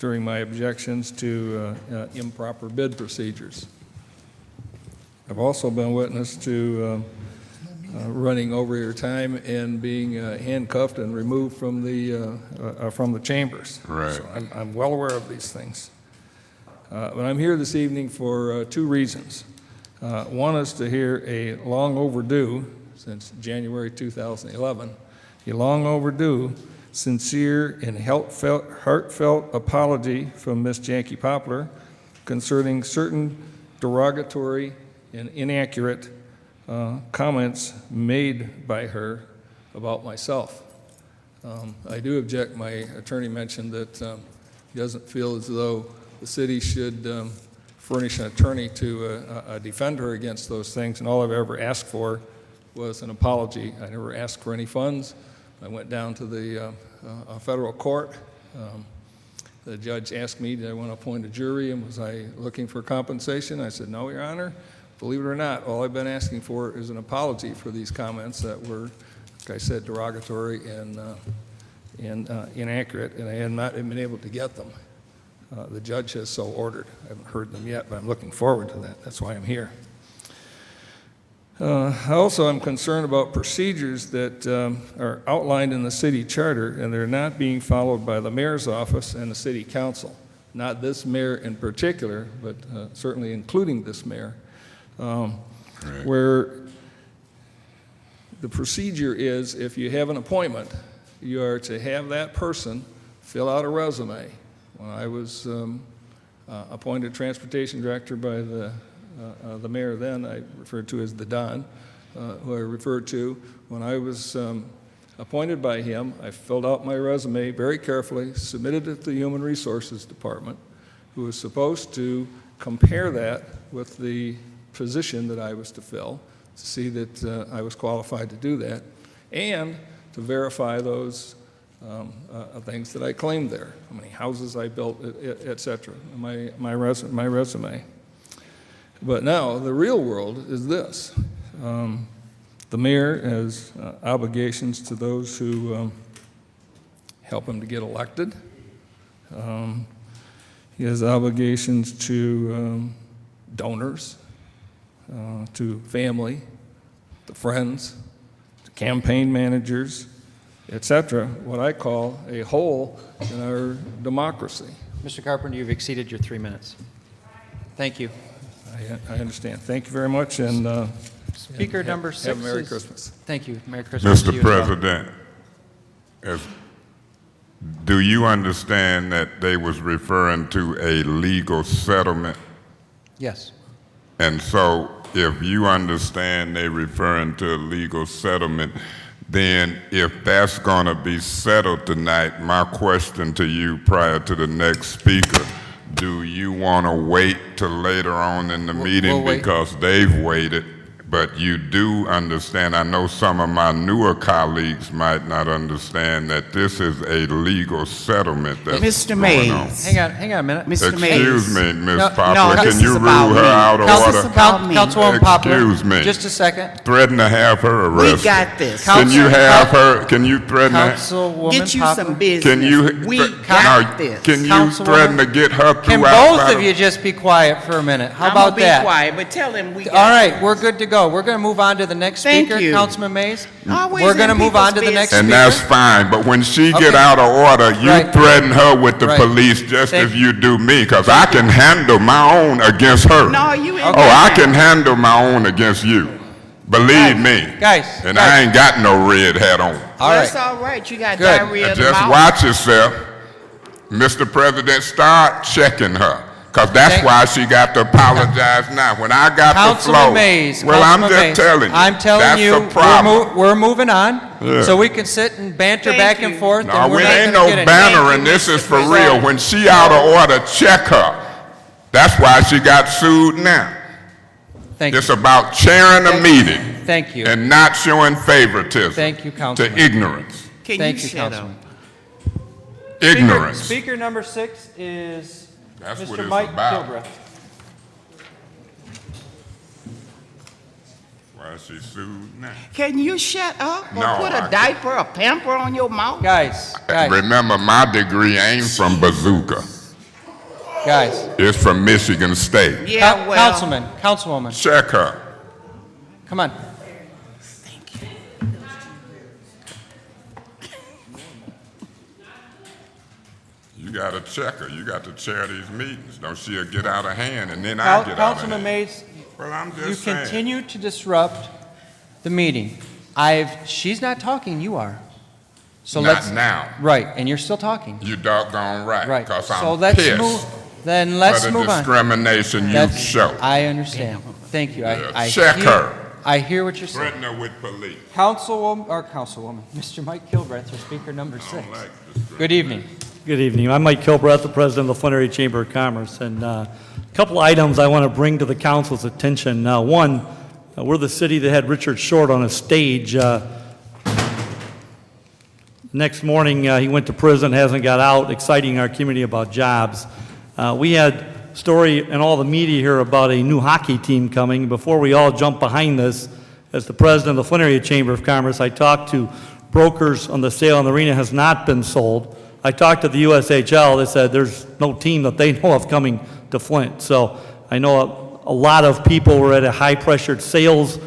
during my objections to improper bid procedures. I've also been witness to running over your time and being handcuffed and removed from the chambers. Right. So I'm well aware of these things. But I'm here this evening for 2 reasons. One is to hear a long overdue, since January 2011, a long overdue, sincere and heartfelt apology from Ms. Jackie Poplar concerning certain derogatory and inaccurate comments made by her about myself. I do object. My attorney mentioned that he doesn't feel as though the city should furnish an attorney to defend her against those things, and all I've ever asked for was an apology. I never asked for any funds. I went down to the federal court The judge asked me, did I want to appoint a jury, and was I looking for compensation? I said, no, Your Honor. Believe it or not, all I've been asking for is an apology for these comments that were, like I said, derogatory and inaccurate, and I have not been able to get them. The judge has so ordered. I haven't heard them yet, but I'm looking forward to that. That's why I'm here. Also, I'm concerned about procedures that are outlined in the city charter, and they're not being followed by the mayor's office and the city council. Not this mayor in particular, but certainly including this mayor, where the procedure is if you have an appointment, you are to have that person fill out a resume. When I was appointed transportation director by the mayor then, I referred to as the Don, who I referred to. When I was appointed by him, I filled out my resume very carefully, submitted it to the Human Resources Department, who was supposed to compare that with the position that I was to fill, to see that I was qualified to do that, and to verify those things that I claimed there, how many houses I built, et cetera, my resume. But now, the real world is this. The mayor has obligations to those who help him to get elected. He has obligations to donors, to family, to friends, to campaign managers, et cetera, what I call a hole in our democracy. Mr. Carpenter, you've exceeded your 3 minutes. Thank you. I understand. Thank you very much, and Speaker number 6 have a Merry is- Christmas. Thank you. Merry Christmas to you Mr. as well. President, do you understand that they was referring to a legal settlement? Yes. And so if you understand they referring to a legal settlement, then if that's going to be settled tonight, my question to you prior to the next speaker, do you want to wait till later on in the meeting? we'll wait. Because they've waited, but you do understand, I know some of my newer colleagues might not understand that this is a legal settlement that's Mr. going on. Mays. Hang on a minute. Mr. Mays. Excuse me, Ms. No, Poplar, this can you is rule about her me. out of This order? is about me. Councilwoman Poplar. Excuse me. Just a second. Threaten to have her arrested. We got this. Can you have her, can you threaten to? Councilwoman Get you Poplar. some business. Can you, We no, got this. can you Councilwoman- threaten to get her Can throughout? both of you just be quiet for a minute? How I'm about gonna that? be quiet, but tell him we got All right, we're good to go. We're going to move on to the next Thank speaker, you. Councilman Mays. Always We're going to in move on to the people's next business. speaker. And that's fine, but when she get Okay. out of order, you Right. threaten her with the Right. police just Thank as you do me, because I can handle my own against her. No, you ain't Oh, got I can handle my own against you. Believe me. Guys, And I ain't got no red hat on. All That's right. all right. You got Good. diarrhea of the Just mouth. watch yourself. Mr. President, start checking her. Because that's Thank- why she got to apologize now. When I got the Councilman floor. Mays. Well, I'm Councilman just Mays, telling you. I'm telling that's you, the problem. we're moving on, Yeah. so we can sit and banter Thank back you. and forth. No, and we're we not ain't gonna no get any- bannering. This is for real. When she out of order, check her. That's why she got sued now. Thank you. It's about chairing a meeting Thank you. and not showing favoritism Thank you, to Councilman. ignorance. Can Thank you you, shut up? Councilman. Ignorance. Speaker number 6 is That's what Mr. it's Mike about. Kilbreth. Why is she sued now? Can you shut up or No, put I a diaper, a pamper on your mouth? Guys, Remember, my degree ain't from Bazooka. guys. It's from Michigan State. Yeah, well. Councilman, Councilwoman, Check her. come on. You got to check her. You got to chair these meetings. Don't she'll get out of hand, and then I get out of Councilman hand. Mays, Well, I'm you just saying. continue to disrupt the meeting. She's not talking, you are. So Not let's. now. Right, and you're still talking. You doggone right. Right. Because I'm So let's pissed move, then let's for the move on. discrimination you That's- show. I understand. Thank you. Yeah, I check hear- her. I hear what you're saying. Threaten her with police. Councilwoman, Mr. Mike Kilbreth, for speaker number 6. Good evening. Good evening. I'm Mike Kilbreth, the president of the Flint Area Chamber of Commerce. And a couple items I want to bring to the council's attention. One, we're the city that had Richard Short on a stage Next morning, he went to prison, hasn't got out, exciting our community about jobs. We had a story in all the media here about a new hockey team coming. Before we all jump behind this, as the president of the Flint Area Chamber of Commerce, I talked to brokers on the sale, and the arena has not been sold. I talked to the USHL. They said there's no team that they know of coming to Flint. So I know a lot of people were at a high-pressured sales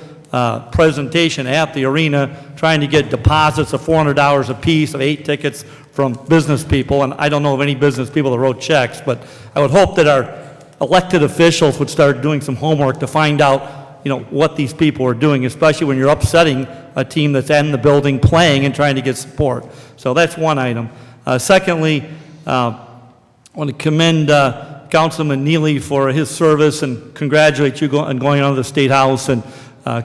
presentation at the arena trying to get deposits of $400 a piece of 8 tickets from business people. And I don't know of any business people that wrote checks, but I would hope that our elected officials would start doing some homework to find out, you know, what these people are doing, especially when you're upsetting a team that's in the building playing and trying to get support. So that's one item. Secondly, I want to commend Councilman Neely for his service and congratulate you on going on to the State House. And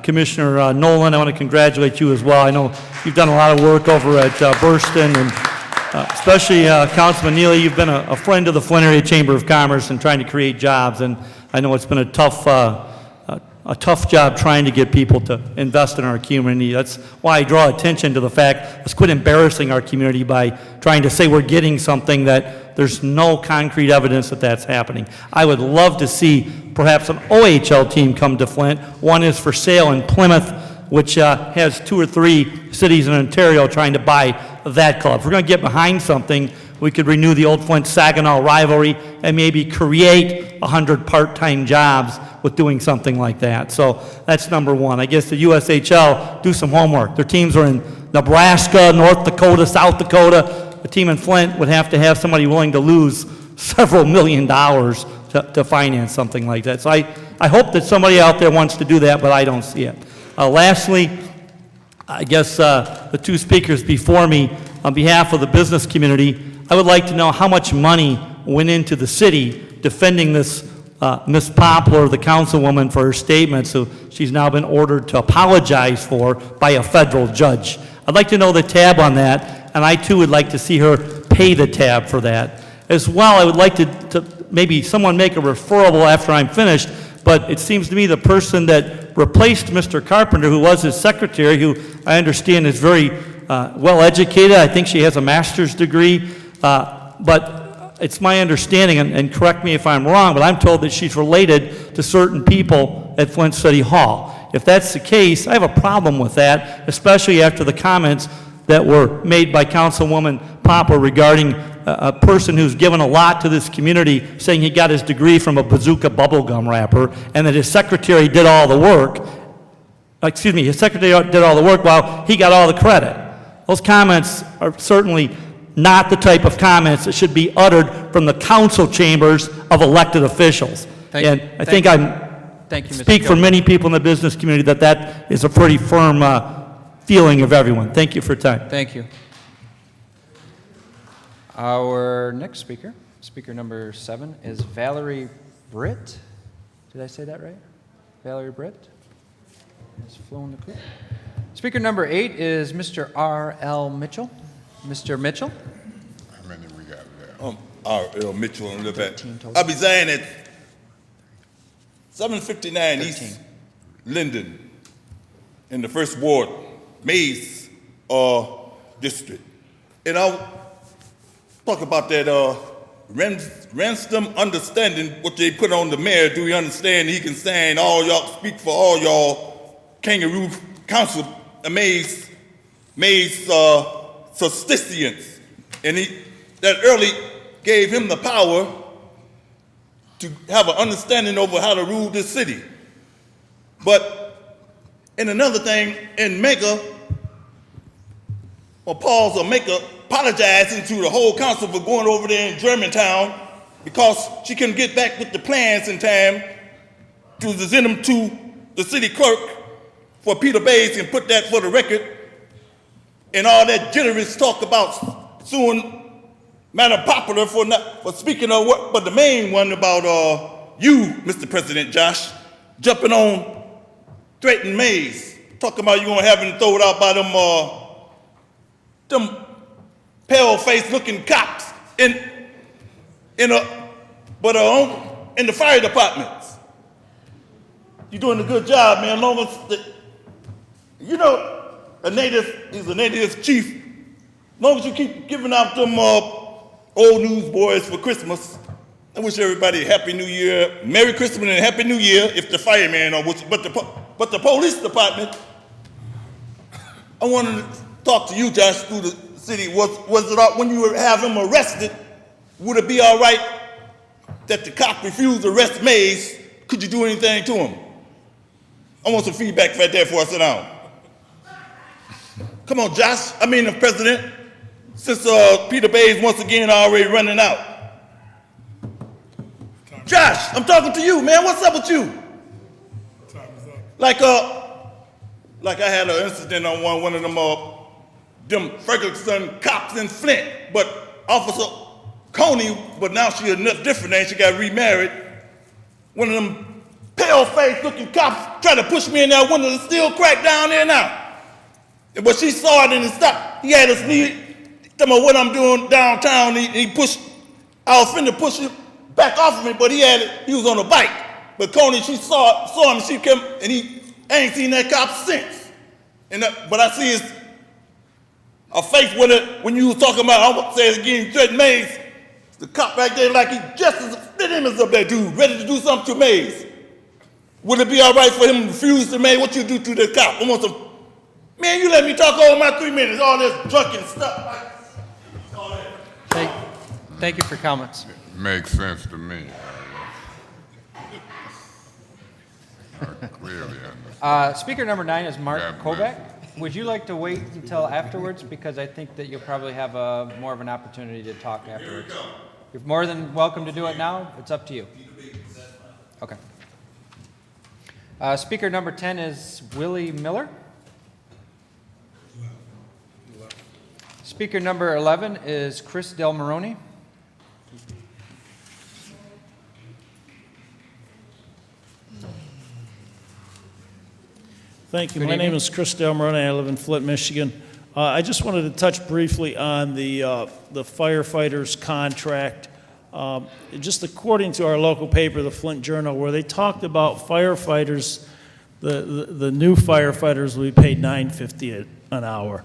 Commissioner Nolan, I want to congratulate you as well. I know you've done a lot of work over at Burston, and especially Councilman Neely, you've been a friend of the Flint Area Chamber of Commerce and trying to create jobs. And I know it's been a tough job trying to get people to invest in our community. That's why I draw attention to the fact, let's quit embarrassing our community by trying to say we're getting something that there's no concrete evidence that that's happening. I would love to see perhaps an OHL team come to Flint. One is for sale in Plymouth, which has 2 or 3 cities in Ontario trying to buy that club. If we're going to get behind something, we could renew the old Flint-Saginaw rivalry and maybe create 100 part-time jobs with doing something like that. So that's number one. I guess the USHL, do some homework. Their teams are in Nebraska, North Dakota, South Dakota. A team in Flint would have to have somebody willing to lose several $1 million to finance something like that. So I hope that somebody out there wants to do that, but I don't see it. Lastly, I guess the 2 speakers before me, on behalf of the business community, I would like to know how much money went into the city defending this Ms. Poplar, the councilwoman, for her statements, who she's now been ordered to apologize for by a federal judge. I'd like to know the tab on that, and I too would like to see her pay the tab for that. As well, I would like to maybe someone make a referral after I'm finished, but it seems to me the person that replaced Mr. Carpenter, who was his secretary, who I understand is very well educated. I think she has a master's degree, but it's my understanding, and correct me if I'm wrong, but I'm told that she's related to certain people at Flint City Hall. If that's the case, I have a problem with that, especially after the comments that were made by Councilwoman Poplar regarding a person who's given a lot to this community, saying he got his degree from a bazooka bubblegum wrapper, and that his secretary did all the work. Excuse me, his secretary did all the work while he got all the credit. Those comments are certainly not the type of comments that should be uttered from the council chambers of elected officials. And I think I speak for many people in the business community that that is a pretty firm feeling of everyone. Thank you for your time. Thank you. Our next speaker, speaker number 7, is Valerie Britt. Did I say that right? Valerie Britt has flown the coop. Speaker number 8 is Mr. R.L. Mitchell. Mr. Mitchell. How many we got there? R.L. Mitchell and Livette. I'll be saying at 759 East Linden in the 1st Ward, Mays District. And I'll talk about that ransom understanding, what they put on the mayor. Do we understand he can stand all y'all, speak for all y'all kangaroo council, Mays subsistence, and that early gave him the power to have an understanding over how to rule this city. But in another thing, in Mega, or pause or Mega apologizing to the whole council for going over there in Germantown because she couldn't get back with the plans in time to present them to the city clerk for Peter Bays and put that for the record. And all that generous talk about suing Madam Poplar for speaking of what, but the main one about you, Mr. President Josh, jumping on threatening Mays, talking about you gonna have him thrown out by them pale-faced looking cops in the fire departments. You're doing a good job, man. Long as he's a native chief long as you keep giving out them old newsboys for Christmas, I wish everybody a Happy New Year, Merry Christmas and Happy New Year if the fireman or but the police department, I wanted to talk to you, Josh, through the city. Was it when you have him arrested, would it be all right that the cop refused to arrest Mays? Could you do anything to him? I want some feedback right there before I sit down. Come on, Josh. The President. Since Peter Bay's once again already running out. Josh, I'm talking to you, man. What's up with you? Like I had an incident on one of them Ferguson cops in Flint, but Officer Coney, but now she a different name. She got remarried. One of them pale-faced looking cops tried to push me in that window. It's still cracked down there now. But she saw it and it stopped. He had us leave. Tell me what I'm doing downtown. He pushed. I was finna push him back off of me, but he was on a bike. But Coney, she saw him. She came and I ain't seen that cop since. But I see a face with it when you was talking about. I'm gonna say it again. Judge Mays, the cop right there, like he just as fit him as up that dude, ready to do something to Mays. Would it be all right for him to refuse to Mays? What you do to the cop? I want some. Man, you let me talk over my 3 minutes. All this drunken stuff. Thank you for your comments. Makes sense to me. Clearly understand. Speaker number 9 is Mark Yeah, Kovac. Would you like to wait until afterwards? Because I think that you'll probably have more of an opportunity to talk afterwards. You're more than welcome to do it now. It's up to you. Okay. Speaker number 10 is Willie Miller. Speaker number 11 is Chris Del Moroni. Thank you. Good My evening. name is Chris Del Moroni. I live in Flint, Michigan. I just wanted to touch briefly on the firefighters' contract. Just according to our local paper, the Flint Journal, where they talked about firefighters, the new firefighters will be paid $9.50 an hour.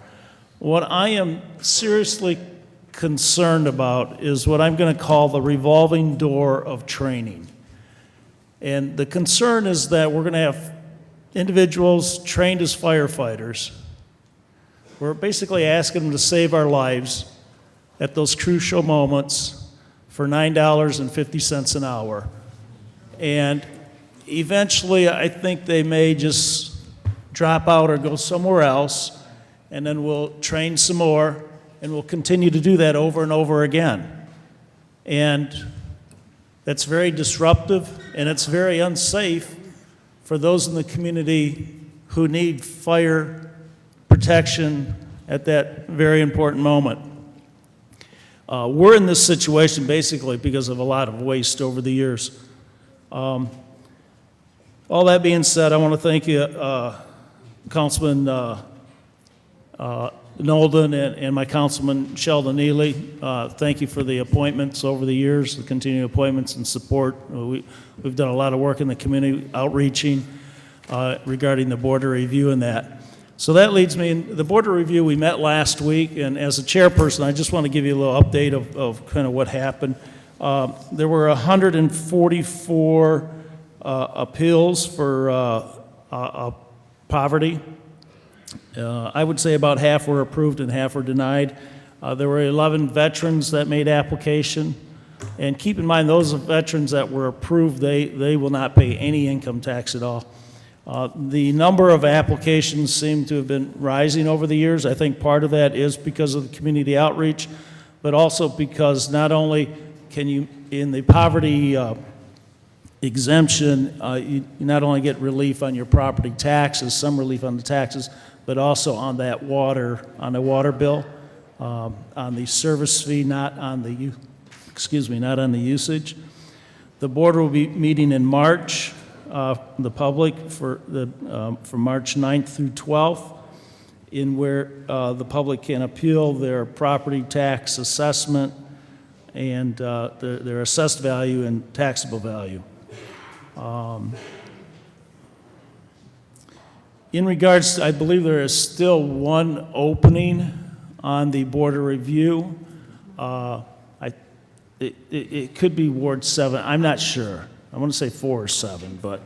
What I am seriously concerned about is what I'm going to call the revolving door of training. And the concern is that we're going to have individuals trained as firefighters. We're basically asking them to save our lives at those crucial moments for $9.50 an hour. And eventually, I think they may just drop out or go somewhere else, and then we'll train some more, and we'll continue to do that over and over again. And that's very disruptive, and it's very unsafe for those in the community who need fire protection at that very important moment. We're in this situation basically because of a lot of waste over the years. All that being said, I want to thank you, Councilman Nolden and my Councilman Sheldon Neely. Thank you for the appointments over the years, the continued appointments and support. We've done a lot of work in the community outreaching regarding the border review and that. So that leads me, in the border review, we met last week, and as a chairperson, I just want to give you a little update of kind of what happened. There were 144 appeals for poverty. I would say about half were approved and half were denied. There were 11 veterans that made application. And keep in mind, those veterans that were approved, they will not pay any income tax at all. The number of applications seem to have been rising over the years. I think part of that is because of the community outreach, but also because not only can you, in the poverty exemption, you not only get relief on your property taxes, some relief on the taxes, but also on that water, on the water bill, on the service fee, not on the usage. The board will be meeting in March, the public for March 9th through 12th, in where the public can appeal their property tax assessment and their assessed value and taxable value. In regards to, I believe there is still one opening on the Board of Review. It could be Ward 7, I'm not sure. I want to say 4 or 7, but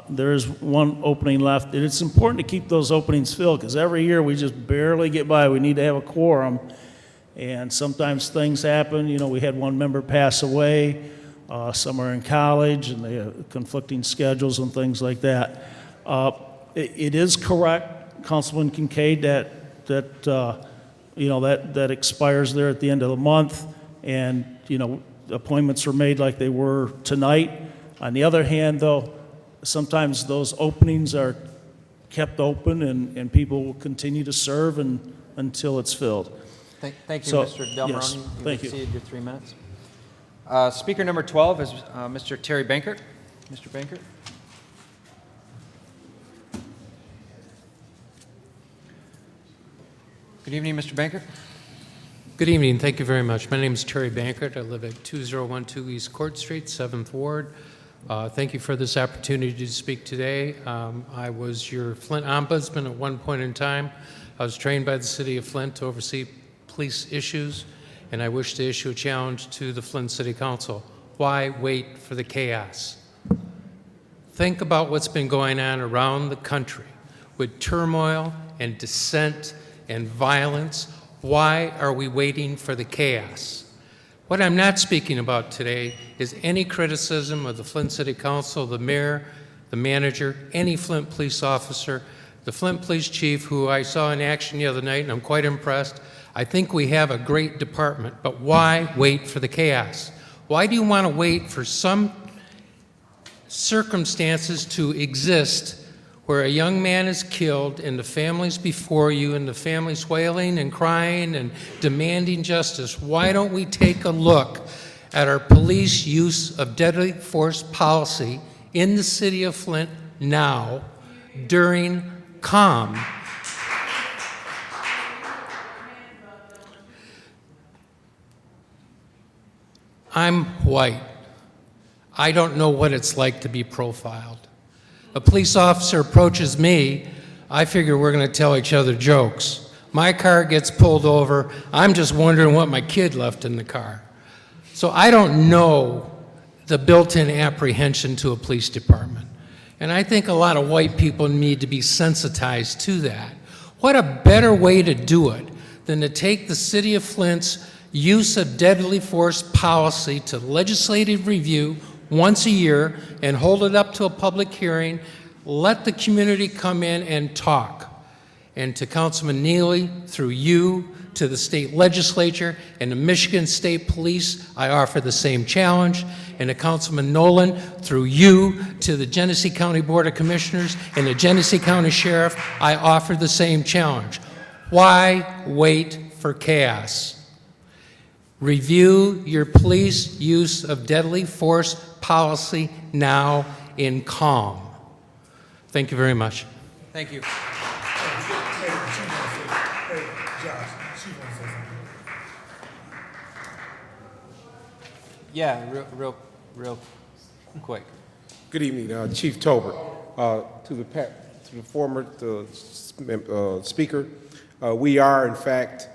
there is one opening left. And it's important to keep those openings filled, because every year we just barely get by. We need to have a quorum, and sometimes things happen. You know, we had one member pass away, some are in college, and they have conflicting schedules and things like that. It is correct, Councilman Kincaid, that expires there at the end of the month, and, you know, appointments are made like they were tonight. On the other hand, though, sometimes those openings are kept open, and people will continue to serve until it's filled. Thank you, So, Mr. Del Maroni. yes, thank you. Exceeded your 3 minutes. Speaker number 12 is Mr. Terry Bankert. Mr. Bankert. Good evening, Mr. Bankert. Good evening. Thank you very much. My name is Terry Bankert. I live at 2012 East Court Street, 7th Ward. Thank you for this opportunity to speak today. I was your Flint ombudsman at one point in time. I was trained by the city of Flint to oversee police issues, and I wish to issue a challenge to the Flint City Council. Why wait for the chaos? Think about what's been going on around the country with turmoil and dissent and violence. Why are we waiting for the chaos? What I'm not speaking about today is any criticism of the Flint City Council, the mayor, the manager, any Flint police officer, the Flint police chief, who I saw in action the other night, and I'm quite impressed. I think we have a great department, but why wait for the chaos? Why do you want to wait for some circumstances to exist where a young man is killed and the family's before you and the family's wailing and crying and demanding justice? Why don't we take a look at our police use of deadly force policy in the city of Flint now during calm? I'm white. I don't know what it's like to be profiled. A police officer approaches me, I figure we're going to tell each other jokes. My car gets pulled over, I'm just wondering what my kid left in the car. So I don't know the built-in apprehension to a police department. And I think a lot of white people need to be sensitized to that. What a better way to do it than to take the city of Flint's use of deadly force policy to legislative review once a year and hold it up to a public hearing, let the community come in and talk. And to Councilman Neely, through you, to the state legislature and the Michigan State Police, I offer the same challenge. And to Councilman Nolan, through you, to the Genesee County Board of Commissioners and the Genesee County Sheriff, I offer the same challenge. Why wait for chaos? Review your police use of deadly force policy now in calm. Thank you very much. Thank you. Yeah, real quick. Good evening, Chief Tolbert. To the former speaker, we are, in fact,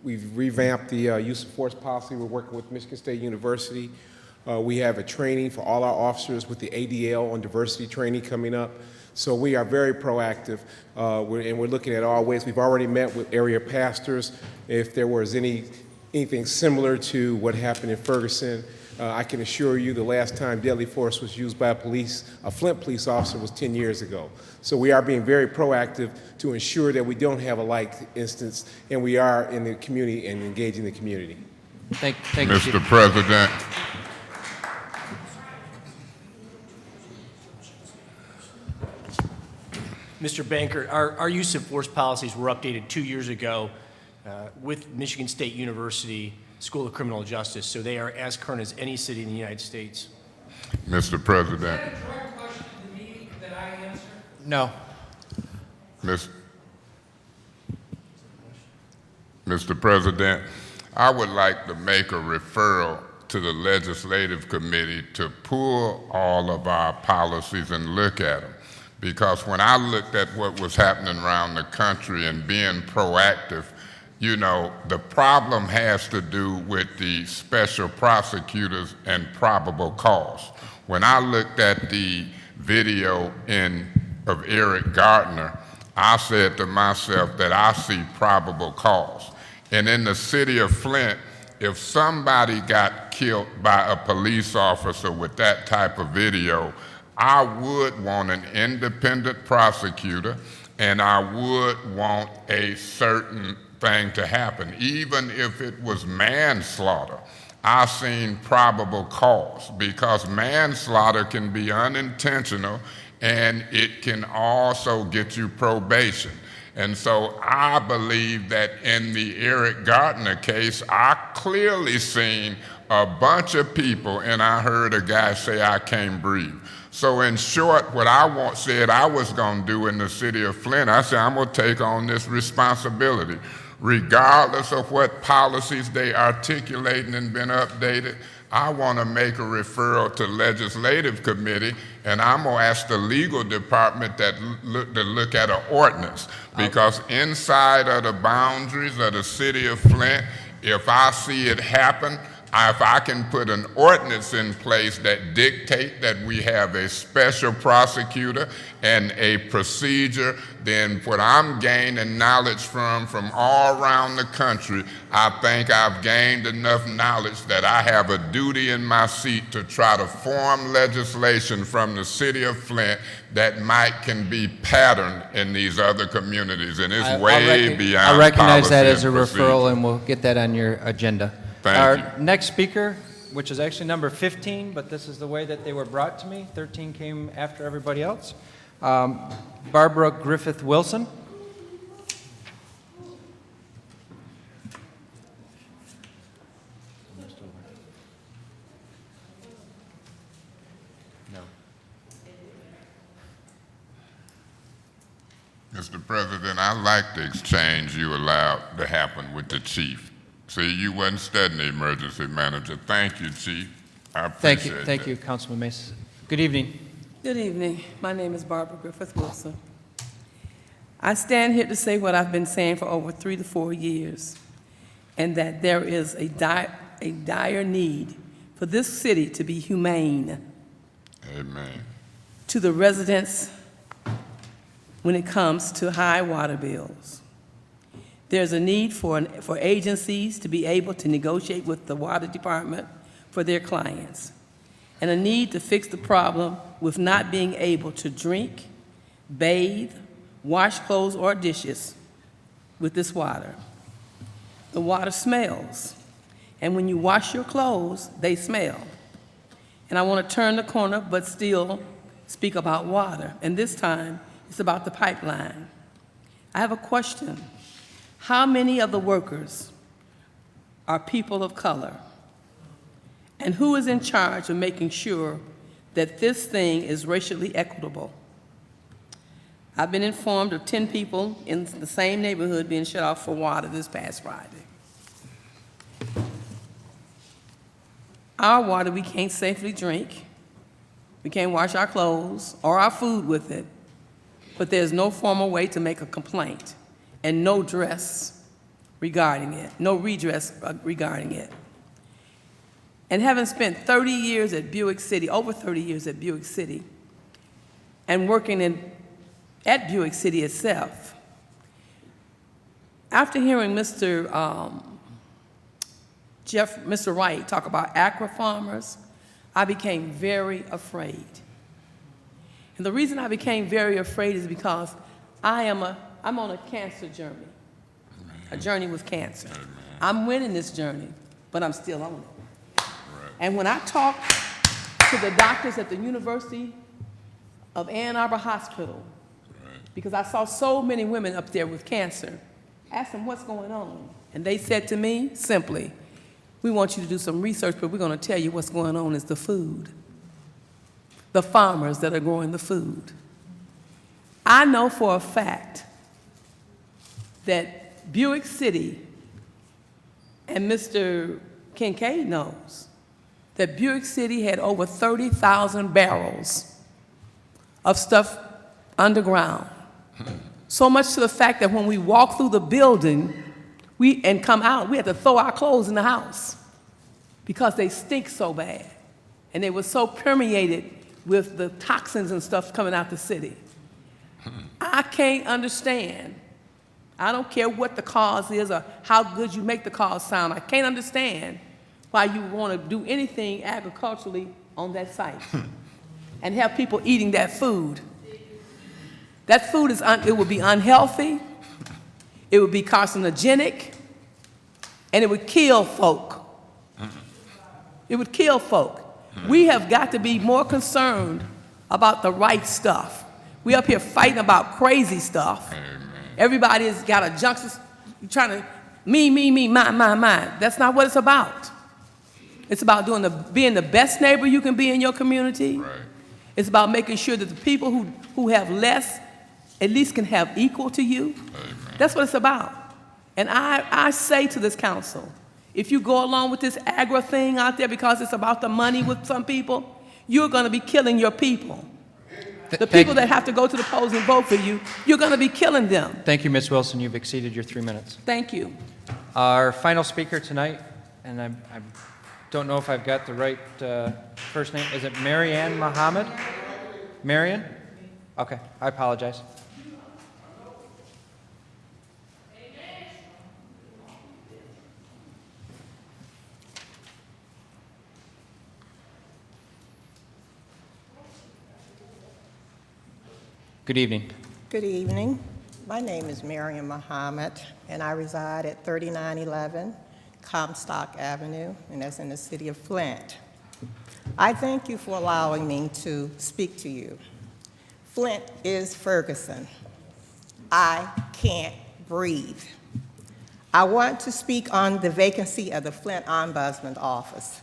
we've revamped the use of force policy. We're working with Michigan State University. We have a training for all our officers with the ADL on diversity training coming up. So we are very proactive, and we're looking at all ways. We've already met with area pastors. If there was anything similar to what happened in Ferguson, I can assure you the last time deadly force was used by a Flint police officer was 10 years ago. So we are being very proactive to ensure that we don't have a like instance, and we are in the community and engaging the community. Thank you, Mr. President. Mr. Banker, our use of force policies were updated 2 years ago with Michigan State University School of Criminal Justice, so they are as current as any city in the United States. Mr. President. No. Mr. President, I would like to make a referral to the Legislative Committee to pull all of our policies and look at them. because when I looked at what was happening around the country and being proactive, you know, the problem has to do with the special prosecutors and probable cause. When I looked at the video of Eric Gardner, I said to myself that I see probable cause. And in the city of Flint, if somebody got killed by a police officer with that type of video, I would want an independent prosecutor, and I would want a certain thing to happen. Even if it was manslaughter, I've seen probable cause, because manslaughter can be unintentional and it can also get you probation. And so I believe that in the Eric Gardner case, I clearly seen a bunch of people, and I heard a guy say, "I can't breathe." So in short, what I said I was gonna do in the city of Flint, I said, I'm gonna take on this responsibility. Regardless of what policies they articulating and been updated, I want to make a referral to legislative committee, and I'm going to ask the legal department to look at an ordinance, because inside of the boundaries of the city of Flint, if I see it happen, if I can put an ordinance in place that dictate that we have a special prosecutor and a procedure, then what I'm gaining knowledge from all around the country, I think I've gained enough knowledge that I have a duty in my seat to try to form legislation from the city of Flint that can be patterned in these other communities, and it's way beyond I recognize that policy as a and procedure. referral, and we'll get that on your agenda. Thank Our you. next speaker, which is actually number 15, but this is the way that they were brought to me. 13 came after everybody else. Barbara Griffith Wilson. Mr. President, I like the exchange you allowed to happen with the chief. See, you wasn't studying the emergency manager. Thank you, Chief. I appreciate it. Thank you, Councilman Mason. Good evening. Good evening. My name is Barbara Griffith Wilson. I stand here to say what I've been saying for over 3 to 4 years, and that there is a dire need for this city to be humane. Amen. To the residents when it comes to high water bills. There's a need for agencies to be able to negotiate with the water department for their clients, and a need to fix the problem with not being able to drink, bathe, wash clothes or dishes with this water. The water smells, and when you wash your clothes, they smell. And I want to turn the corner but still speak about water, and this time it's about the pipeline. I have a question. How many of the workers are people of color? And who is in charge of making sure that this thing is racially equitable? I've been informed of 10 people in the same neighborhood being shut off for water this past Friday. Our water we can't safely drink. We can't wash our clothes or our food with it, but there's no formal way to make a complaint, and no redress regarding it. And having spent 30 years at Buick City, over 30 years at Buick City, and working at Buick City itself, after hearing Mr. Wright talk about aqua farmers, I became very afraid. And the reason I became very afraid is because I'm on a cancer journey, a journey with cancer. I'm winning this journey, but I'm still on it. And when I talk to the doctors at the University of Ann Arbor Hospital, because I saw so many women up there with cancer, asked them what's going on. And they said to me simply, we want you to do some research, but we're going to tell you what's going on is the food. The farmers that are growing the food. I know for a fact that Buick City, and Mr. Kincaid knows, that Buick City had over 30,000 barrels of stuff underground. So much to the fact that when we walk through the building and come out, we had to throw our clothes in the house because they stink so bad. And they were so permeated with the toxins and stuff coming out the city. I can't understand. I don't care what the cause is or how good you make the cause sound. I can't understand why you want to do anything agriculturally on that site and have people eating that food. That food it would be unhealthy, it would be carcinogenic, and it would kill folk. It would kill folk. We have got to be more concerned about the right stuff. We up here fighting about crazy stuff. Everybody's got a junkster trying to me, mine. That's not what it's about. It's about being the best neighbor you can be in your community. Right. It's about making sure that the people who have less at least can have equal to you. Amen. That's what it's about. And I say to this council, if you go along with this agro thing out there because it's about the money with some people, you're going to be killing your people. The people that have to go to the polls and vote for you, you're going to be killing them. Thank you, Ms. Wilson. You've exceeded your 3 minutes. Thank you. Our final speaker tonight, and I don't know if I've got the right first name. Is it Marianne Muhammad? Marianne? Okay, I apologize. Good evening. Good evening. My name is Mariam Muhammad, and I reside at 3911 Comstock Avenue, and that's in the city of Flint. I thank you for allowing me to speak to you. Flint is Ferguson. I can't breathe. I want to speak on the vacancy of the Flint Ombudsman Office.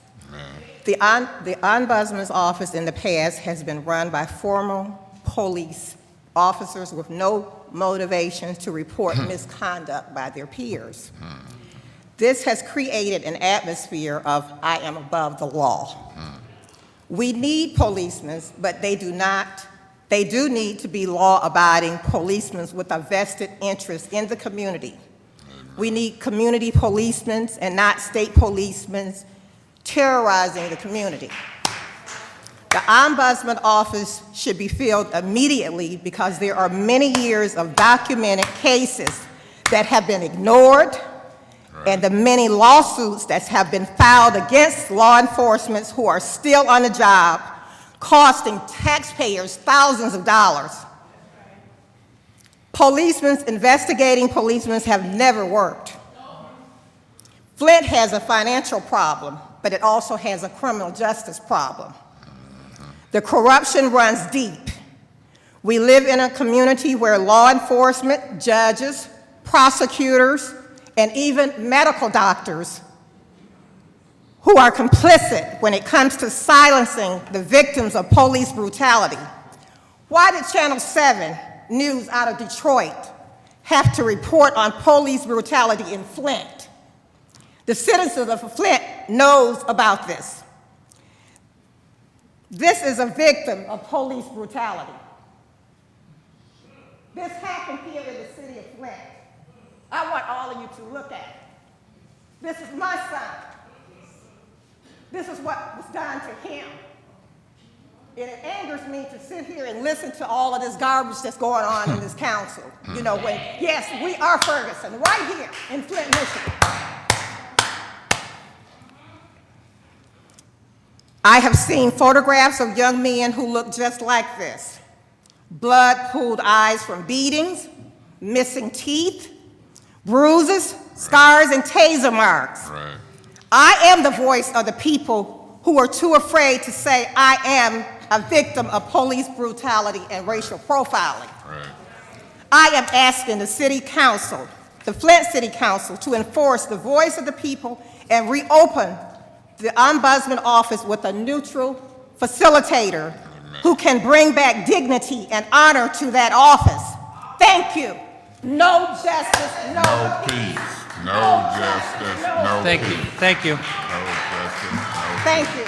The Ombudsman's Office in the past has been run by former police officers with no motivation to report misconduct by their peers. This has created an atmosphere of I am above the law. We need policemen, but they do need to be law-abiding policemen with a vested interest in the community. We need community policemen and not state policemen terrorizing the community. The Ombudsman Office should be filled immediately because there are many years of documented cases that have been ignored and the many lawsuits that have been filed against law enforcement who are still on the job, costing taxpayers thousands of dollars. Investigating policemen have never worked. Flint has a financial problem, but it also has a criminal justice problem. The corruption runs deep. We live in a community where law enforcement, judges, prosecutors, and even medical doctors who are complicit when it comes to silencing the victims of police brutality. Why did Channel 7 News out of Detroit have to report on police brutality in Flint? The citizens of Flint knows about this. This is a victim of police brutality. This happened here in the city of Flint. I want all of you to look at it. This is my son. This is what was done to him. And it angers me to sit here and listen to all of this garbage that's going on in this council. You know, yes, we are Ferguson, right here in Flint, Michigan. I have seen photographs of young men who look just like this. Blood-pooled eyes from beatings, missing teeth, bruises, scars, and taser marks. Right. I am the voice of the people who are too afraid to say I am a victim of police brutality and racial profiling. Right. I am asking the city council, the Flint City Council, to enforce the voice of the people and reopen the Ombudsman Office with a neutral facilitator who can bring back dignity and honor to that office. Thank you. No justice, no peace. No justice, no Thank you. peace. Thank you. No justice, no Thank you.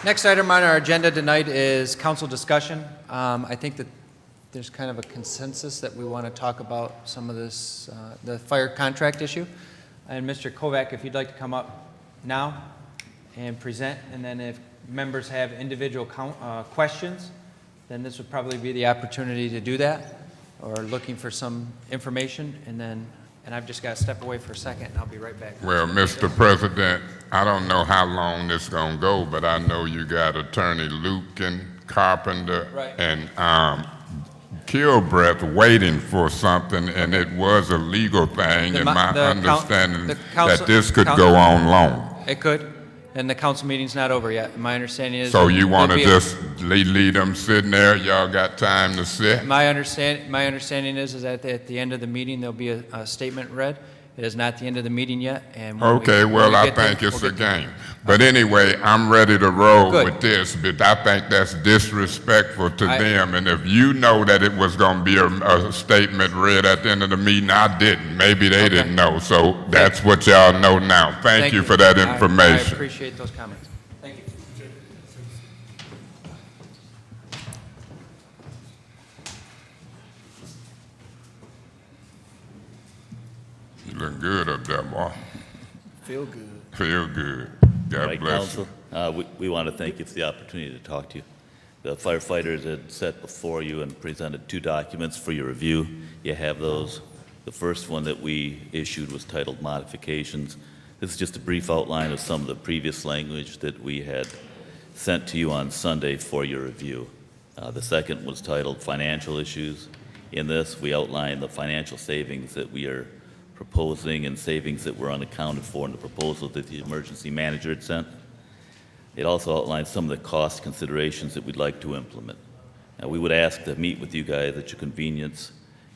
Next item on our agenda tonight is council discussion. I think that there's kind of a consensus that we want to talk about some of this, the fire contract issue. And Mr. Kovac, if you'd like to come up now and present, and then if members have individual questions, then this would probably be the opportunity to do that, or looking for some information, and I've just got to step away for a second, and I'll be right back. Well, Mr. President, I don't know how long this gonna go, but I know you got Attorney Lucan, Carpenter, Right. and Kilbreth waiting for something, and it was a legal thing, and my understanding that this could go on long. It could, and the council meeting's not over yet. My understanding is. So you want to there'll be just leave them sitting there? Y'all got time to sit? My understanding is that at the end of the meeting, there'll be a statement read. It is not the end of the meeting yet, and when Okay, when well, we I get there, think it's we'll a get there. game. But anyway, I'm ready to roll Good. with this, but I think that's disrespectful to I- them. And if you know that it was going to be a statement read at the end of the meeting, I didn't. Maybe they didn't know. So that's what y'all know now. Thank you for that I information. appreciate those comments. Thank you. You look good up there, boy. Feel good. Feel good. God Right, bless you. Council. We want to thank you for the opportunity to talk to you. The firefighters had set before you and presented 2 documents for your review. You have those. The first one that we issued was titled Modifications. This is just a brief outline of some of the previous language that we had sent to you on Sunday for your review. The second was titled Financial Issues. In this, we outline the financial savings that we are proposing and savings that were unaccounted for in the proposal that the emergency manager had sent. It also outlines some of the cost considerations that we'd like to implement. Now, we would ask to meet with you guys at your convenience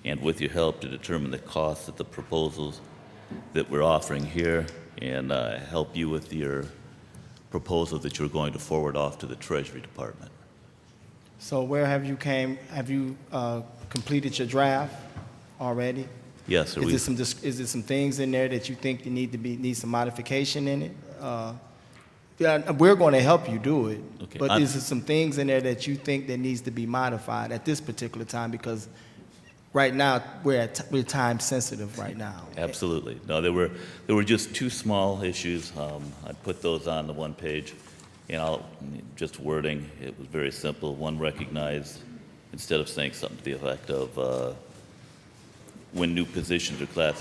and with your help to determine the costs of the proposals that we're offering here and help you with your proposal that you're going to forward off to the Treasury Department. So where have you completed your draft already? Yes, sir. Is there some things in there that you think need some modification in it? Yeah, we're going to help you do it, Okay, but is there some things in there that you think that needs to be modified at this particular time? Because right now we're time sensitive right now. Absolutely. No, there were just 2 small issues. I put those on the one page, and just wording. It was very simple. One recognized, instead of saying something to the effect of when new positions or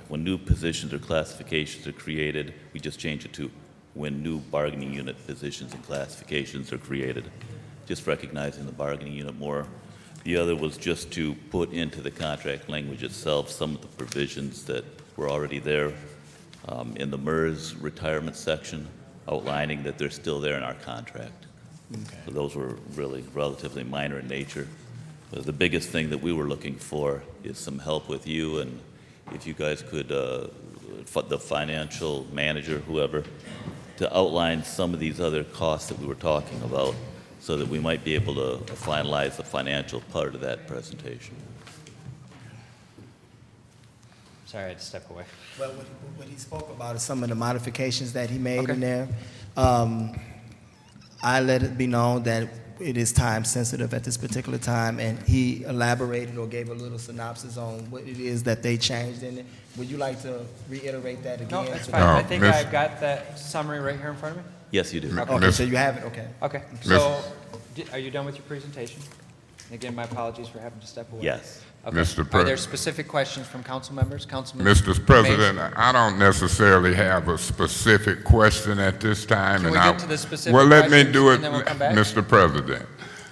when new positions or classifications are created, we just change it to when new bargaining unit positions and classifications are created, just recognizing the bargaining unit more. The other was just to put into the contract language itself some of the provisions that were already there in the MERS retirement section, outlining that they're still there in our contract. Okay. So those were really relatively minor in nature. But the biggest thing that we were looking for is some help with you, and if you guys could, the financial manager, whoever, to outline some of these other costs that we were talking about so that we might be able to finalize the financial part of that presentation. Sorry, I had to step away. Well, what he spoke about is some of the modifications that he made in there. I let it be known that it is time sensitive at this particular time, and he elaborated or gave a little synopsis on what it is that they changed in it. Would you like to reiterate that again? No, that's fine. I think I've got that summary right here in front of me. Yes, you do. Okay, so you have it, okay. Okay, so are you done with your presentation? And again, my apologies for having to step away. Yes. Okay. Mr. Are there specific questions from council members? Councilman Mr. President, I don't necessarily have a specific question at this time. Can we get to the specific well, let me questions do it, and then we'll come back? Mr. President.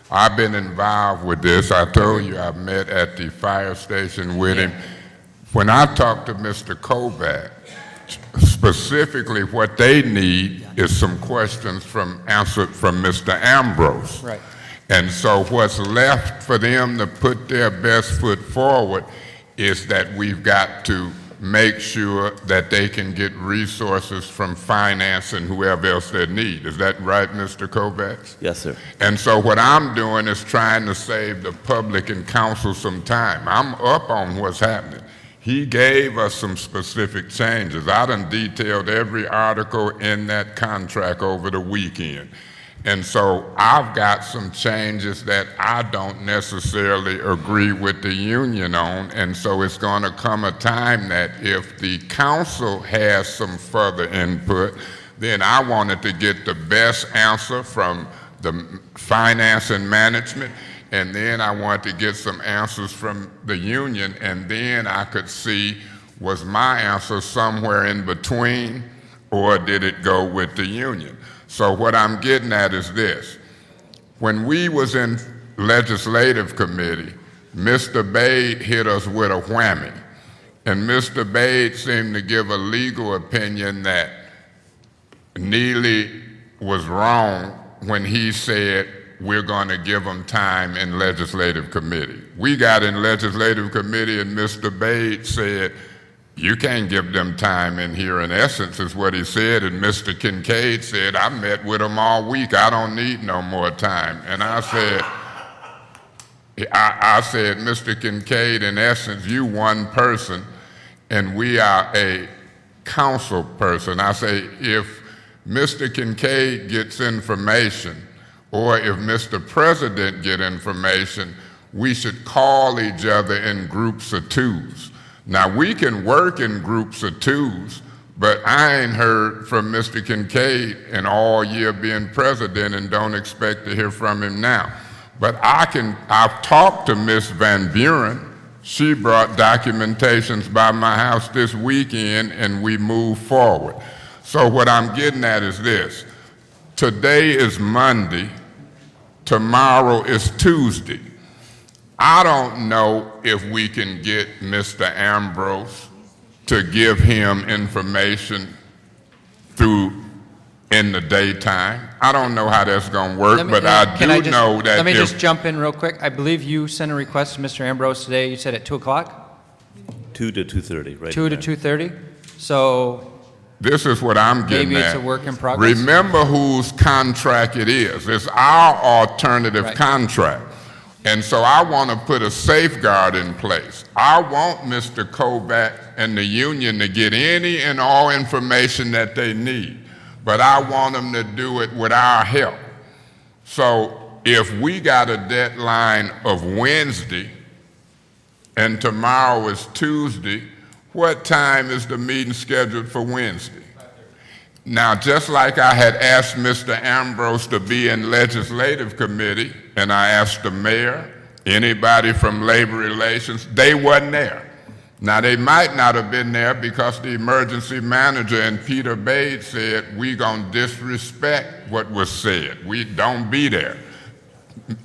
I've been involved with this. I told you I met at the fire station with him. When I talked to Mr. Kovac, specifically what they need is some questions answered from Mr. Ambrose. Right. And so what's left for them to put their best foot forward is that we've got to make sure that they can get resources from finance and whoever else they need. Is that right, Mr. Kovacs? Yes, sir. And so what I'm doing is trying to save the public and council some time. I'm up on what's happening. he gave us some specific changes. I done detailed every article in that contract over the weekend. And so I've got some changes that I don't necessarily agree with the union on, and so it's going to come a time that if the council has some further input, then I wanted to get the best answer from the finance and management, and then I wanted to get some answers from the union, and then I could see, was my answer somewhere in between, or did it go with the union? So what I'm getting at is this. When we was in legislative committee, Mr. Bade hit us with a whammy. And Mr. Bade seemed to give a legal opinion that Neely was wrong when he said we're going to give them time in legislative committee. We got in legislative committee and Mr. Bade said, you can't give them time in here, in essence, is what he said. And Mr. Kincaid said, I met with them all week. I don't need no more time. And I said, Mr. Kincaid, in essence, you one person, and we are a council person. I say, if Mr. Kincaid gets information, or if Mr. President get information, we should call each other in groups of twos. Now, we can work in groups of twos, but I ain't heard from Mr. Kincaid in all year being president and don't expect to hear from him now. But I've talked to Ms. Van Buren. She brought documentations by my house this weekend and we moved forward. So what I'm getting at is this. Today is Monday, tomorrow is Tuesday. I don't know if we can get Mr. Ambrose to give him information in the daytime. I don't know how that's going to work, but I do know that Let me just jump in real quick. I believe you sent a request to Mr. Ambrose today. You said at 2 o'clock? 2 to 2:30, right? 2 to 2:30? So this is what I'm getting maybe at. it's a work in progress? Remember whose contract it is. It's our alternative contract. And so I want to put a safeguard in place. I want Mr. Kovac and the union to get any and all information that they need, but I want them to do it with our help. So if we got a deadline of Wednesday and tomorrow is Tuesday, what time is the meeting scheduled for Wednesday? Now, just like I had asked Mr. Ambrose to be in legislative committee, and I asked the mayor, anybody from labor relations, they wasn't there. Now, they might not have been there because the emergency manager and Peter Bade said, we gonna disrespect what was said. We don't be there.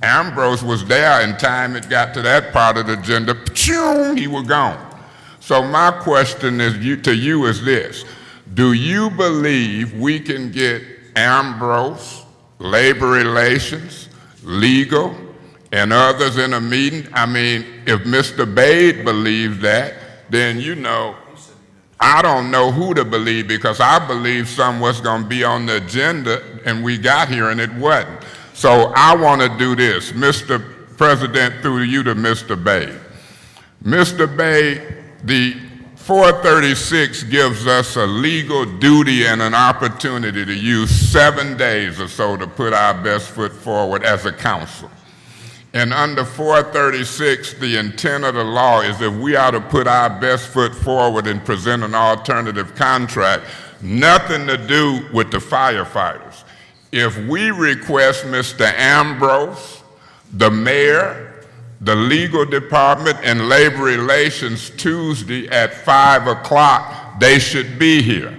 Ambrose was there, and time it got to that part of the agenda, he was gone. So my question to you is this. Do you believe we can get Ambrose, labor relations, legal, and others in a meeting? I mean, if Mr. Bade believes that, then I don't know who to believe, because I believe some was going to be on the agenda and we got here and it wasn't. So I want to do this, Mr. President, through you to Mr. Bade. Mr. Bade, the 436 gives us a legal duty and an opportunity to use 7 days or so to put our best foot forward as a council. And under 436, the intent of the law is that we ought to put our best foot forward and present an alternative contract, nothing to do with the firefighters. If we request Mr. Ambrose, the mayor, the legal department, and labor relations Tuesday at 5 o'clock, they should be here.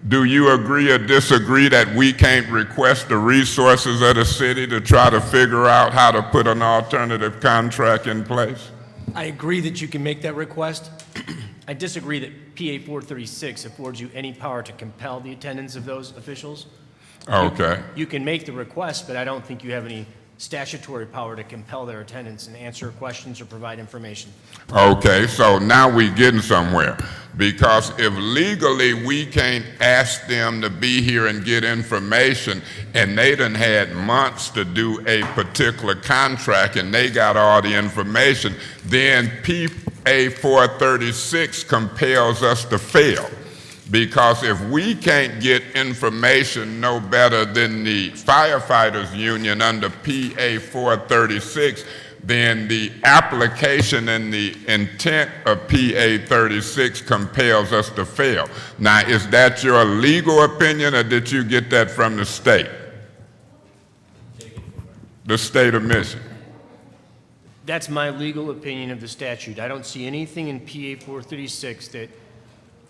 Do you agree or disagree that we can't request the resources of the city to try to figure out how to put an alternative contract in place? I agree that you can make that request. I disagree that PA 436 affords you any power to compel the attendance of those officials. Okay. You can make the request, but I don't think you have any statutory power to compel their attendance and answer questions or provide information. Okay, so now we're getting somewhere. Because if legally we can't ask them to be here and get information, and they done had months to do a particular contract and they got all the information, then PA PA 436 compels us to fail. Because if we can't get information no better than the firefighters union under PA 436, then the application and the intent of PA 36 compels us to fail. Now, is that your legal opinion, or did you get that from the state? The state of Michigan. That's my legal opinion of the statute. I don't see anything in PA 436 that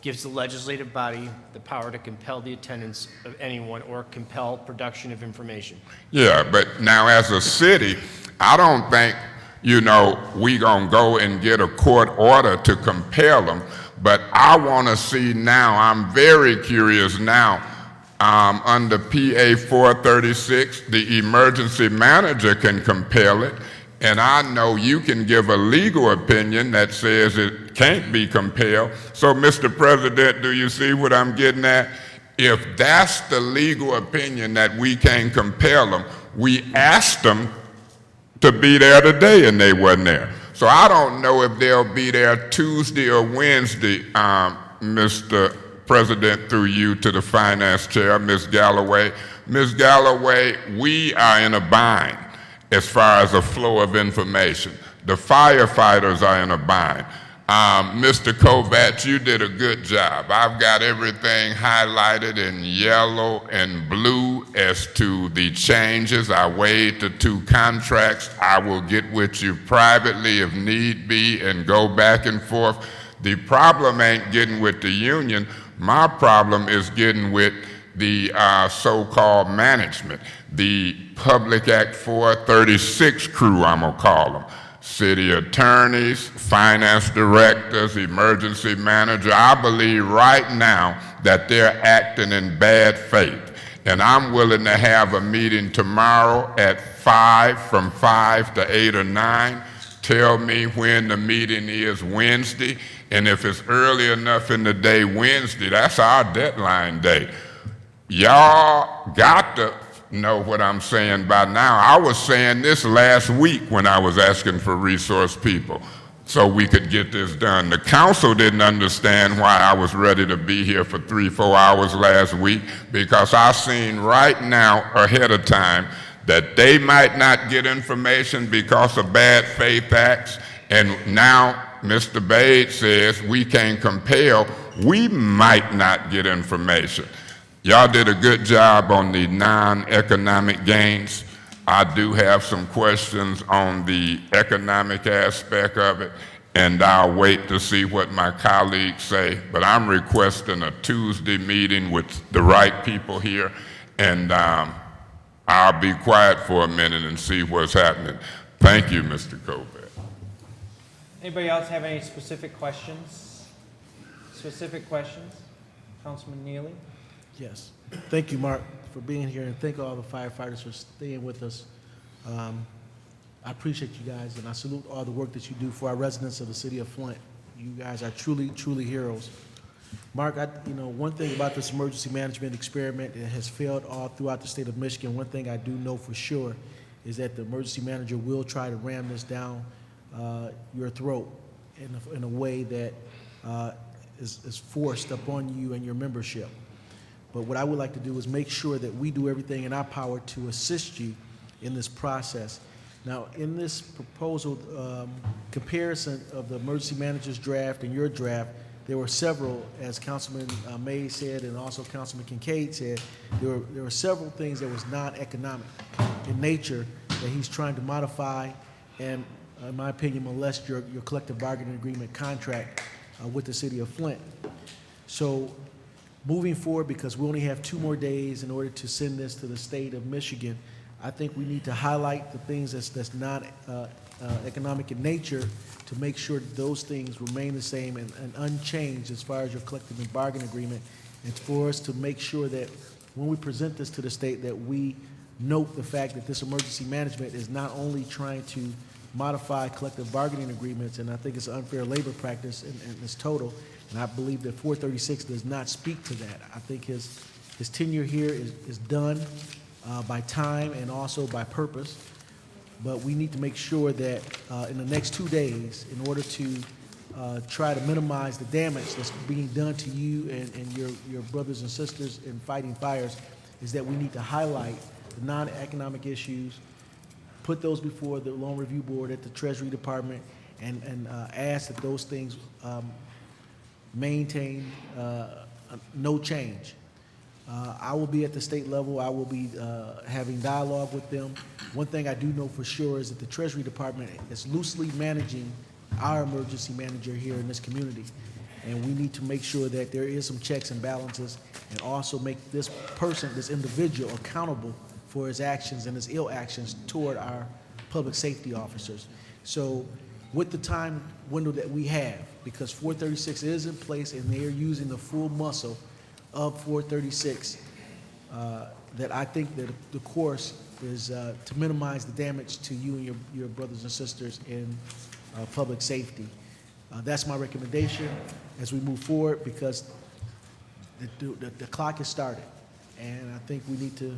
gives the legislative body the power to compel the attendance of anyone or compel production of information. Yeah, but now as a city, I don't think, you know, we gonna go and get a court order to compel them, but I wanna see now, I'm very curious now, under PA 436, the emergency manager can compel it, and I know you can give a legal opinion that says it can't be compelled. So, Mr. President, do you see what I'm getting at? If that's the legal opinion that we can't compel them, we asked them to be there today and they wasn't there. So I don't know if they'll be there Tuesday or Wednesday, Mr. President, through you to the finance chair, Ms. Galloway. Ms. Galloway, we are in a bind as far as the flow of information. The firefighters are in a bind. Mr. Kovacs, you did a good job. I've got everything highlighted in yellow and blue as to the changes. I weighed the two contracts. I will get with you privately if need be and go back and forth. The problem ain't getting with the union. My problem is getting with the so-called management, the Public Act 436 crew, I'm gonna call them. City attorneys, finance directors, emergency manager. I believe right now that they're acting in bad faith. And I'm willing to have a meeting tomorrow at 5, from 5 to 8 or 9. Tell me when the meeting is Wednesday. And if it's early enough in the day Wednesday, that's our deadline day. Y'all got to know what I'm saying by now. I was saying this last week when I was asking for resource people so we could get this done. The council didn't understand why I was ready to be here for 3-4 hours last week, because I seen right now ahead of time that they might not get information because of bad faith acts, and now Mr. Bade says we can't compel. We might not get information. Y'all did a good job on the non-economic gains. I do have some questions on the economic aspect of it, and I'll wait to see what my colleagues say. But I'm requesting a Tuesday meeting with the right people here, and I'll be quiet for a minute and see what's happening. Thank you, Mr. Kovacs. Anybody else have any specific questions? Specific questions? Councilman Neely? Yes. Thank you, Mark, for being here, and thank all the firefighters for staying with us. I appreciate you guys, and I salute all the work that you do for our residents of the city of Flint. You guys are truly, truly heroes. Mark, one thing about this emergency management experiment, it has failed all throughout the state of Michigan. One thing I do know for sure is that the emergency manager will try to ram this down your throat in a way that is forced upon you and your membership. But what I would like to do is make sure that we do everything in our power to assist you in this process. Now, in this proposal comparison of the emergency manager's draft and your draft, there were several, as Councilman May said and also Councilman Kincaid said, there were several things that was non-economic in nature that he's trying to modify and, in my opinion, molest your collective bargaining agreement contract with the city of Flint. So, moving forward, because we only have 2 more days in order to send this to the state of Michigan, I think we need to highlight the things that's not economic in nature to make sure that those things remain the same and unchanged as far as your collective bargaining agreement, and for us to make sure that when we present this to the state that we note the fact that this emergency management is not only trying to modify collective bargaining agreements, and I think it's an unfair labor practice in its total, and I believe that 436 does not speak to that. I think his tenure here is done by time and also by purpose, but we need to make sure that in the next 2 days, in order to try to minimize the damage that's being done to you and your brothers and sisters in fighting fires is that we need to highlight the non-economic issues, put those before the Loan Review Board at the Treasury Department, and ask that those things maintain no change. I will be at the state level. I will be having dialogue with them. One thing I do know for sure is that the Treasury Department is loosely managing our emergency manager here in this community. And we need to make sure that there is some checks and balances and also make this person, this individual, accountable for his actions and his ill actions toward our public safety officers. So with the time window that we have, because 436 is in place and they are using the full muscle of 436, that I think that the course is to minimize the damage to you and your brothers and sisters in public safety. That's my recommendation as we move forward, because the clock has started, and I think we need to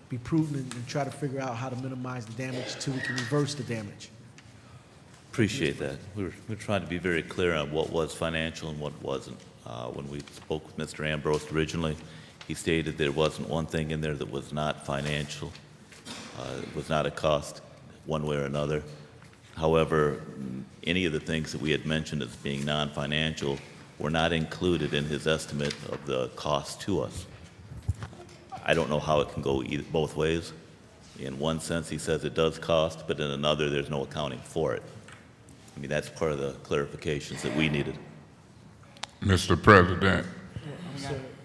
be prudent and try to figure out how to minimize the damage till we can reverse the damage. Appreciate that. We're trying to be very clear on what was financial and what wasn't. When we spoke with Mr. Ambrose originally, he stated there wasn't one thing in there that was not financial. It was not a cost one way or another. However, any of the things that we had mentioned as being non-financial were not included in his estimate of the cost to us. I don't know how it can go both ways. In one sense, he says it does cost, but in another, there's no accounting for it. I mean, that's part of the clarifications that we needed. Mr. President.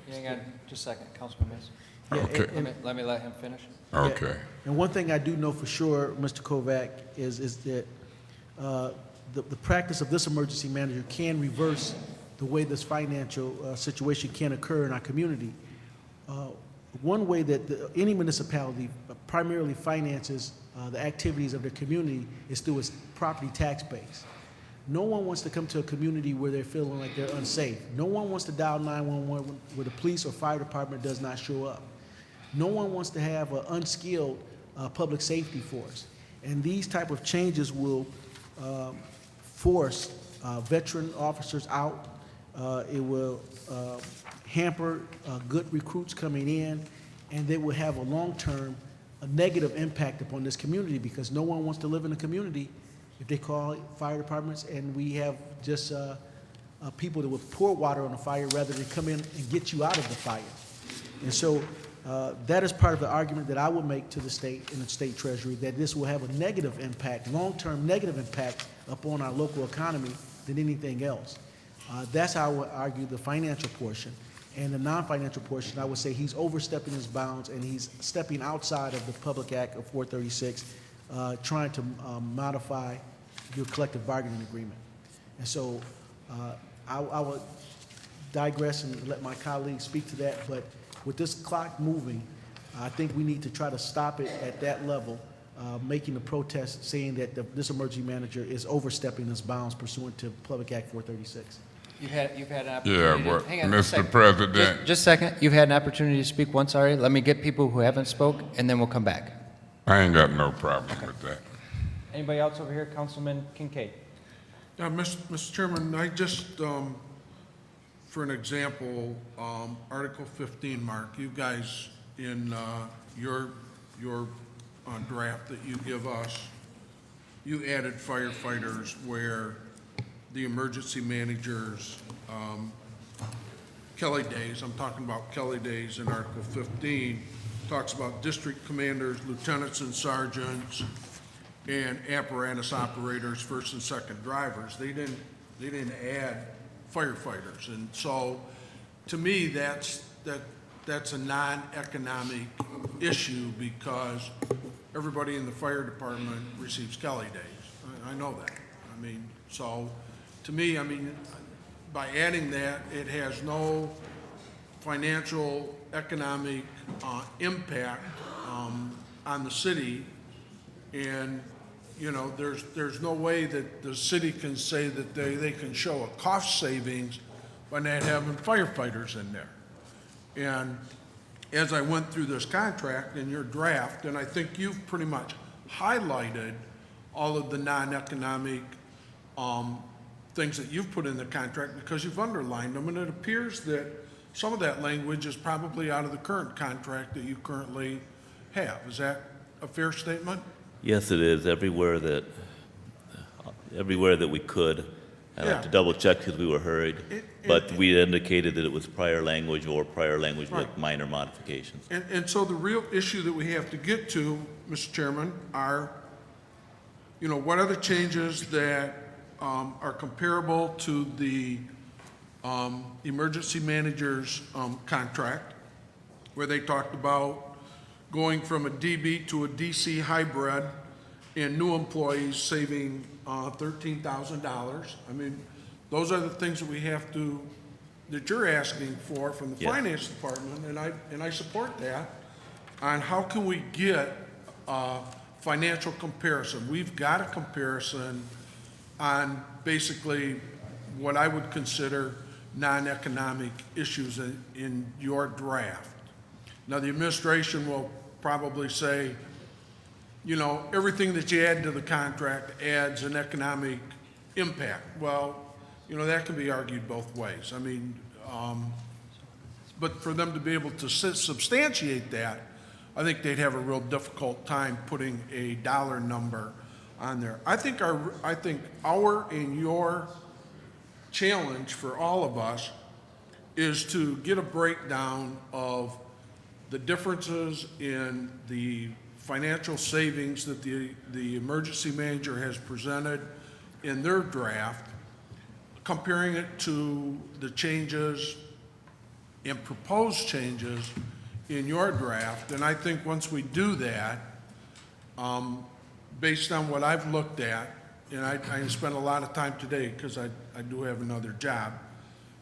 Hang on just a second, Councilman Mason. Okay. Let me let him finish. Okay. Yeah. And one thing I do know for sure, Mr. Kovac, is that the practice of this emergency manager can reverse the way this financial situation can occur in our community. One way that any municipality primarily finances the activities of their community is through its property tax base. No one wants to come to a community where they're feeling like they're unsafe. No one wants to dial 911 where the police or fire department does not show up. No one wants to have an unskilled public safety force. And these type of changes will force veteran officers out. It will hamper good recruits coming in, and they will have a long-term negative impact upon this community, because no one wants to live in a community if they call fire departments and we have just people that will pour water on the fire rather than come in and get you out of the fire. And so that is part of the argument that I will make to the state and the state treasury, that this will have a negative impact, long-term negative impact upon our local economy than anything else. That's how I would argue the financial portion. And the non-financial portion, I would say he's overstepping his bounds and he's stepping outside of the Public Act of 436, trying to modify your collective bargaining agreement. And so I will digress and let my colleagues speak to that, but with this clock moving, I think we need to try to stop it at that level, making a protest saying that this emergency manager is overstepping his bounds pursuant to Public Act 436. You've had an opportunity. Yeah, but Hang on Mr. a second. President. Just a second. You've had an opportunity to speak once already. Let me get people who haven't spoke, and then we'll come back. I ain't got no problem with that. Anybody else over here? Councilman Kincaid. Mr. Chairman, I just, for an example, Article 15, Mark, you guys in your draft that you give us, you added firefighters where the emergency managers, Kelly Days, I'm talking about Kelly Days in Article 15, talks about district commanders, lieutenants and sergeants, and apparatus operators, first and second drivers. They didn't add firefighters, and so to me that's a non-economic issue, because everybody in the fire department receives Kelly Days. I know that. I mean, so to me, I mean, by adding that, it has no financial, economic impact on the city, and you know, there's no way that the city can say that they can show a cost savings by not having firefighters in there. And as I went through this contract in your draft, and I think you've pretty much highlighted all of the non-economic things that you've put in the contract because you've underlined them, and it appears that some of that language is probably out of the current contract that you currently have. Is that a fair statement? Yes, it is. Everywhere that we could. I'd Yeah. have to double check because we were hurried. But we indicated that it was prior language or prior language with minor modifications. And so the real issue that we have to get to, Mr. Chairman, are, what are the changes that are comparable to the emergency manager's contract, where they talked about going from a DB to a DC hybrid and new employees saving $13,000. I mean, those are the things that that you're asking for from the Yes. finance department, and I support that, on how can we get a financial comparison. We've got a comparison on basically what I would consider non-economic issues in your draft. Now, the administration will probably say, everything that you add to the contract adds an economic impact. Well, that can be argued both ways. I mean, but for them to be able to substantiate that, I think they'd have a real difficult time putting a dollar number on there. I think our and your challenge for all of us is to get a breakdown of the differences in the financial savings that the emergency manager has presented in their draft, comparing it to the changes and proposed changes in your draft. And I think once we do that, based on what I've looked at, and I spent a lot of time today because I do have another job,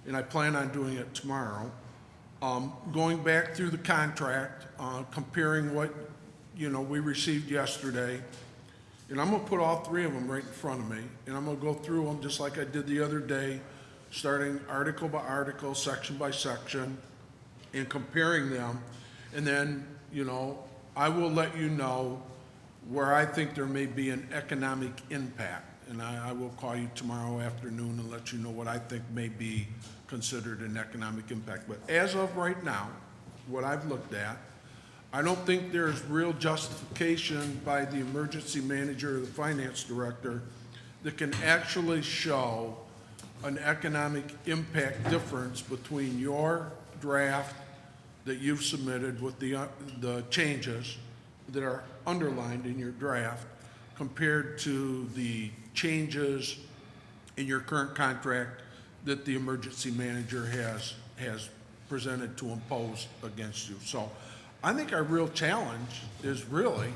and I plan on doing it tomorrow, going back through the contract, comparing what we received yesterday, and I'm going to put all three of them right in front of me, and I'm going to go through them just like I did the other day, starting article by article, section by section, and comparing them. And then, I will let you know where I think there may be an economic impact. And I will call you tomorrow afternoon and let you know what I think may be considered an economic impact. But as of right now, what I've looked at, I don't think there's real justification by the emergency manager or the finance director that can actually show an economic impact difference between your draft that you've submitted with the changes that are underlined in your draft compared to the changes in your current contract that the emergency manager has presented to impose against you. So I think our real challenge is really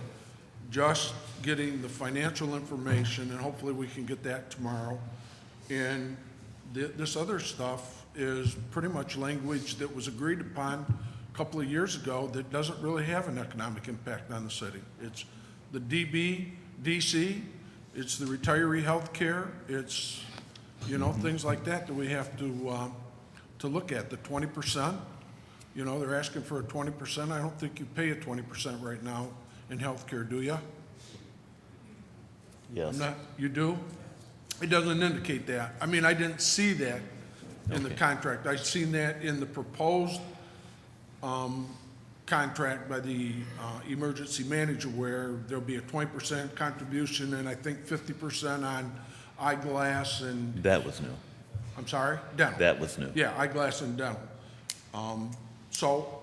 just getting the financial information, and hopefully we can get that tomorrow. And this other stuff is pretty much language that was agreed upon a couple of years ago that doesn't really have an economic impact on the city. It's the DB, DC, it's the retiree health care, it's, things like that we have to look at. The 20%, they're asking for a 20%. I don't think you pay a 20% right now in health care, do you? Yes. You do? It doesn't indicate that. I mean, I didn't see that in the contract. I've seen that in the proposed contract by the emergency manager, where there'll be a 20% contribution and I think 50% on eyeglass and... That was new. I'm sorry? Dental. That was new. Yeah, eyeglass and dental. So,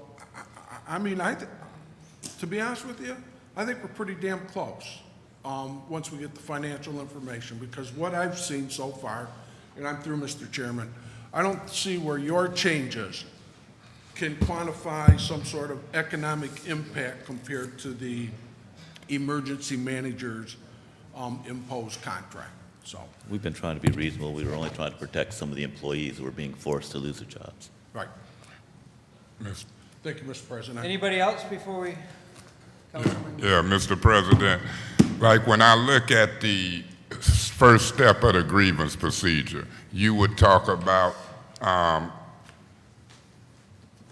I mean, to be honest with you, I think we're pretty damn close once we get the financial information, because what I've seen so far, and I'm through, Mr. Chairman, I don't see where your changes can quantify some sort of economic impact compared to the emergency manager's imposed contract. So, We've been trying to be reasonable. We were only trying to protect some of the employees who were being forced to lose their jobs. right. Thank you, Mr. President. Anybody else before we? Councilman? Yeah, Mr. President, like when I look at the first step of the grievance procedure, you would talk about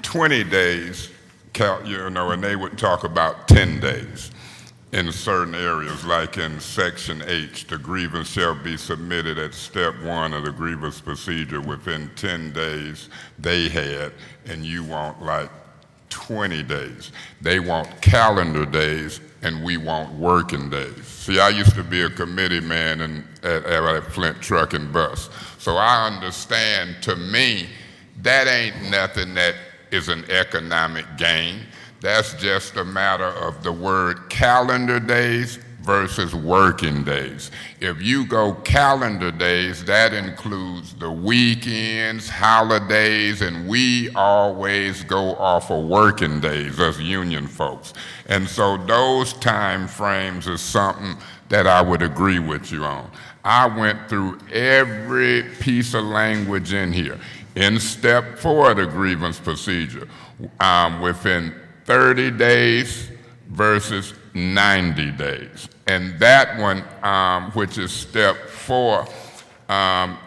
20 days, and they would talk about 10 days. in certain areas, like in Section H, the grievance shall be submitted at step 1 of the grievance procedure within 10 days they had, and you want like 20 days. They want calendar days, and we want working days. See, I used to be a committee man at Flint Truck and Bus, so I understand, to me, that ain't nothing that is an economic gain. That's just a matter of the word calendar days versus working days. If you go calendar days, that includes the weekends, holidays, and we always go off of working days as union folks. And so those time frames is something that I would agree with you on. I went through every piece of language in here. In step 4 of the grievance procedure, within 30 days versus 90 days. And that one, which is step 4,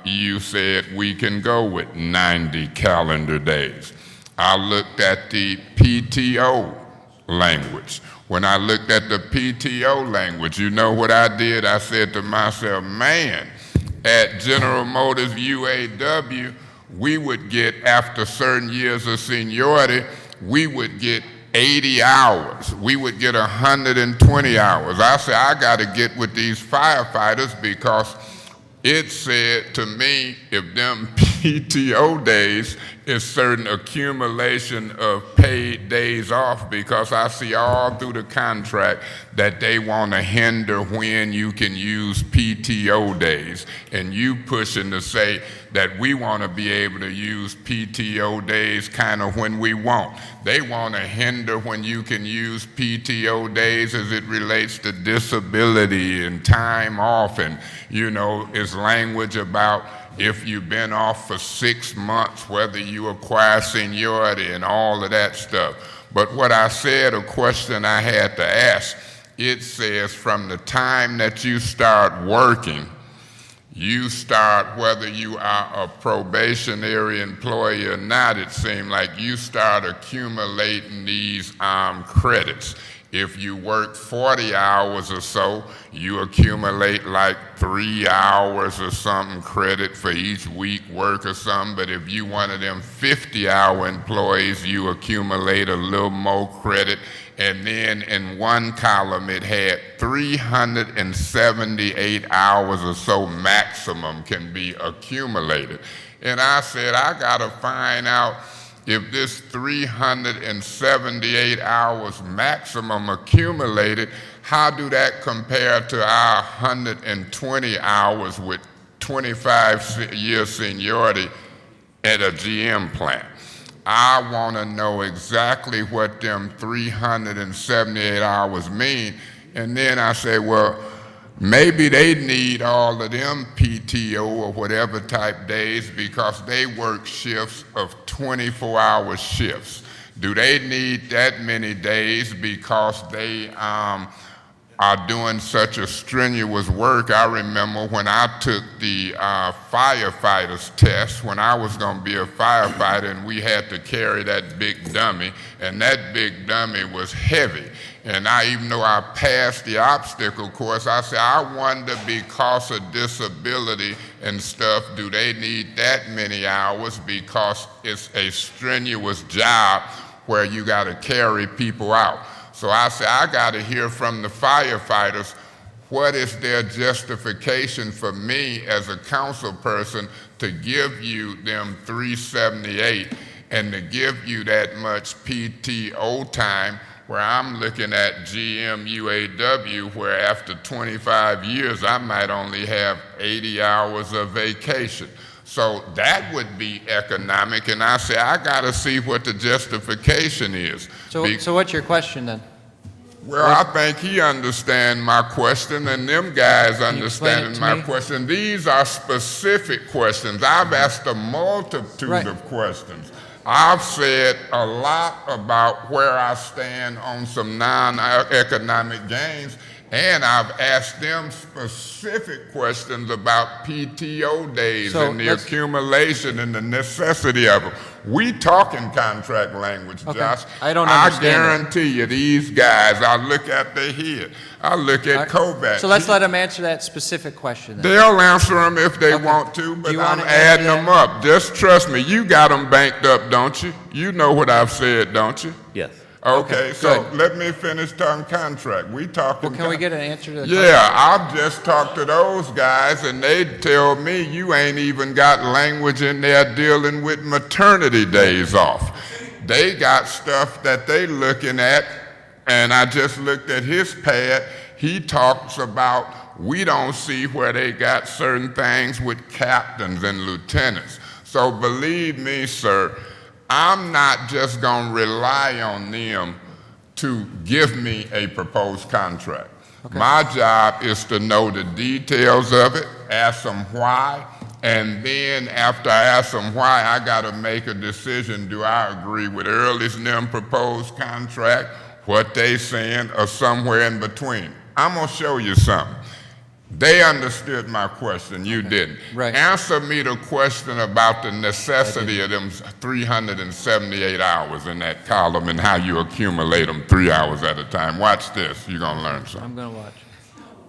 you said we can go with 90 calendar days. I looked at the PTO language. When I looked at the PTO language, you know what I did? I said to myself, man, at General Motors UAW, we would get, after certain years of seniority, we would get 80 hours. We would get 120 hours. I said, I got to get with these firefighters, because it said to me, if them PTO days is certain accumulation of paid days off, because I see all through the contract that they want to hinder when you can use PTO days, and you pushing to say that we want to be able to use PTO days kind of when we want. They want to hinder when you can use PTO days as it relates to disability and time off, and is language about if you've been off for 6 months, whether you acquire seniority and all of that stuff. But what I said, a question I had to ask, it says from the time that you start working, you start, whether you are a probationary employee or not, it seemed like you start accumulating these credits. If you work 40 hours or so, you accumulate like 3 hours or something credit for each week work or something. But if you one of them 50-hour employees, you accumulate a little more credit. And then in one column, it had 378 hours or so maximum can be accumulated. And I said, I gotta find out if this 378 hours maximum accumulated, how do that compare to our 120 hours with 25-year seniority at a GM plant? I want to know exactly what them 378 hours mean. And then I say, well, maybe they need all of them PTO or whatever type days because they work shifts of 24-hour shifts. Do they need that many days because they are doing such a strenuous work? I remember when I took the firefighter's test, when I was going to be a firefighter, and we had to carry that big dummy, and that big dummy was heavy. And even though I passed the obstacle course, I said, I wonder, because of disability and stuff, do they need that many hours because it's a strenuous job where you got to carry people out? So I said, I got to hear from the firefighters, what is their justification for me as a council person to give you them 378 and to give you that much PTO time, where I'm looking at GM UAW, where after 25 years, I might only have 80 hours of vacation. So that would be economic, and I say, I gotta see what the justification is. So what's your question then? Well, I think he understands my question, and them guys understand my question. These are specific questions. I've asked a multitude of questions. I've said a lot about where I stand on some non-economic gains, And I've asked them specific questions about PTO days So and the let's- accumulation and the necessity of them. We talking contract language, Okay. Josh. I don't understand it. I guarantee you, these guys, I look at their head. I look at Kovac. So let's let him answer that specific question then. They'll answer them if they want to, but you I'm wanna adding answer them up. Just trust me. You got them banked up, don't you? You know what I've said, don't you? Yes. Okay, so good. let me finish talking contract. We talking. Well, can we get an answer to the Yeah, I've just talked to those guys, and they tell me you ain't even got language in there dealing with maternity days off. They got stuff that they looking at, and I just looked at his pad. He talks about we don't see where they got certain things with captains and lieutenants. So believe me, sir, I'm not just going to rely on them to give me a proposed contract. My job is to know the details of it, ask them why, and then after I ask them why, I got to make a decision. Do I agree with Early's and them proposed contract, what they saying, or somewhere in between? I'm going to show you something. They understood my question, you didn't. Right. Answer me the question about the necessity of them 378 hours in that column and how you accumulate them 3 hours at a time. Watch this, you're gonna learn something. I'm going to watch.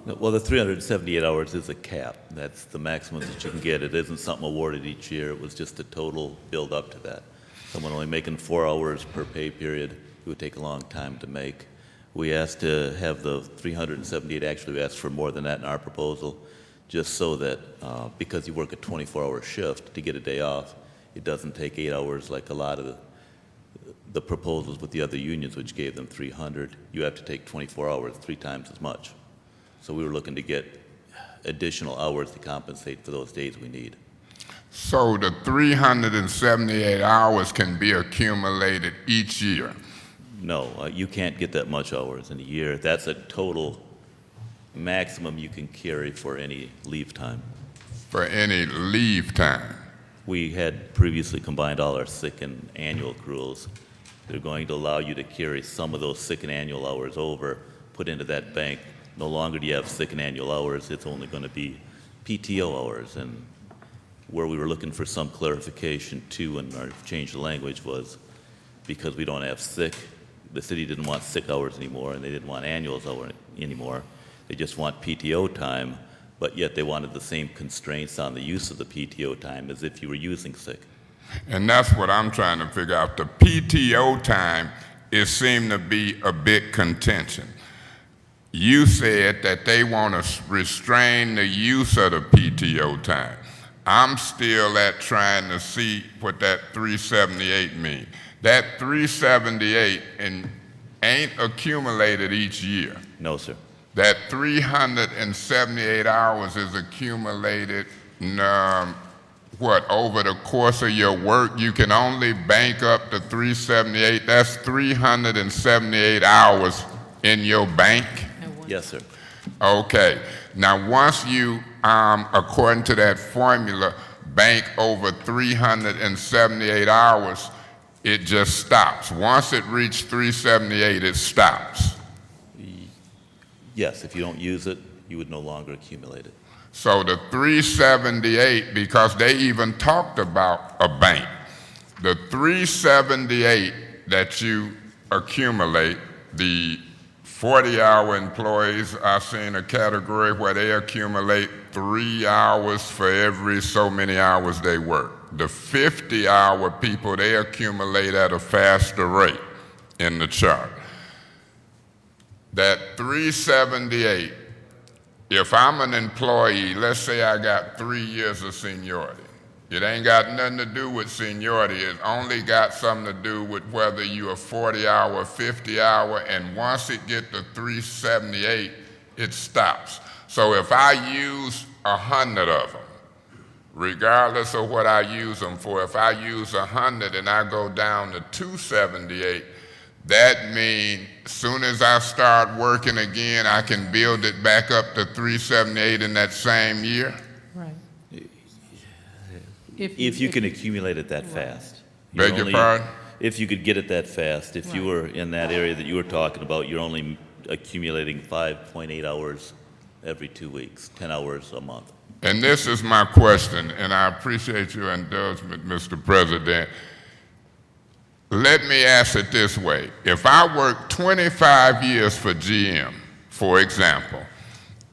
No, well, the 378 hours is a cap. That's the maximum that you can get. It isn't something awarded each year. It was just a total build up to that. Someone only making 4 hours per pay period, it would take a long time to make. We asked to have the 378, actually we asked for more than that in our proposal, just so that, because you work a 24-hour shift to get a day off, it doesn't take 8 hours like a lot of the proposals with the other unions, which gave them 300. You have to take 24 hours, 3 times as much. So we were looking to get additional hours to compensate for those days we need. So the 378 hours can be accumulated each year? No, you can't get that much hours in a year. That's a total maximum you can carry for any leave time. For any leave time? We had previously combined all our sick and annual accruals. They're going to allow you to carry some of those sick and annual hours over, put into that bank. No longer do you have sick and annual hours, it's only going to be PTO hours. And where we were looking for some clarification too, and our change of language was because we don't have sick, the city didn't want sick hours anymore, and they didn't want annuals anymore. They just want PTO time, but yet they wanted the same constraints on the use of the PTO time as if you were using sick. And that's what I'm trying to figure out. The PTO time, it seemed to be a big contention. You said that they want to restrain the use of the PTO time. I'm still trying to see what that 378 means. That 378 ain't accumulated each year. No, sir. That 378 hours is accumulated, over the course of your work? You can only bank up to 378. That's 378 hours in your bank? Yes, sir. Okay. Now, once you, according to that formula, bank over 378 hours, it just stops. Once it reaches 378, it stops. Yes, if you don't use it, you would no longer accumulate it. So the 378, because they even talked about a bank, the 378 that you accumulate, the 40-hour employees, I've seen a category where they accumulate 3 hours for every so many hours they work. The 50-hour people, they accumulate at a faster rate in the chart. That 378, if I'm an employee, let's say I got 3 years of seniority. It ain't got nothing to do with seniority. It only got something to do with whether you're a 40-hour or 50-hour, and once it get to 378, it stops. So if I use 100 of them, regardless of what I use them for, if I use 100 and I go down to 278, that means as soon as I start working again, I can build it back up to 378 in that same year? Right. If you can accumulate it that fast. Beg your pardon? If you could get it that fast. If you were in that area that you were talking about, you're only accumulating 5.8 hours every 2 weeks, 10 hours a month. And this is my question, and I appreciate your indulgence, Mr. President. Let me ask it this way. If I work 25 years for GM, for example,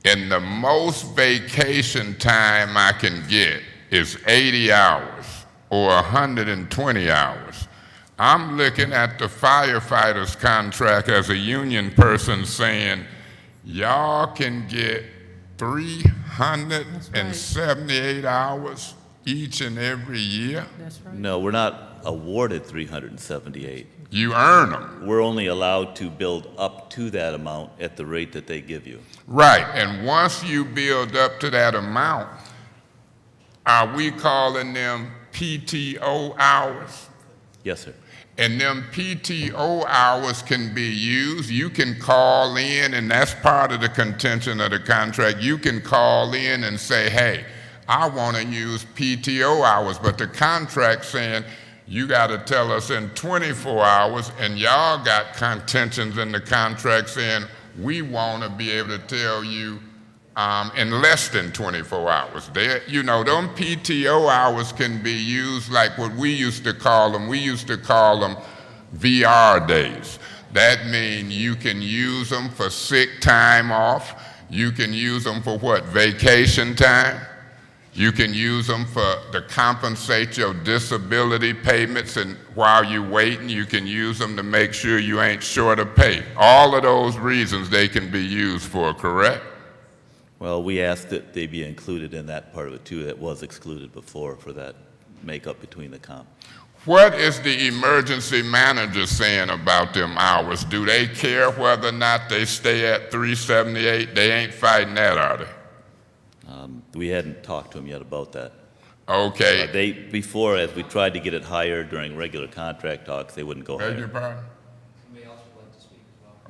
and the most vacation time I can get is 80 hours or 120 hours, I'm looking at the firefighters contract as a union person saying, y'all can get 378 hours each and every year? That's right. No, we're not awarded 378. You earn them. We're only allowed to build up to that amount at the rate that they give you. Right, and once you build up to that amount, are we calling them PTO hours? Yes, sir. And them PTO hours can be used. You can call in, and that's part of the contention of the contract. You can call in and say, hey, I want to use PTO hours, but the contract saying you got to tell us in 24 hours, and y'all got contentions in the contract saying we want to be able to tell you in less than 24 hours. You know, them PTO hours can be used like what we used to call them. We used to call them VR days. That means you can use them for sick time off. You can use them for what? Vacation time. You can use them to compensate your disability payments, and while you're waiting, you can use them to make sure you ain't short of pay. All of those reasons they can be used for, correct? Well, we asked that they be included in that part of it too. That was excluded before for that makeup between the comp. What is the emergency manager saying about them hours? Do they care whether or not they stay at 378? They ain't fighting that, are they? We hadn't talked to them yet about that. Okay. Before, as we tried to get it higher during regular contract talks, they wouldn't go higher. Beg your pardon?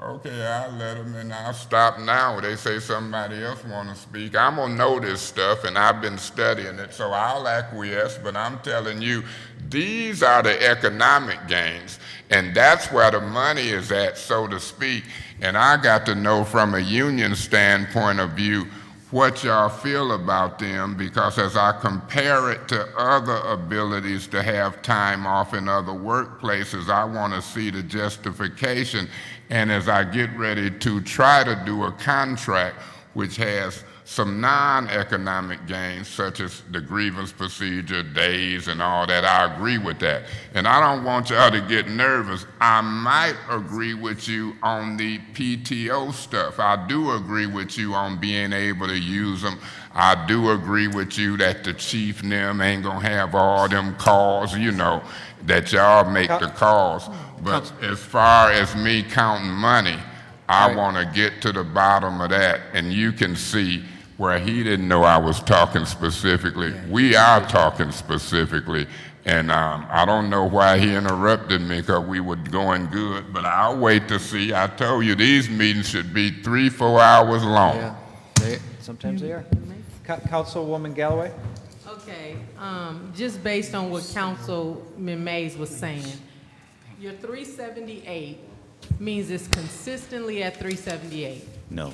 Okay, I'll let them, and I'll stop now. They say somebody else want to speak. I'm going to know this stuff, and I've been studying it, so I'll acquiesce, but I'm telling you, these are the economic gains, and that's where the money is at, so to speak. And I got to know from a union standpoint of view what y'all feel about them, because as I compare it to other abilities to have time off in other workplaces, I want to see the justification. And as I get ready to try to do a contract which has some non-economic gains, such as the grievance procedure, days, and all that, I agree with that. And I don't want y'all to get nervous. I might agree with you on the PTO stuff. I do agree with you on being able to use them. I do agree with you that the chief and them ain't gonna have all them calls, you know, that y'all make the calls. But as far as me counting money, I want to get to the bottom of that, and you can see where he didn't know I was talking specifically. We are talking specifically, and I don't know why he interrupted me, because we were going good, but I'll wait to see. I told you these meetings should be 3-4 hours long. Yeah, sometimes they are. Councilwoman Galloway? Okay, just based on what Councilman Mays was saying, your 378 means it's consistently at 378. No.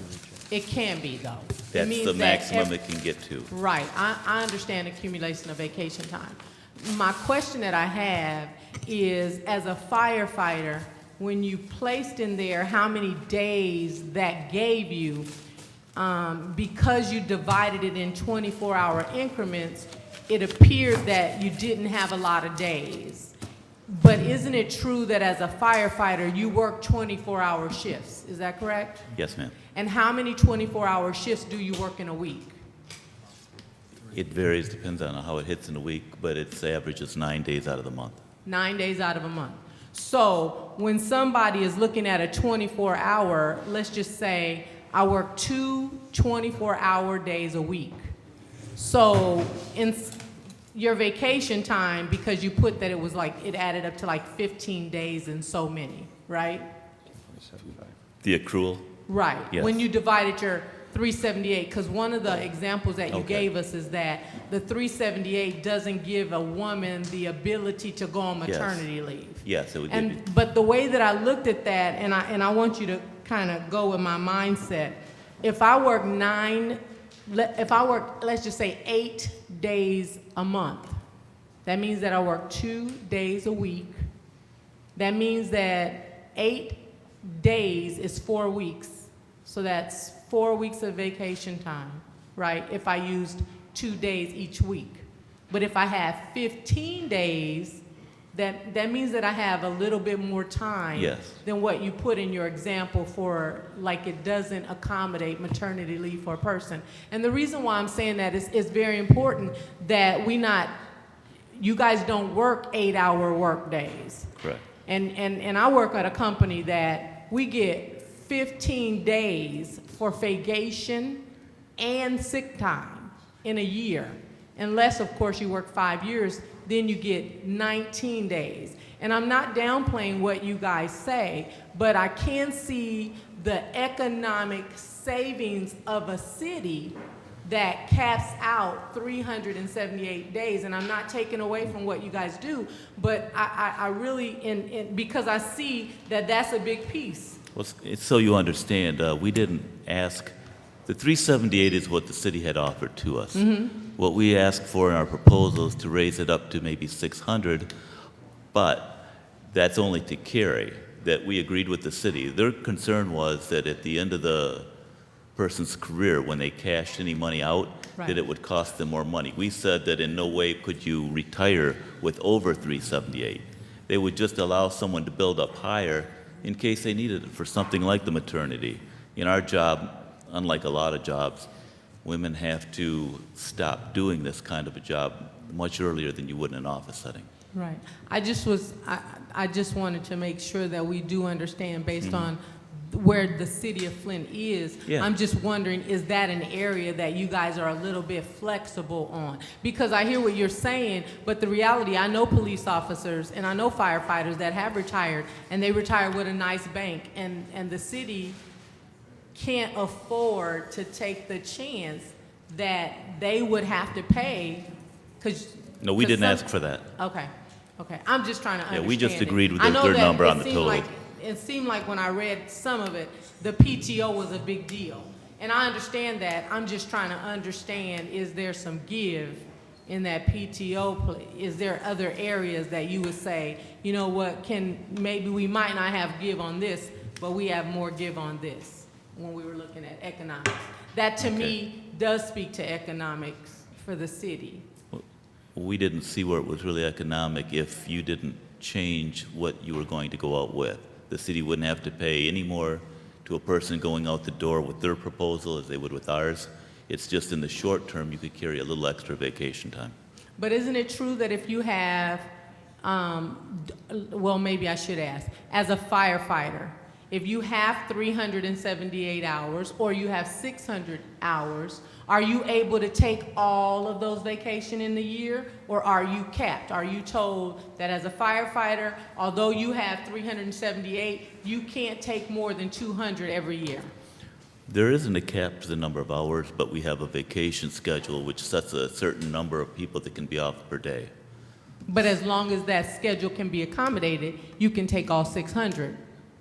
It can be, though. That's the maximum it can get to. Right. I understand accumulation of vacation time. My question that I have is, as a firefighter, when you placed in there how many days that gave you, because you divided it in 24-hour increments, it appeared that you didn't have a lot of days. But isn't it true that as a firefighter, you work 24-hour shifts? Is that correct? Yes, ma'am. And how many 24-hour shifts do you work in a week? It varies, depends on how it hits in a week, but its average is 9 days out of the month. 9 days out of a month. So when somebody is looking at a 24-hour, let's just say I work 2 24-hour days a week. So in your vacation time, because you put that it was like, it added up to like 15 days and so many, right? The accrual? Right. Yes. When you divided your 378, because one of the examples that you gave us is that the 378 doesn't give a woman the ability to go on maternity leave. Yes, it would give you. But the way that I looked at that, and I want you to kind of go with my mindset. If I work let's just say 8 days a month, that means that I work 2 days a week. That means that 8 days is 4 weeks. So that's 4 weeks of vacation time, right? If I used 2 days each week. But if I have 15 days, that means that I have a little bit more time Yes. than what you put in your example for, like, it doesn't accommodate maternity leave for a person. And the reason why I'm saying that is it's very important that you guys don't work 8-hour work days. Correct. And I work at a company that we get 15 days for vacation and sick time in a year. Unless, of course, you work 5 years, then you get 19 days. And I'm not downplaying what you guys say, but I can see the economic savings of a city that caps out 378 days. And I'm not taking away from what you guys do, but I really, because I see that that's a big piece. Well, it's so you understand, we didn't ask, the 378 is what the city had offered to us. What we asked for in our proposal is to raise it up to maybe 600, but that's only to carry, that we agreed with the city. Their concern was that at the end of the person's career, when they cashed any money out, Right. that it would cost them more money. We said that in no way could you retire with over 378. They would just allow someone to build up higher in case they needed it for something like the maternity. In our job, unlike a lot of jobs, women have to stop doing this kind of a job much earlier than you would in an office setting. Right. I just wanted to make sure that we do understand based on where the city of Flint is. Yeah. I'm just wondering, is that an area that you guys are a little bit flexible on? Because I hear what you're saying, but the reality, I know police officers and I know firefighters that have retired, and they retire with a nice bank, and the city can't afford to take the chance that they would have to pay, because... No, we didn't ask for that. Okay, okay. I'm just trying to understand Yeah, we just it. agreed with I their know third that number it on the seemed total. like- It seemed like when I read some of it, the PTO was a big deal. And I understand that. I'm just trying to understand, is there some give in that PTO? Is there other areas that you would say, you know what, maybe we might not have give on this, but we have more give on this when we were looking at economics? That to me does speak to economics for the city. We didn't see where it was really economic if you didn't change what you were going to go out with. The city wouldn't have to pay any more to a person going out the door with their proposal as they would with ours. It's just in the short term, you could carry a little extra vacation time. But isn't it true that if you have, well, maybe I should ask, as a firefighter, if you have 378 hours or you have 600 hours, are you able to take all of those vacation in the year, or are you capped? Are you told that as a firefighter, although you have 378, you can't take more than 200 every year? There isn't a cap to the number of hours, but we have a vacation schedule which sets a certain number of people that can be off per day. But as long as that schedule can be accommodated, you can take all 600?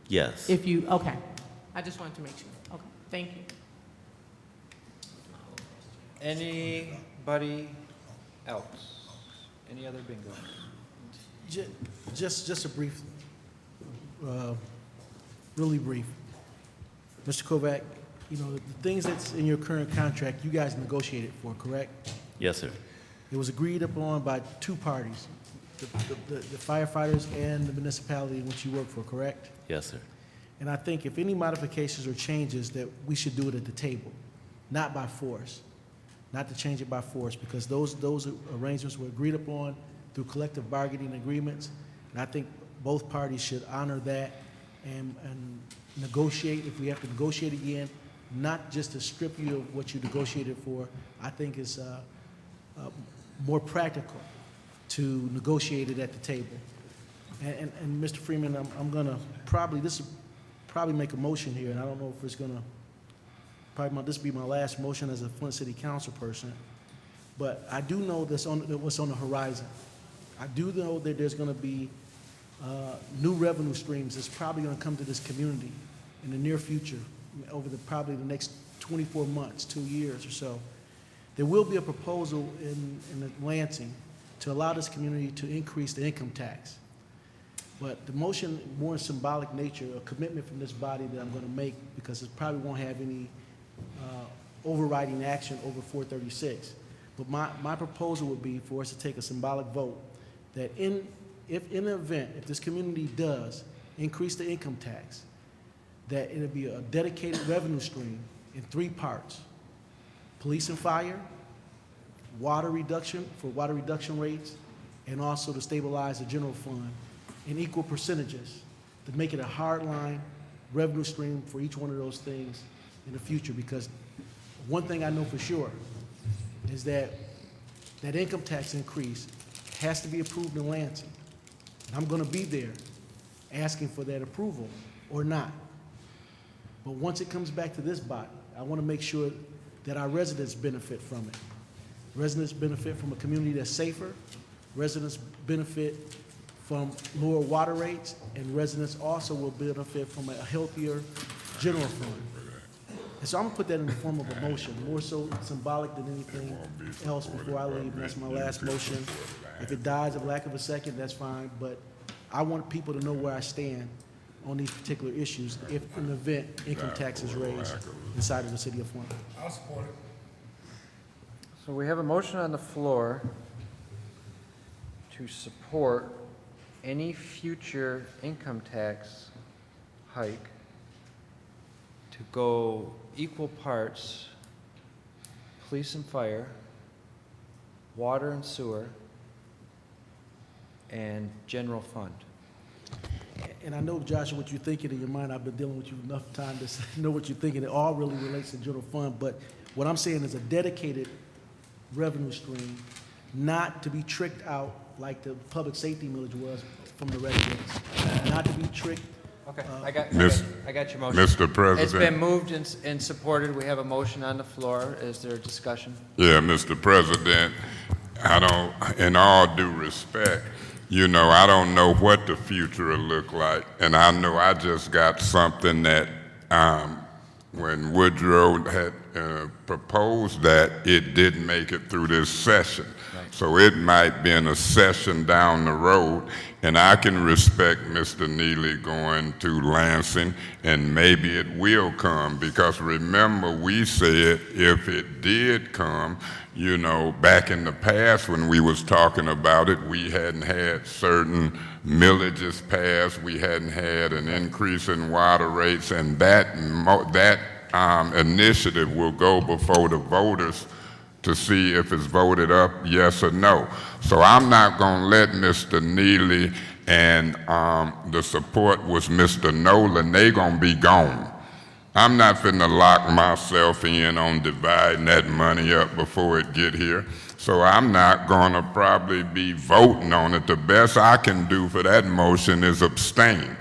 Yes. If you, okay. I just wanted to make sure. Okay, thank you. Anybody else? Any other bingo? Just a brief, really brief. Mr. Kovac, you know, the things that's in your current contract, you guys negotiated for, correct? Yes, sir. It was agreed upon by two parties, the firefighters and the municipality in which you work for, correct? Yes, sir. And I think if any modifications or changes, that we should do it at the table, not by force. Not to change it by force, because those arrangements were agreed upon through collective bargaining agreements. And I think both parties should honor that and negotiate, if we have to negotiate again, not just to strip you of what you negotiated for. I think is more practical to negotiate it at the table. And Mr. Freeman, I'm gonna probably make a motion here, and I don't know if it's gonna, this will be my last motion as a Flint City Council person, but I do know what's on the horizon. I do know that there's gonna be new revenue streams that's probably gonna come to this community in the near future, over probably the next 24 months, 2 years or so, there will be a proposal in Lansing to allow this community to increase the income tax. But the motion, more in symbolic nature, a commitment from this body that I'm going to make, because it probably won't have any overriding action over 436. But my proposal would be for us to take a symbolic vote that if in the event, if this community does increase the income tax, that it'll be a dedicated revenue stream in 3 parts: police and fire, water reduction for water reduction rates, and also to stabilize the general fund in equal percentages to make it a hard line revenue stream for each one of those things in the future. Because one thing I know for sure is that that income tax increase has to be approved in Lansing. And I'm going to be there asking for that approval or not. But once it comes back to this body, I want to make sure that our residents benefit from it. Residents benefit from a community that's safer. Residents benefit from lower water rates, and residents also will benefit from a healthier general fund. And so I'm gonna put that in the form of a motion, more so symbolic than anything else before I leave. That's my last motion. If it dies of lack of a second, that's fine, but I want people to know where I stand on these particular issues if in the event income tax is raised inside of the city of Flint. I'll support it. So we have a motion on the floor to support any future income tax hike to go equal parts police and fire, water and sewer, and general fund. And I know, Joshua, what you're thinking in your mind. I've been dealing with you enough time to know what you're thinking. It all really relates to general fund, but what I'm saying is a dedicated revenue stream, not to be tricked out like the public safety millage was from the residents, not to be tricked. Okay, I got your motion. Mr. President. It's been moved and supported. We have a motion on the floor. Is there a discussion? Yeah, Mr. President, in all due respect, I don't know what the future will look like. And I know I just got something that when Woodrow had proposed that, it didn't make it through this session. Right. So it might be in a session down the road, and I can respect Mr. Neely going to Lansing, and maybe it will come, because remember, we said if it did come, back in the past when we was talking about it, we hadn't had certain millages passed, we hadn't had an increase in water rates, and that initiative will go before the voters to see if it's voted up, yes or no. So I'm not going to let Mr. Neely and the support was Mr. Nolan, they going to be gone. I'm not finna lock myself in on dividing that money up before it get here. So I'm not gonna probably be voting on it. The best I can do for that motion is abstain.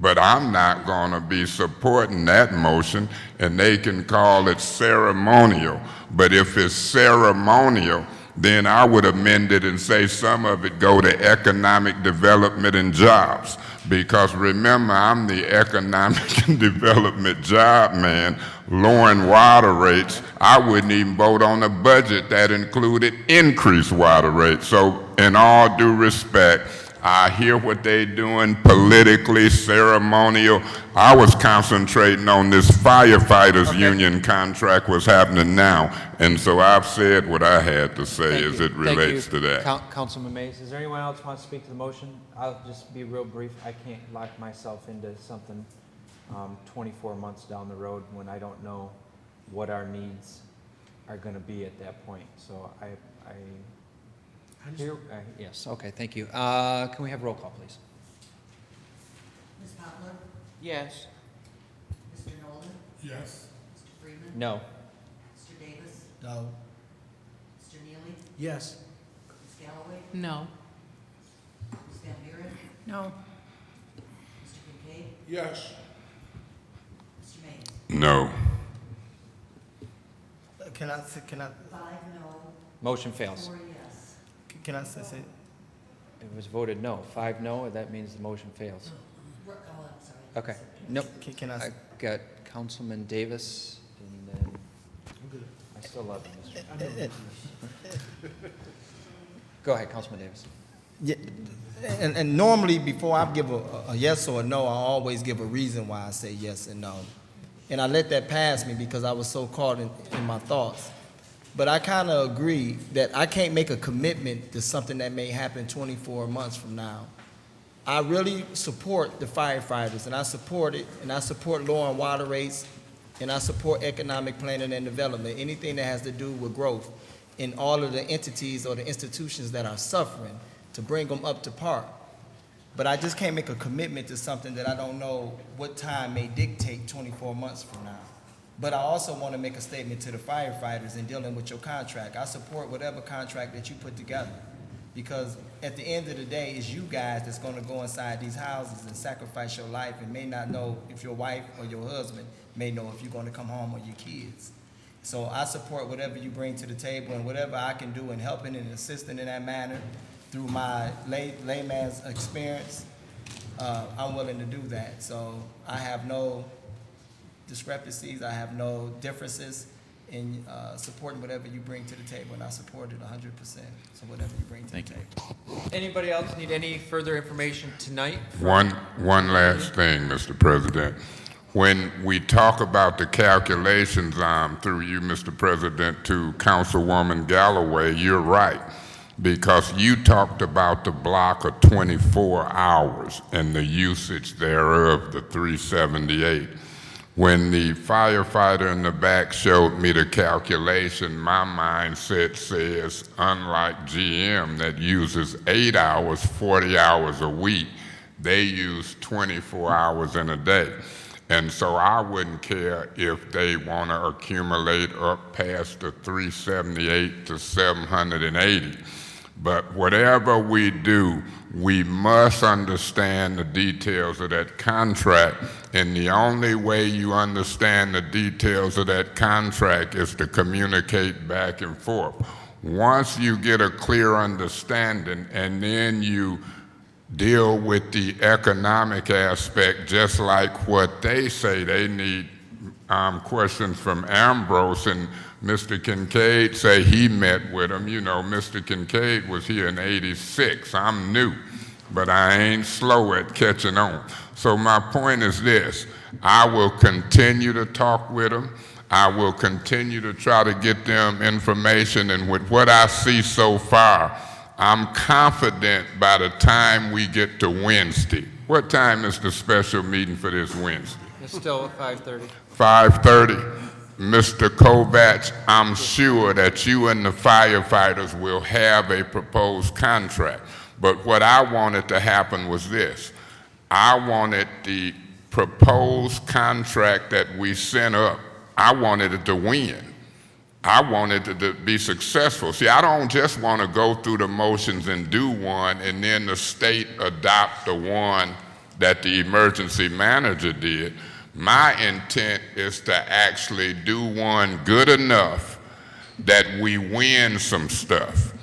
But I'm not gonna be supporting that motion, and they can call it ceremonial. But if it's ceremonial, then I would amend it and say some of it go to economic development and jobs. Because remember, I'm the economic and development job man, lowering water rates. I wouldn't even vote on a budget that included increased water rates. So in all due respect, I hear what they're doing politically, ceremonial. I was concentrating on this firefighters union contract was happening now. And so I've said what I had to say as it relates to that. Councilman Mays, is there anyone else who wants to speak to the motion? I'll just be real brief. I can't lock myself into something 24 months down the road when I don't know what our needs are going to be at that point. So yes, okay, thank you. Can we have roll call, please? Ms. Poplar? Yes. Mr. Nolan? Yes. Mr. Freeman? No. Mr. Davis? No. Mr. Neely? Yes. Ms. Galloway? No. Ms. Van Buren? No. Mr. Kincaid? Yes. Mr. Mays? No. Can I? 5 no. Motion fails. 4 yes. Can I say? It was voted no. 5 no, that means the motion fails. Oh, I'm sorry. Okay. Nope. Can I? I got Councilman Davis, and then I still love you, Mr. Go ahead, Councilman Davis. Yeah, and normally before I give a yes or a no, I always give a reason why I say yes and no. And I let that pass me because I was so caught in my thoughts. But I kind of agree that I can't make a commitment to something that may happen 24 months from now. I really support the firefighters, and I support it, and I support lowering water rates, and I support economic planning and development, anything that has to do with growth in all of the entities or the institutions that are suffering, to bring them up to par. But I just can't make a commitment to something that I don't know what time may dictate 24 months from now. But I also want to make a statement to the firefighters in dealing with your contract. I support whatever contract that you put together, because at the end of the day, it's you guys that's going to go inside these houses and sacrifice your life and may not know if your wife or your husband may know if you're going to come home or your kids. So I support whatever you bring to the table, and whatever I can do in helping and assisting in that manner through my layman's experience, I'm willing to do that. So I have no discrepancies, I have no differences in supporting whatever you bring to the table, and I support it 100%. So whatever you bring to the table. Anybody else need any further information tonight? One last thing, Mr. President. When we talk about the calculations, through you, Mr. President, to Councilwoman Galloway, you're right, because you talked about the block of 24 hours and the usage thereof, the 378. When the firefighter in the back showed me the calculation, my mindset says, unlike GM that uses 8 hours, 40 hours a week, they use 24 hours in a day. And so I wouldn't care if they want to accumulate up past the 378 to 780. But whatever we do, we must understand the details of that contract. And the only way you understand the details of that contract is to communicate back and forth. Once you get a clear understanding, and then you deal with the economic aspect, just like what they say they need. Questions from Ambrose, and Mr. Kincaid say he met with him. You know, Mr. Kincaid was here in '86. I'm new, but I ain't slow at catching on. So my point is this: I will continue to talk with them. I will continue to try to get them information, and with what I see so far, I'm confident by the time we get to Wednesday. What time is the special meeting for this Wednesday? It's still at 5:30. 5:30. Mr. Kovach, I'm sure that you and the firefighters will have a proposed contract. But what I wanted to happen was this. I wanted the proposed contract that we sent up, I wanted it to win. I wanted it to be successful. See, I don't just want to go through the motions and do one and then the state adopt the one that the emergency manager did. My intent is to actually do one good enough that we win some stuff.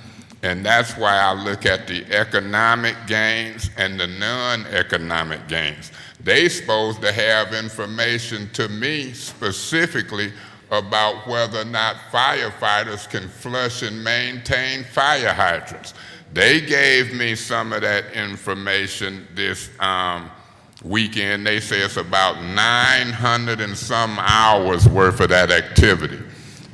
And that's why I look at the economic gains and the non-economic gains. They supposed to have information to me specifically about whether or not firefighters can flush and maintain fire hydrants. They gave me some of that information this weekend. They say it's about 900 and some hours worth of that activity.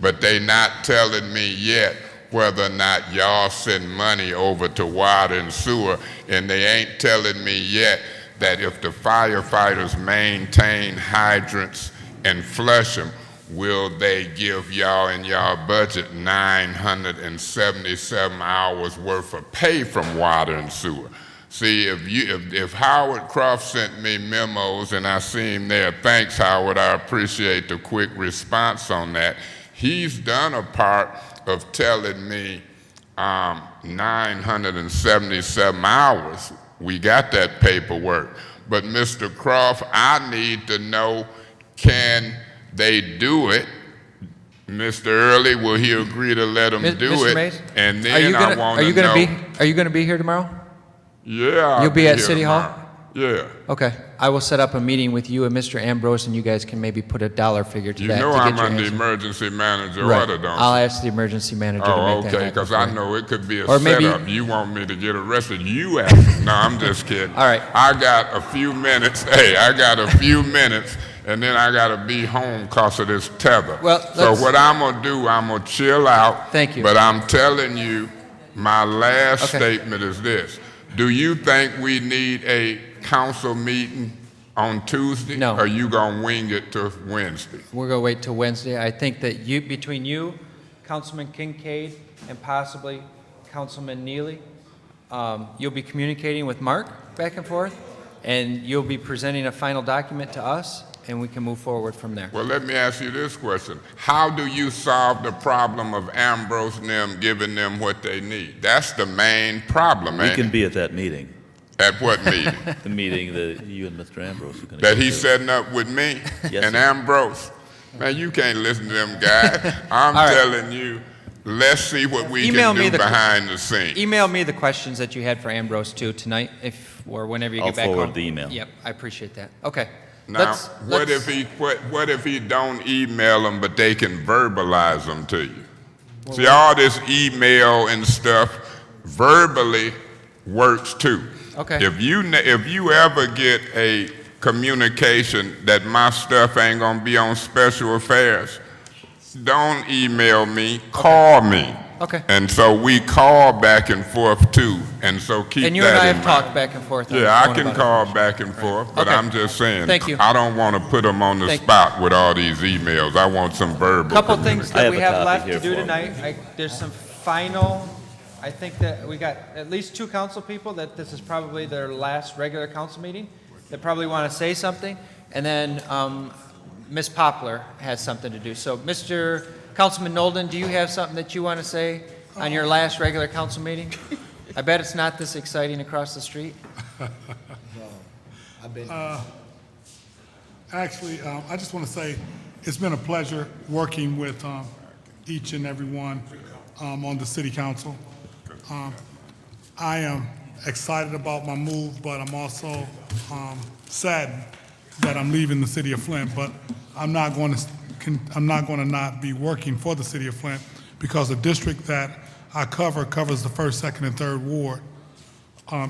But they not telling me yet whether or not y'all send money over to water and sewer, and they ain't telling me yet that if the firefighters maintain hydrants and flush them, will they give y'all in y'all budget 977 hours worth of pay from water and sewer? See, if Howard Croft sent me memos and I see him there, thanks Howard, I appreciate the quick response on that. He's done a part of telling me 977 hours. We got that paperwork. But Mr. Croft, I need to know, can they do it? Mr. Early, will he agree to let them do Mr. it? Mays, And then I want to know. Are you going to be here tomorrow? Yeah. You'll be at City Hall? Yeah. Okay, I will set up a meeting with you and Mr. Ambrose, and you guys can maybe put a dollar figure to You that. know to get I'm your on the answer. emergency manager Right. order, don't you? I'll ask the emergency manager to Oh, make that okay, happen because for I you. know it could be a Or maybe- setup. You want me to get arrested. You ask. No, I'm just kidding. All right. I got a few minutes. Hey, I got a few minutes, and then I got to be home because of this tether. Well, so let's- what I'm going to do, I'm going to chill out. Thank you. But I'm telling you, my last Okay. statement is this. Do you think we need a council meeting on Tuesday? No. Or you going to wing it to Wednesday? We're going to wait till Wednesday. I think that you, between you, Councilman Kincaid, and possibly Councilman Neely, you'll be communicating with Mark back and forth, and you'll be presenting a final document to us, and we can move forward from there. Well, let me ask you this question. How do you solve the problem of Ambrose and them giving them what they need? That's the main problem, We ain't can it? be at that meeting, At what meeting? the meeting that you and Mr. Ambrose are going to That he's setting up with me Yes, and sir. Ambrose? Man, you can't listen to them guys. I'm All right. telling you, let's see what we Email me can do the- behind the scenes. Email me the questions that you had for Ambrose too tonight, if or whenever you I'll get back forward home. the email. Yep, I appreciate that. Okay. Now, what if he don't email them, but they can verbalize them to you? See, all this email and stuff verbally works too. Okay. If you ever get a communication that my stuff ain't gonna be on special affairs, don't email me, call me. Okay. And so we call back and forth too, and so keep that in mind. And you and I have talked back and forth on the Yeah, I phone can about call back and forth, but Okay. I'm just saying, Thank you. I don't want to put them on the Thank you. spot with all these emails. I want some verbal. Couple things I that have we a have copy left here to do for 'em. tonight. There's some final, I think that we got at least 2 council people that this is probably their last regular council meeting that probably want to say something. And then Ms. Poplar has something to do. So Mr. Councilman Nolden, do you have something that you want to say on your last regular council meeting? I bet it's not this exciting across the street. Actually, I just want to say it's been a pleasure working with each and every one on the city council. I am excited about my move, but I'm also saddened that I'm leaving the city of Flint. But I'm not going to not be working for the city of Flint because the district that I covers the 1st, 2nd, and 3rd ward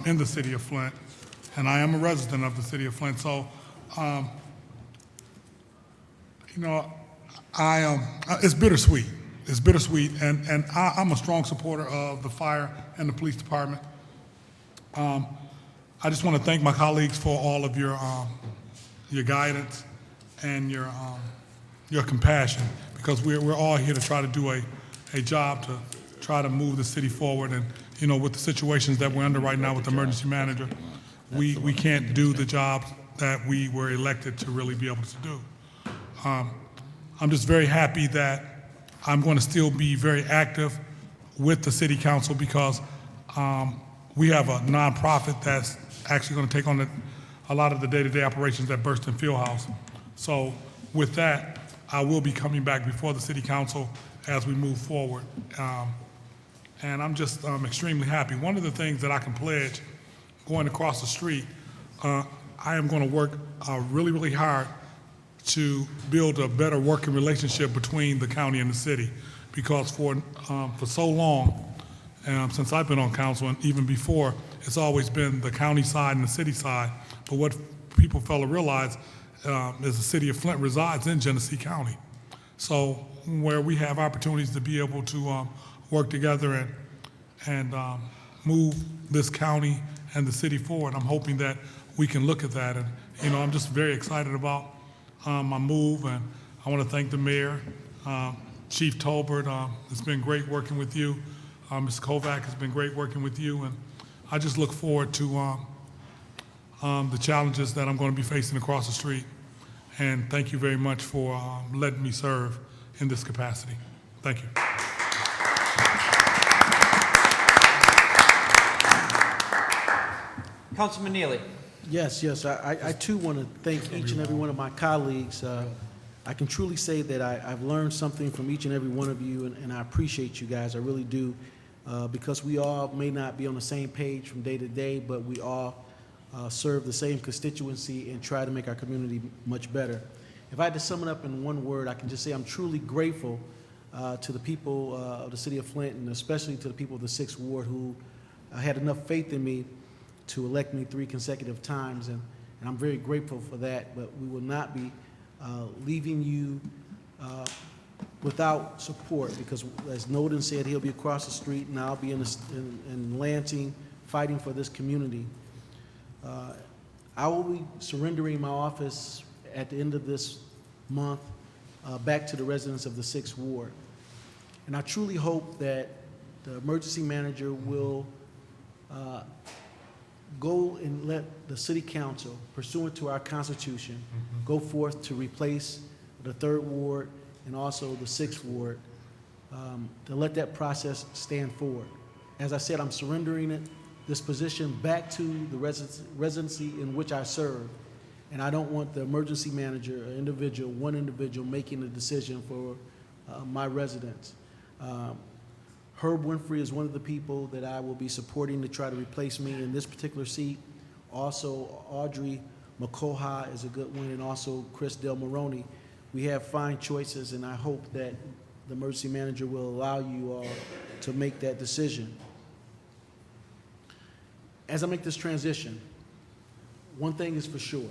in the city of Flint, and I am a resident of the city of Flint. So, it's bittersweet. It's bittersweet, and I'm a strong supporter of the fire and the police department. I just want to thank my colleagues for all of your guidance and your compassion, because we're all here to try to do a job to try to move the city forward. And with the situations that we're under right now with the emergency manager, we can't do the jobs that we were elected to really be able to do. I'm just very happy that I'm going to still be very active with the city council because we have a nonprofit that's actually going to take on a lot of the day-to-day operations at Burston Fieldhouse. So with that, I will be coming back before the city council as we move forward. And I'm just extremely happy. One of the things that I can pledge going across the street, I am going to work really, really hard to build a better working relationship between the county and the city, because for so long, since I've been on council and even before, it's always been the county side and the city side. But what people fail to realize is the city of Flint resides in Genesee County. So where we have opportunities to be able to work together and move this county and the city forward, I'm hoping that we can look at that. And I'm just very excited about my move, and I want to thank the mayor, Chief Tolbert. It's been great working with you. Ms. Kovac, it's been great working with you, and I just look forward to the challenges that I'm going to be facing across the street. And thank you very much for letting me serve in this capacity. Thank you. Councilman Neely. Yes. I too want to thank each and every one of my colleagues. I can truly say that I've learned something from each and every one of you, and I appreciate you guys. I really do, because we all may not be on the same page from day to day, but we all serve the same constituency and try to make our community much better. If I had to sum it up in one word, I can just say I'm truly grateful to the people of the city of Flint, and especially to the people of the 6th Ward who had enough faith in me to elect me 3 consecutive times, and I'm very grateful for that. But we will not be leaving you without support, because as Nolden said, he'll be across the street, and I'll be in Lansing fighting for this community. I will be surrendering my office at the end of this month back to the residents of the 6th Ward. And I truly hope that the emergency manager will go and let the city council, pursuant to our constitution, go forth to replace the 3rd Ward and also the 6th Ward, to let that process stand forward. As I said, I'm surrendering this position back to the residency in which I serve, and I don't want the emergency manager, one individual making the decision for my residents. Herb Winfrey is one of the people that I will be supporting to try to replace me in this particular seat. Also, Audrey McCoha is a good one, and also Chris Del Moroni. We have fine choices, and I hope that the emergency manager will allow you all to make that decision. As I make this transition, one thing is for sure.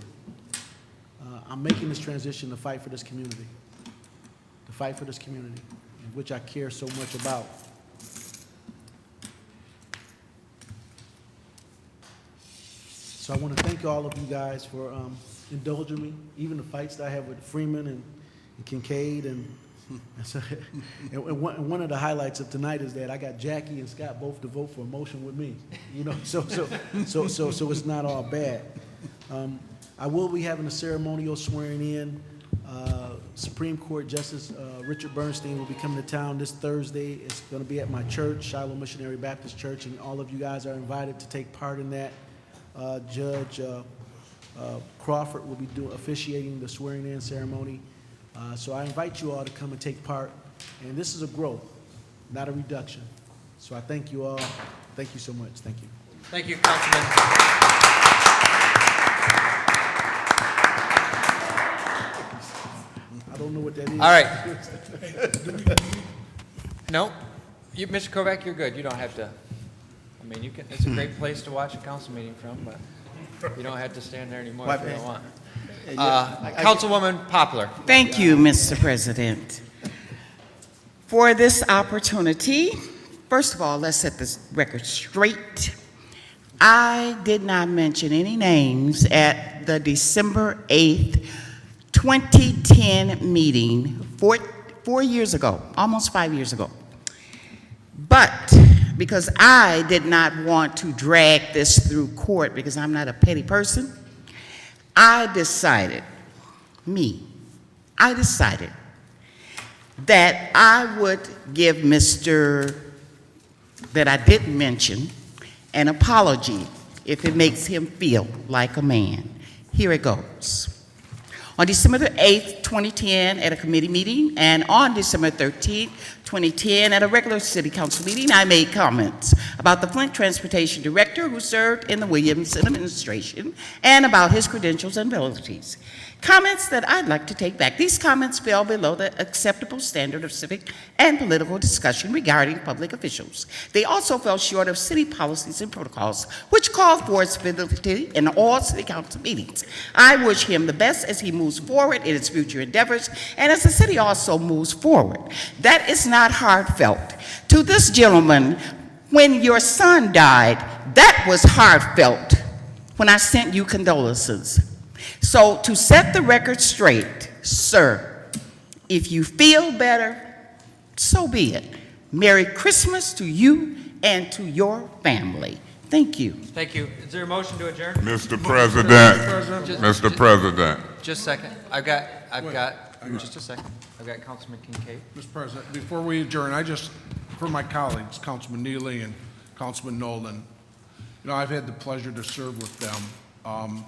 I'm making this transition to fight for this community, which I care so much about. So I want to thank all of you guys for indulging me, even the fights that I have with Freeman and Kincaid. And one of the highlights of tonight is that I got Jackie and Scott both to vote for a motion with me. You know, so it's not all bad. I will be having a ceremonial swearing in. Supreme Court Justice Richard Bernstein will be coming to town this Thursday. It's going to be at my church, Shiloh Missionary Baptist Church, and all of you guys are invited to take part in that. Judge Crawford will be officiating the swearing-in ceremony. So I invite you all to come and take part. And this is a growth, not a reduction. So I thank you all. Thank you so much. Thank you. Thank you, Councilman. I don't know what that is. All right. No, Mr. Kovac, you're good. You don't have to. I mean, you can. It's a great place to watch a council meeting from, but you don't have to stand there anymore if you don't want. Councilwoman Poplar. Thank you, Mr. President, for this opportunity. First of all, let's set this record straight. I did not mention any names at the December 8th, 2010 meeting 4 years ago, almost 5 years ago. But because I did not want to drag this through court, because I'm not a petty person, I decided that I would give Mr. that I didn't mention an apology if it makes him feel like a man. Here it goes. On December the 8th, 2010, at a committee meeting, and on December 13th, 2010, at a regular city council meeting, I made comments about the Flint Transportation Director who served in the Williamson administration and about his credentials and abilities. Comments that I'd like to take back. These comments fell below the acceptable standard of civic and political discussion regarding public officials. They also fell short of city policies and protocols, which call for civility in all city council meetings. I wish him the best as he moves forward in his future endeavors, and as the city also moves forward. That is not heartfelt. To this gentleman, when your son died, that was heartfelt when I sent you condolences. So to set the record straight, sir, if you feel better, so be it. Merry Christmas to you and to your family. Thank you. Thank you. Is there a motion to adjourn? Mr. President, Mr. President. Just a second. I've got, just a second. I've got Councilman Kincaid. Mr. President, before we adjourn, for my colleagues, Councilman Neely and Councilman Nolan, I've had the pleasure to serve with them.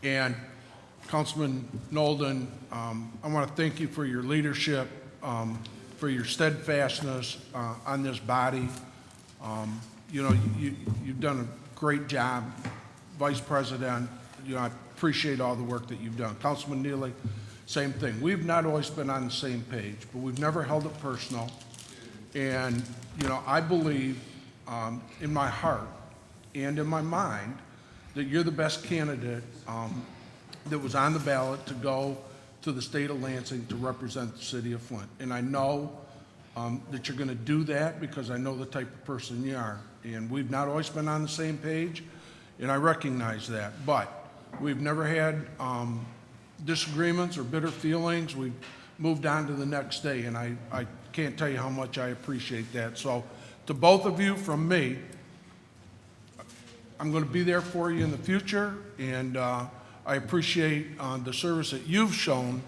And Councilman Nolden, I want to thank you for your leadership, for your steadfastness on this body. You've done a great job Vice President, you know, I appreciate all the work that you've done. Councilman Neely, same thing. We've not always been on the same page, but we've never held it personal. And, you know, I believe in my heart and in my mind that you're the best candidate that was on the ballot to go to the state of Lansing to represent the city of Flint. And I know that you're going to do that because I know the type of person you are. And we've not always been on the same page, and I recognize that. But we've never had disagreements or bitter feelings. We've moved on to the next day, and I can't tell you how much I appreciate that. So to both of you from me, I'm going to be there for you in the future, and I appreciate the service that you've shown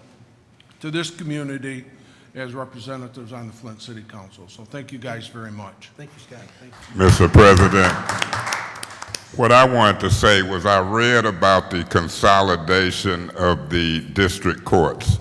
to this community as representatives on the Flint City Council. So thank you guys very much. Thank you, Scott. Thank you. Mr. President, what I wanted to say was I read about the consolidation of the district courts,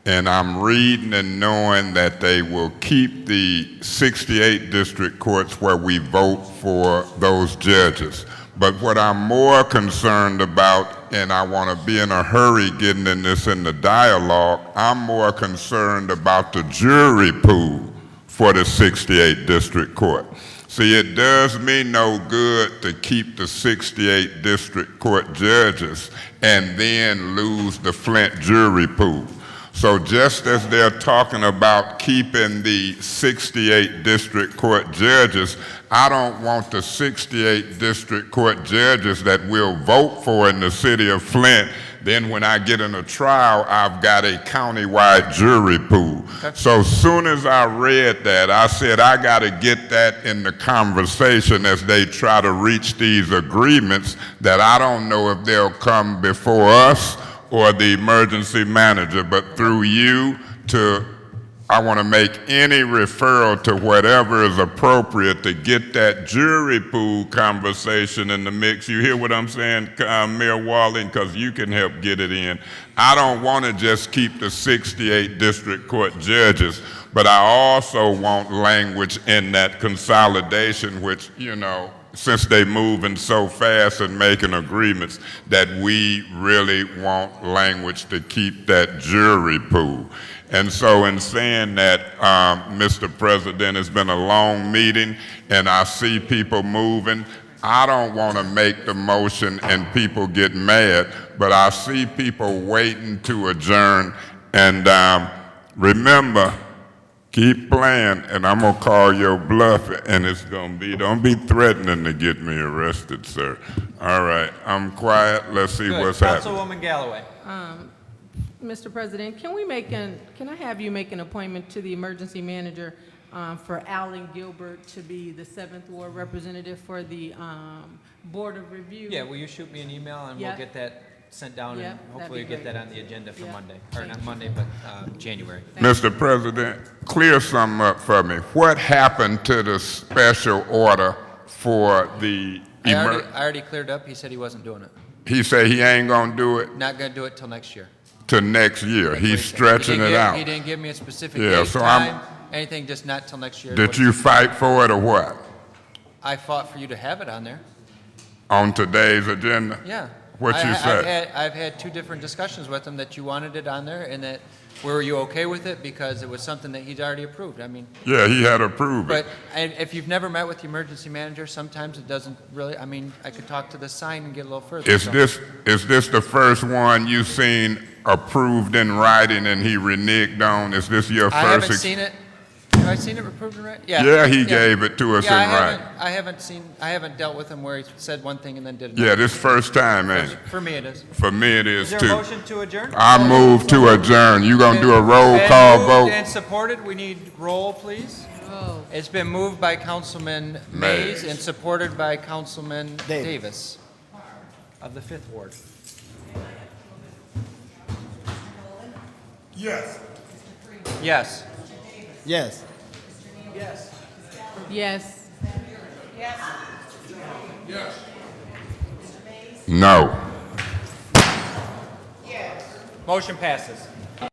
and I'm reading and knowing that they will keep the 68 district courts where we vote for those judges. But what I'm more concerned about, and I want to be in a hurry getting in the dialogue, I'm more concerned about the jury pool for the 68 district court. See, it does me no good to keep the 68 district court judges and then lose the Flint jury pool. So just as they're talking about keeping the 68 district court judges, I don't want the 68 district court judges that we'll vote for in the city of Flint. Then when I get in a trial, I've got a countywide jury pool. So soon as I read that, I said I got to get that in the conversation as they try to reach these agreements that I don't know if they'll come before us or the emergency manager, but through you I want to make any referral to whatever is appropriate to get that jury pool conversation in the mix. You hear what I'm saying, Mayor Walling? Because you can help get it in. I don't want to just keep the 68 district court judges, but I also want language in that consolidation, which, you know, since they moving so fast and making agreements, that we really want language to keep that jury pool. And so in saying that, Mr. President, it's been a long meeting and I see people moving. I don't want to make the motion and people get mad, but I see people waiting to adjourn. And remember, keep playing, and I'm going to call your bluff, and it's going to be, don't be threatening to get me arrested, sir. All right, I'm quiet. Let's see what's happening. Councilwoman Galloway. Mr. President, can I have you make an appointment to the emergency manager for Alan Gilbert to be the 7th Ward representative for the Board of Review? Yeah, will you shoot me an email and we'll get that sent down and hopefully get that on the agenda for Monday. Or not Monday, but January. Mr. President, clear something up for me. What happened to the special order for the I already cleared up. He said he wasn't doing it. He said he ain't gonna do it Not going to do it till next year. to next year. He's stretching it out. He didn't give me a specific Yeah, date, so time, anything, just not till next year. Did you fight for it or what? I fought for you to have it on there. On today's agenda? Yeah. What you said? I've had 2 different discussions with him that you wanted it on there, and that were you okay with it because it was something that he'd already approved. I mean. Yeah, he had approved it. But if you've never met with the emergency manager, sometimes it doesn't really. I mean, I could talk to the sign and get a little further. Is this the first one you've seen approved in writing and he reneged on? Is this your first? I haven't seen it. Have I seen it approved in writing? Yeah, he gave it to us in writing. I haven't dealt with him where he said one thing and then did another. Yeah, this first time, ain't it? For me, it is. For me, it is Is too. there a motion to adjourn? I move to adjourn. You gonna do a roll call vote? And supported. We need roll, please. It's been moved by Councilman Mays and supported by Councilman Davis of the 5th Ward. Yes. Yes. Yes. Yes. Yes. No. Motion passes.